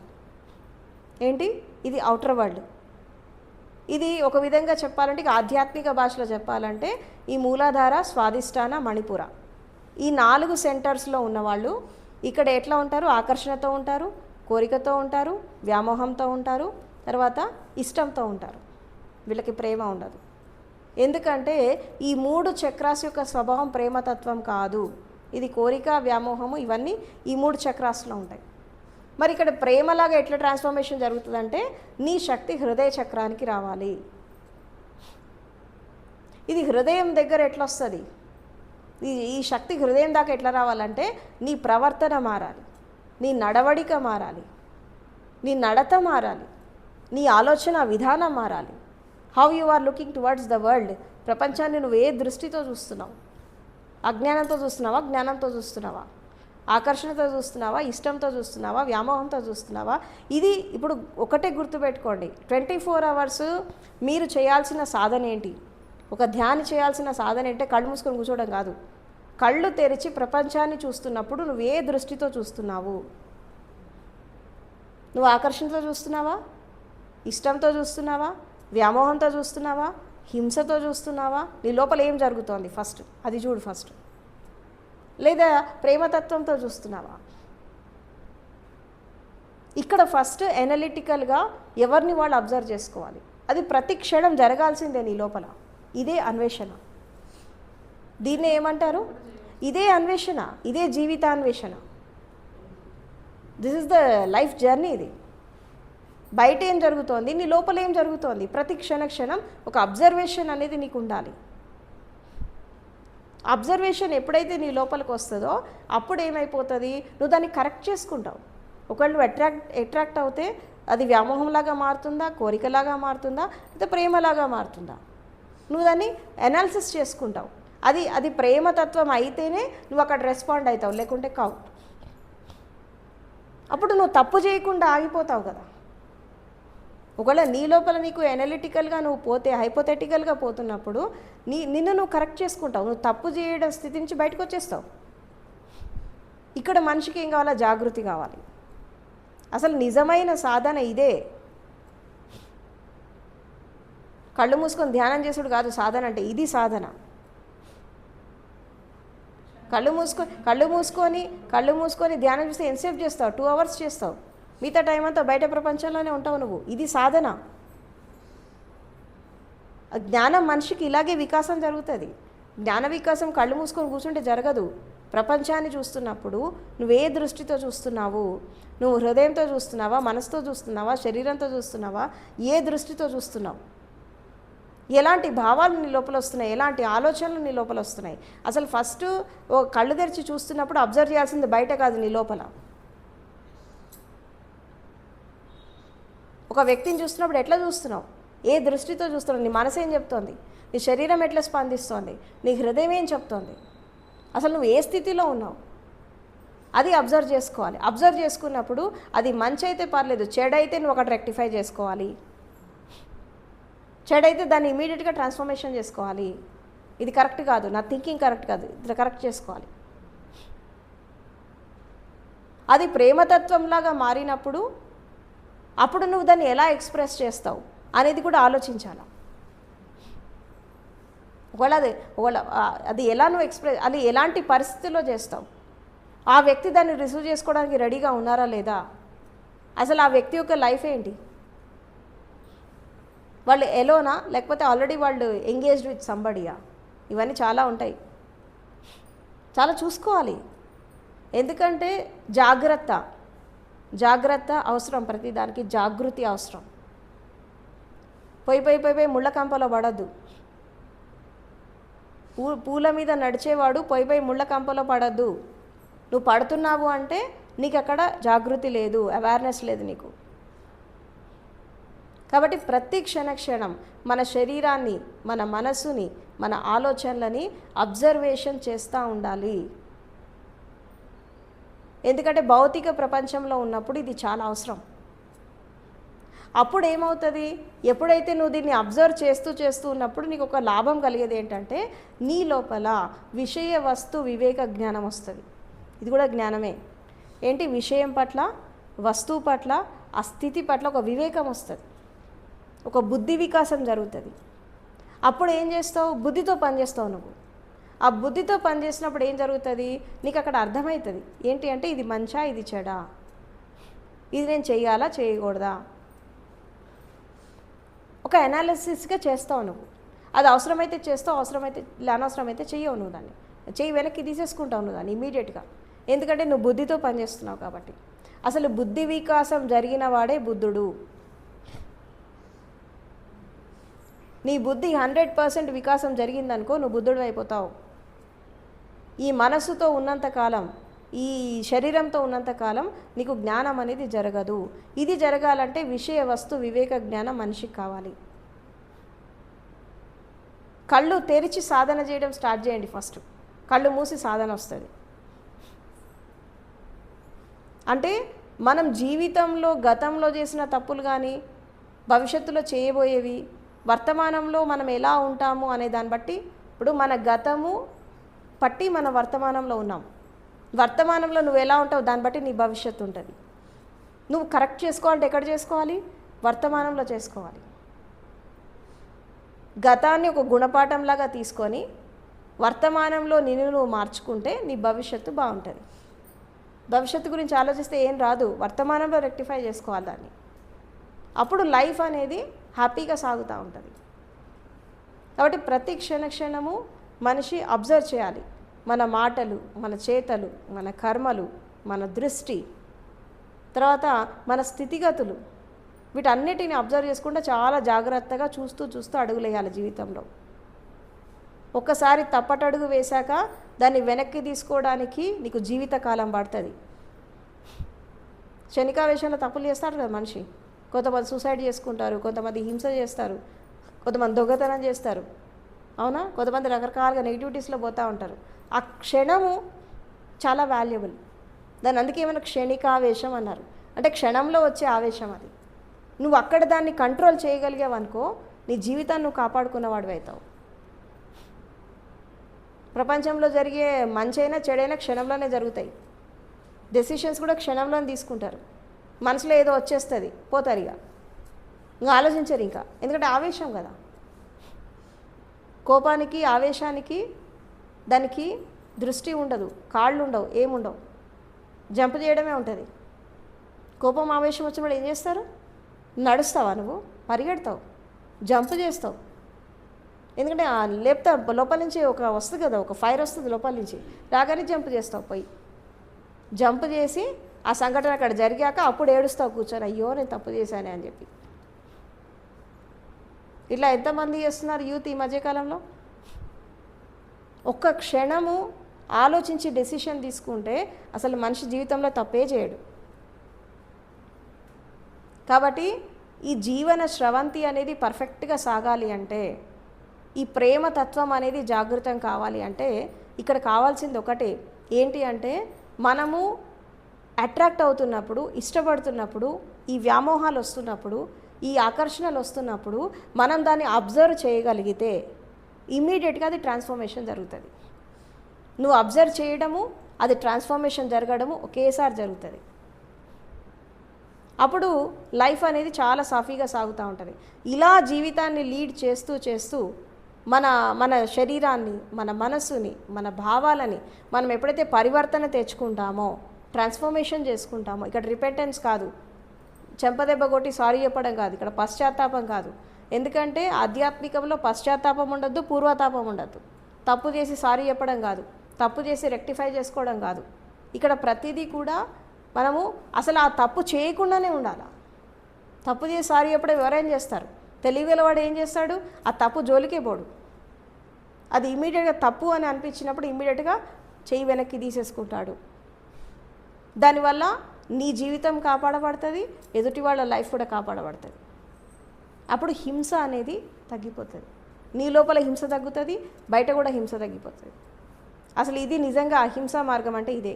ఏంటి ఇది ఔటర్ వరల్డ్. ఇది ఒక విధంగా చెప్పాలంటే ఆధ్యాత్మిక భాషలో చెప్పాలంటే ఈ మూలాధార, స్వాదిష్టాన, మణిపుర ఈ 4 సెంటర్స్లో ఉన్నవాళ్ళు ఇక్కడ ఎట్లా ఉంటారు, ఆకర్షణతో ఉంటారు, కోరికతో ఉంటారు, వ్యామోహంతో ఉంటారు, తర్వాత ఇష్టంతో ఉంటారు. వీళ్ళకి ప్రేమ ఉండదు. ఎందుకంటే ఈ 3 చక్రాస్ యొక్క స్వభావం ప్రేమతత్వం కాదు. ఇది కోరిక, వ్యామోహము ఇవన్నీ ఈ 3 చక్రాస్లో ఉంటాయి. మరి ఇక్కడ ప్రేమలాగా ఎట్లా ట్రాన్స్ఫర్మేషన్ జరుగుతుందంటే నీ శక్తి హృదయ చక్రానికి రావాలి. ఇది హృదయం దగ్గర ఎట్లా వస్తుంది, ఈ శక్తి హృదయం దాకా ఎట్లా రావాలంటే నీ ప్రవర్తన మారాలి, నీ నడవడిక మారాలి, నీ నడత మారాలి, నీ ఆలోచన విధానం మారాలి. How you are looking towards the world. ప్రపంచాన్ని నువ్వు ఏ దృష్టితో చూస్తున్నావు, అజ్ఞానంతో చూస్తున్నావా, జ్ఞానంతో చూస్తున్నావా, ఆకర్షణతో చూస్తున్నావా, ఇష్టంతో చూస్తున్నావా, వ్యామోహంతో చూస్తున్నావా. ఇది ఇప్పుడు ఒకటే గుర్తుపెట్టుకోండి, 24 hours మీరు చేయాల్సిన సాధన ఏంటి, ఒక ధ్యానం చేయాల్సిన సాధన ఏంటంటే కళ్ళు మూసుకొని కూర్చోవడం కాదు. కళ్ళు తెరిచి ప్రపంచాన్ని చూస్తున్నప్పుడు నువ్వు ఏ దృష్టితో చూస్తున్నావు, నువ్వు ఆకర్షణతో చూస్తున్నావా, ఇష్టంతో చూస్తున్నావా, వ్యామోహంతో చూస్తున్నావా, హింసతో చూస్తున్నావా, నీ లోపల ఏం జరుగుతోంది ఫస్ట్ అది చూడు ఫస్ట్. లేదా ప్రేమతత్వంతో చూస్తున్నావా. ఇక్కడ ఫస్ట్ ఎనలిటికల్గా ఎవరిని వాళ్ళు అబ్జర్వ్ చేసుకోవాలి. అది ప్రతి క్షణం జరగాల్సిందే నీ లోపల. ఇదే అన్వేషణ. దీన్నే ఏమంటారు, ఇదే అన్వేషణ, ఇదే జీవితాన్వేషణ. This is the life journey. ఇది బయట ఏం జరుగుతోంది, నీ లోపల ఏం జరుగుతోంది, ప్రతి క్షణం ఒక అబ్జర్వేషన్ అనేది నీకు ఉండాలి. అబ్జర్వేషన్ ఎప్పుడైతే నీ లోపలికి వస్తుందో అప్పుడు ఏమైపోతుంది, నువ్వు దాన్ని కరెక్ట్ చేసుకుంటావు. ఒకవేళ నువ్వు అట్రాక్ట్ అవుతే అది వ్యామోహంలాగా మారుతుందా, కోరికలాగా మారుతుందా, లేదా ప్రేమలాగా మారుతుందా, నువ్వు దాన్ని అనాలిసిస్ చేసుకుంటావు. అది ప్రేమతత్వం అయితేనే నువ్వు అక్కడ రెస్పాండ్ అవుతావు, లేకుంటే కావు. అప్పుడు నువ్వు తప్పు చేయకుండా ఆగిపోతావు కదా. ఒకవేళ నీ లోపల నీకు ఎనలిటికల్గా నువ్వు పోతే, హైపోథెటికల్గా పోతున్నప్పుడు నిన్ను నువ్వు కరెక్ట్ చేసుకుంటావు, నువ్వు తప్పు చేయడం స్థితి నుంచి బయటకు వచ్చేస్తావు. ఇక్కడ మనిషికి ఏం కావాలా, జాగృతి కావాలి. అసలు నిజమైన సాధన ఇదే. కళ్ళు మూసుకొని ధ్యానం చేసుడు కాదు సాధన అంటే, ఇది సాధన. కళ్ళు మూసుకొని ధ్యానం చేస్తే ఎంతసేపు చేస్తావు, 2 hours చేస్తావు. మిగతా టైం అంతా బయట ప్రపంచంలోనే ఉంటావు నువ్వు. ఇది సాధన. జ్ఞానం మనిషికి ఇలాగే వికాసం జరుగుతుంది. జ్ఞాన వికాసం కళ్ళు మూసుకొని కూర్చుంటే జరగదు. ప్రపంచాన్ని చూస్తున్నప్పుడు నువ్వే దృష్టితో చూస్తున్నావు, నువ్వు హృదయంతో చూస్తున్నావా, మనసుతో చూస్తున్నావా, శరీరంతో చూస్తున్నావా, ఏ దృష్టితో చూస్తున్నావు, ఎలాంటి భావాలు నీ లోపల వస్తున్నాయి, ఎలాంటి ఆలోచనలు నీ లోపల వస్తున్నాయి. అసలు ఫస్ట్ ఓ కళ్ళు తెరిచి చూస్తున్నప్పుడు అబ్జర్వ్ చేయాల్సింది బయట కాదు, నీ లోపల. ఒక వ్యక్తిని చూస్తున్నప్పుడు ఎట్లా చూస్తున్నావు, ఏ దృష్టితో చూస్తున్నావు, నీ మనసు ఏం చెప్తోంది, నీ శరీరం ఎట్లా స్పందిస్తోంది, నీ హృదయం ఏం చెప్తోంది, అసలు నువ్వు ఏ స్థితిలో ఉన్నావు, అది అబ్జర్వ్ చేసుకోవాలి. అబ్జర్వ్ చేసుకున్నప్పుడు అది మంచి అయితే పర్లేదు, చెడైతే నువ్వు ఒకటి రెక్టిఫై చేసుకోవాలి. చెడైతే దాన్ని ఇమీడియట్గా ట్రాన్స్ఫర్మేషన్ చేసుకోవాలి. ఇది కరెక్ట్ కాదు, నా థింకింగ్ కరెక్ట్ కాదు, ఇది కరెక్ట్ చేసుకోవాలి. అది ప్రేమతత్వంలాగా మారినప్పుడు అప్పుడు నువ్వు దాన్ని ఎలా ఎక్స్ప్రెస్ చేస్తావు అనేది కూడా ఆలోచించాలి. ఒకవేళ అది ఎలా నువ్వు అది ఎలాంటి పరిస్థితుల్లో చేస్తావు, ఆ వ్యక్తి దాన్ని రిసీవ్ చేసుకోవడానికి రెడీగా ఉన్నారా లేదా, అసలు ఆ వ్యక్తి యొక్క లైఫ్ ఏంటి, వాళ్ళు ఎలోనా, లేకపోతే ఆల్రెడీ వాళ్ళు ఎంగేజ్డ్ విత్ సంబడియా? ఇవన్నీ చాలా ఉంటాయి, చాలా చూసుకోవాలి. ఎందుకంటే జాగ్రత్త అవసరం, ప్రతిదానికి జాగృతి అవసరం. పోయి ముళ్ళ కంపలో పడద్దు. పూల మీద నడిచేవాడు పోయి ముళ్ళ కంపలో పడద్దు. నువ్వు పడుతున్నావు అంటే నీకు అక్కడ జాగృతి లేదు, అవేర్నెస్ లేదు నీకు. కాబట్టి ప్రతి క్షణం మన శరీరాన్ని, మన మనసుని, మన ఆలోచనలని అబ్జర్వేషన్ చేస్తూ ఉండాలి. ఎందుకంటే భౌతిక ప్రపంచంలో ఉన్నప్పుడు ఇది చాలా అవసరం. అప్పుడు ఏమవుతుంది, ఎప్పుడైతే నువ్వు దీన్ని అబ్జర్వ్ చేస్తూ ఉన్నప్పుడు నీకు ఒక లాభం కలిగేది ఏంటంటే నీ లోపల విషయ వస్తు వివేక జ్ఞానం వస్తుంది. ఇది కూడా జ్ఞానమే. ఏంటి? విషయం పట్ల, వస్తువు పట్ల, ఆ స్థితి పట్ల ఒక వివేకం వస్తుంది, ఒక బుద్ధి వికాసం జరుగుతుంది. అప్పుడు ఏం చేస్తావు? బుద్ధితో పనిచేస్తావు నువ్వు. ఆ బుద్ధితో పనిచేసినప్పుడు ఏం జరుగుతుంది? నీకు అక్కడ అర్థమవుతుంది ఏంటి అంటే ఇది మంచా, ఇది చెడా, ఇది నేను చేయాలా, చేయకూడదా, ఒక అనాలిసిస్గా చేస్తావు నువ్వు. అది అవసరమైతే చేస్తావు, అవసరమైతే అనవసరమైతే చెయ్యవు. నువ్వు దాన్ని చెయ్యి వెనక్కి తీసేసుకుంటావు నువ్వు దాన్ని ఇమీడియట్గా. ఎందుకంటే నువ్వు బుద్ధితో పనిచేస్తున్నావు కాబట్టి. అసలు బుద్ధి వికాసం జరిగిన వాడే బుద్ధుడు. నీ బుద్ధి 100% వికాసం జరిగిందనుకో, నువ్వు బుద్ధుడు అయిపోతావు. ఈ మనస్సుతో ఉన్నంతకాలం, ఈ శరీరంతో ఉన్నంతకాలం నీకు జ్ఞానం అనేది జరగదు. ఇది జరగాలంటే విషయ వస్తు వివేక జ్ఞానం మనిషికి కావాలి. కళ్ళు తెరిచి సాధన చేయడం స్టార్ట్ చేయండి. ఫస్ట్ కళ్ళు మూసి సాధన వస్తుంది. అంటే మనం జీవితంలో గతంలో చేసిన తప్పులు కానీ, భవిష్యత్తులో చేయబోయేవి, వర్తమానంలో మనం ఎలా ఉంటాము అనే దాన్ని బట్టి, ఇప్పుడు మన గతము పట్టి మన వర్తమానంలో ఉన్నాం. వర్తమానంలో నువ్వు ఎలా ఉంటావు దాన్ని బట్టి నీ భవిష్యత్తు ఉంటుంది. నువ్వు కరెక్ట్ చేసుకోవాలంటే ఎక్కడ చేసుకోవాలి? వర్తమానంలో చేసుకోవాలి. గతాన్ని ఒక గుణపాఠంలాగా తీసుకొని వర్తమానంలో నిన్ను నువ్వు మార్చుకుంటే నీ భవిష్యత్తు బాగుంటుంది. భవిష్యత్తు గురించి ఆలోచిస్తే ఏం రాదు, వర్తమానంలో రెక్టిఫై చేసుకోవాలి దాన్ని. అప్పుడు లైఫ్ అనేది హ్యాపీగా సాగుతూ ఉంటుంది. కాబట్టి ప్రతి క్షణము మనిషి అబ్జర్వ్ చేయాలి. మన మాటలు, మన చేతలు, మన కర్మలు, మన దృష్టి, తర్వాత మన స్థితిగతులు, వీటన్నిటిని అబ్జర్వ్ చేసుకుంటే చాలా జాగ్రత్తగా చూస్తూ అడుగులేయాలి జీవితంలో. ఒక్కసారి తప్పటడుగు వేశాక దాన్ని వెనక్కి తీసుకోవడానికి నీకు జీవితకాలం పడుతుంది. క్షణికావేశంలో తప్పులు చేస్తారు కదా మనిషి. కొంతమంది సూసైడ్ చేసుకుంటారు, కొంతమంది హింస చేస్తారు, కొంతమంది దొంగతనం చేస్తారు, అవునా? కొంతమంది రకరకాలుగా నెగిటివిటీస్లో పోతూ ఉంటారు. ఆ క్షణము చాలా వాల్యుబుల్. దాన్ని అందుకే ఏమైనా క్షణికావేశం అన్నారు. అంటే క్షణంలో వచ్చే ఆవేశం అది. నువ్వు అక్కడ దాన్ని కంట్రోల్ చేయగలిగావు అనుకో, నీ జీవితాన్ని నువ్వు కాపాడుకున్నవాడు అవుతావు. ప్రపంచంలో జరిగే మంచైనా చెడైనా క్షణంలోనే జరుగుతాయి. డెసిషన్స్ కూడా క్షణంలోనే తీసుకుంటారు. మనసులో ఏదో వచ్చేస్తుంది, పోతారు, ఇంకా ఆలోచించరు ఇంకా. ఎందుకంటే ఆవేశం కదా. కోపానికి, ఆవేశానికి దానికి దృష్టి ఉండదు, కాళ్ళు ఉండవు, ఏముండవు, జంప్ చేయడమే ఉంటుంది. కోపం ఆవేశం వచ్చినప్పుడు ఏం చేస్తారు? నడుస్తావా నువ్వు? పరిగెడతావు, జంప్ చేస్తావు. ఎందుకంటే లేపుతా లోపల నుంచి ఒక వస్తుంది కదా, ఒక ఫైర్ వస్తుంది లోపల నుంచి, రాగానే జంప్ చేస్తావు. పోయి జంప్ చేసి ఆ సంఘటన అక్కడ జరిగాక అప్పుడు ఏడుస్తావు కూర్చొని, అయ్యో నేను తప్పు చేశానే అని చెప్పి. ఇట్లా ఎంతమంది చేస్తున్నారు యూత్ ఈ మధ్యకాలంలో? ఒక్క క్షణము ఆలోచించి డెసిషన్ తీసుకుంటే అసలు మనిషి జీవితంలో తప్పే చేయడు. కాబట్టి ఈ జీవన స్రవంతి అనేది పర్ఫెక్ట్గా సాగాలి అంటే, ఈ ప్రేమతత్వం అనేది జాగృతం కావాలి అంటే ఇక్కడ కావాల్సింది ఒకటే, ఏంటి అంటే మనము అట్రాక్ట్ అవుతున్నప్పుడు, ఇష్టపడుతున్నప్పుడు, ఈ వ్యామోహాలు వస్తున్నప్పుడు, ఈ ఆకర్షణలు వస్తున్నప్పుడు మనం దాన్ని అబ్జర్వ్ చేయగలిగితే ఇమ్మీడియట్గా అది ట్రాన్స్ఫర్మేషన్ జరుగుతుంది. నువ్వు అబ్జర్వ్ చేయడము, అది ట్రాన్స్ఫర్మేషన్ జరగడము ఒకేసారి జరుగుతుంది. అప్పుడు లైఫ్ అనేది చాలా సాఫీగా సాగుతూ ఉంటుంది. ఇలా జీవితాన్ని లీడ్ చేస్తూ మన శరీరాన్ని, మన మనస్సుని, మన భావాలని మనం ఎప్పుడైతే పరివర్తన తెచ్చుకుంటామో, ట్రాన్స్ఫర్మేషన్ చేసుకుంటామో, ఇక్కడ రిపెంటెన్స్ కాదు, చెంపదెబ్బ కొట్టి సారీ చెప్పడం కాదు, ఇక్కడ పశ్చాత్తాపం కాదు, ఎందుకంటే ఆధ్యాత్మికంలో పశ్చాత్తాపం ఉండద్దు, పూర్వతాపం ఉండద్దు. తప్పు చేసి సారీ చెప్పడం కాదు, తప్పు చేసి రెక్టిఫై చేసుకోవడం కాదు. ఇక్కడ ప్రతిదీ కూడా మనము అసలు ఆ తప్పు చేయకుండానే ఉండాలి. తప్పు చేసి సారీ చెప్పడం ఎవరైనా చేస్తారు. తెలివిగలవాడు ఏం చేస్తాడు, ఆ తప్పు జోలికే పోడు. అది ఇమీడియట్గా తప్పు అని అనిపించినప్పుడు ఇమీడియట్గా చెయ్యి వెనక్కి తీసేసుకుంటాడు. దానివల్ల నీ జీవితం కాపాడబడుతుంది, ఎదుటి వాళ్ళ లైఫ్ కూడా కాపాడబడుతుంది. అప్పుడు హింస అనేది తగ్గిపోతుంది. నీ లోపల హింస తగ్గుతుంది, బయట కూడా హింస తగ్గిపోతుంది. అసలు ఇది నిజంగా అహింసా మార్గం అంటే ఇదే.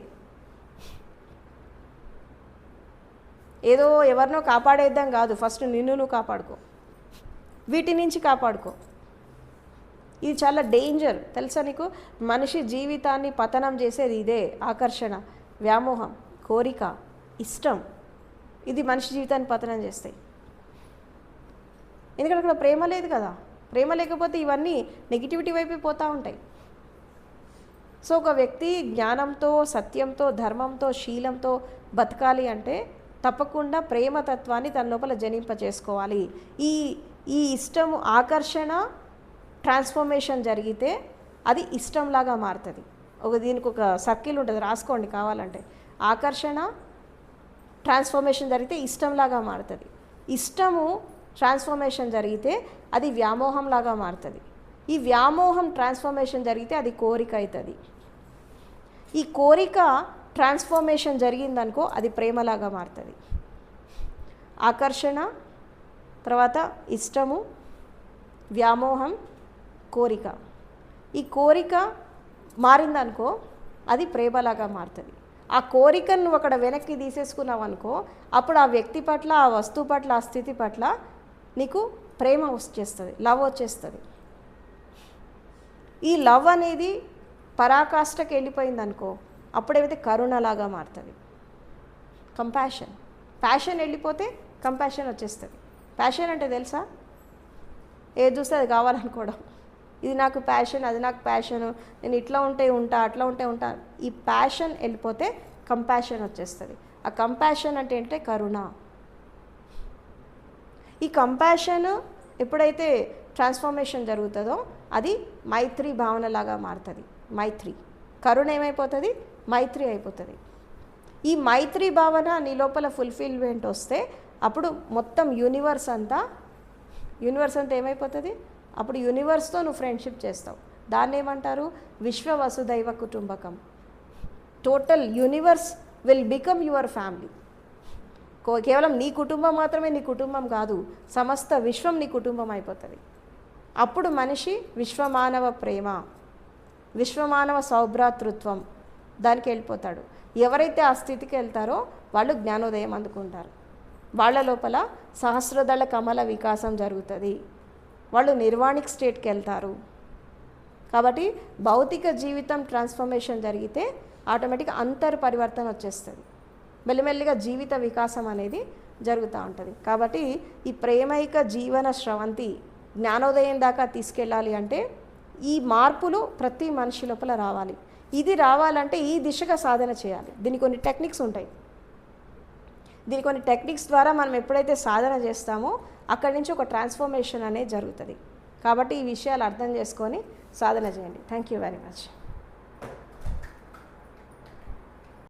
ఏదో ఎవరినో కాపాడేద్దాం కాదు, ఫస్ట్ నిన్ను నువ్వు కాపాడుకో, వీటి నుంచి కాపాడుకో. ఇది చాలా డేంజర్ తెలుసా నీకు. మనిషి జీవితాన్ని పతనం చేసేది ఇదే. ఆకర్షణ, వ్యామోహం, కోరిక, ఇష్టం, ఇది మనిషి జీవితాన్ని పతనం చేస్తాయి. ఎందుకంటే అక్కడ ప్రేమ లేదు కదా. ప్రేమ లేకపోతే ఇవన్నీ నెగిటివిటీ వైపు పోతూ ఉంటాయి. సో ఒక వ్యక్తి జ్ఞానంతో, సత్యంతో, ధర్మంతో, శీలంతో బతకాలి అంటే తప్పకుండా ప్రేమతత్వాన్ని తన లోపల జనింప చేసుకోవాలి. ఈ ఇష్టము, ఆకర్షణ ట్రాన్స్ఫర్మేషన్ జరిగితే అది ఇష్టంలాగా మారుతుంది. దీనికి ఒక సర్కిల్ ఉంటుంది, రాసుకోండి కావాలంటే. ఆకర్షణ ట్రాన్స్ఫర్మేషన్ జరిగితే ఇష్టంలాగా మారుతుంది. ఇష్టము ట్రాన్స్ఫర్మేషన్ జరిగితే అది వ్యామోహంలాగా మారుతుంది. ఈ వ్యామోహం ట్రాన్స్ఫర్మేషన్ జరిగితే అది కోరిక అవుతుంది. ఈ కోరిక ట్రాన్స్ఫర్మేషన్ జరిగిందనుకో అది ప్రేమలాగా మారుతుంది. ఆకర్షణ తర్వాత ఇష్టము, వ్యామోహం, కోరిక. ఈ కోరిక మారిందనుకో అది ప్రేమలాగా మారుతుంది. ఆ కోరికను నువ్వు అక్కడ వెనక్కి తీసేసుకున్నావు అనుకో, అప్పుడు ఆ వ్యక్తి పట్ల, ఆ వస్తువు పట్ల, ఆ స్థితి పట్ల నీకు ప్రేమ వచ్చేస్తుంది, లవ్ వచ్చేస్తుంది. ఈ లవ్ అనేది పరాకాష్ఠకి వెళ్ళిపోయిందనుకో అప్పుడైతే కరుణలాగా మారుతుంది. కంపాషన్, ప్యాషన్ వెళ్ళిపోతే కంపాషన్ వచ్చేస్తుంది. ప్యాషన్ అంటే తెలుసా, ఏది చూస్తే అది కావాలనుకోవడం. ఇది నాకు ప్యాషన్, అది నాకు ప్యాషను, నేను ఇట్లా ఉంటే ఉంటా, అట్లా ఉంటే ఉంటా. ఈ ప్యాషన్ వెళ్ళిపోతే కంపాషన్ వచ్చేస్తుంది. ఆ కంపాషన్ అంటే ఏంటంటే కరుణ. ఈ కంపాషన్ ఎప్పుడైతే ట్రాన్స్ఫర్మేషన్ జరుగుతుందో అది మైత్రి భావనలాగా మారుతుంది. మైత్రి, కరుణ ఏమైపోతుంది, మైత్రి అయిపోతుంది. ఈ మైత్రి భావన నీ లోపల ఫుల్ఫిల్మెంట్ వస్తే అప్పుడు మొత్తం యూనివర్స్ అంతా ఏమైపోతుంది, అప్పుడు యూనివర్స్తో నువ్వు ఫ్రెండ్షిప్ చేస్తావు. దాన్ని ఏమంటారు, విశ్వ వసుదైవ కుటుంబకం. Total universe will become your family. కేవలం నీ కుటుంబం మాత్రమే నీ కుటుంబం కాదు, సమస్త విశ్వం నీ కుటుంబం అయిపోతుంది. అప్పుడు మనిషి విశ్వమానవ ప్రేమ, విశ్వమానవ సౌభ్రాతృత్వం దానికి వెళ్ళిపోతాడు. ఎవరైతే ఆ స్థితికి వెళ్తారో వాళ్ళు జ్ఞానోదయం అందుకుంటారు. వాళ్ళ లోపల సహస్రదళ కమల వికాసం జరుగుతుంది. వాళ్ళు నిర్వాణిక్ స్టేట్కి వెళ్తారు. కాబట్టి భౌతిక జీవితం ట్రాన్స్ఫర్మేషన్ జరిగితే ఆటోమేటిక్గా అంతర్ పరివర్తన వచ్చేస్తుంది. మెల్లిమెల్లిగా జీవిత వికాసం అనేది జరుగుతూ ఉంటుంది. కాబట్టి ఈ ప్రేమైక జీవన స్రవంతి జ్ఞానోదయం దాకా తీసుకెళ్ళాలి అంటే ఈ మార్పులు ప్రతి మనిషి లోపల రావాలి. ఇది రావాలంటే ఈ దిశగా సాధన చేయాలి. దీనికి కొన్ని టెక్నిక్స్ ఉంటాయి. దీని కొన్ని టెక్నిక్స్ ద్వారా మనం ఎప్పుడైతే సాధన చేస్తామో అక్కడి నుంచి ఒక ట్రాన్స్ఫర్మేషన్ అనేది జరుగుతుంది. కాబట్టి ఈ విషయాలు అర్థం చేసుకొని సాధన చేయండి. Thank you very much.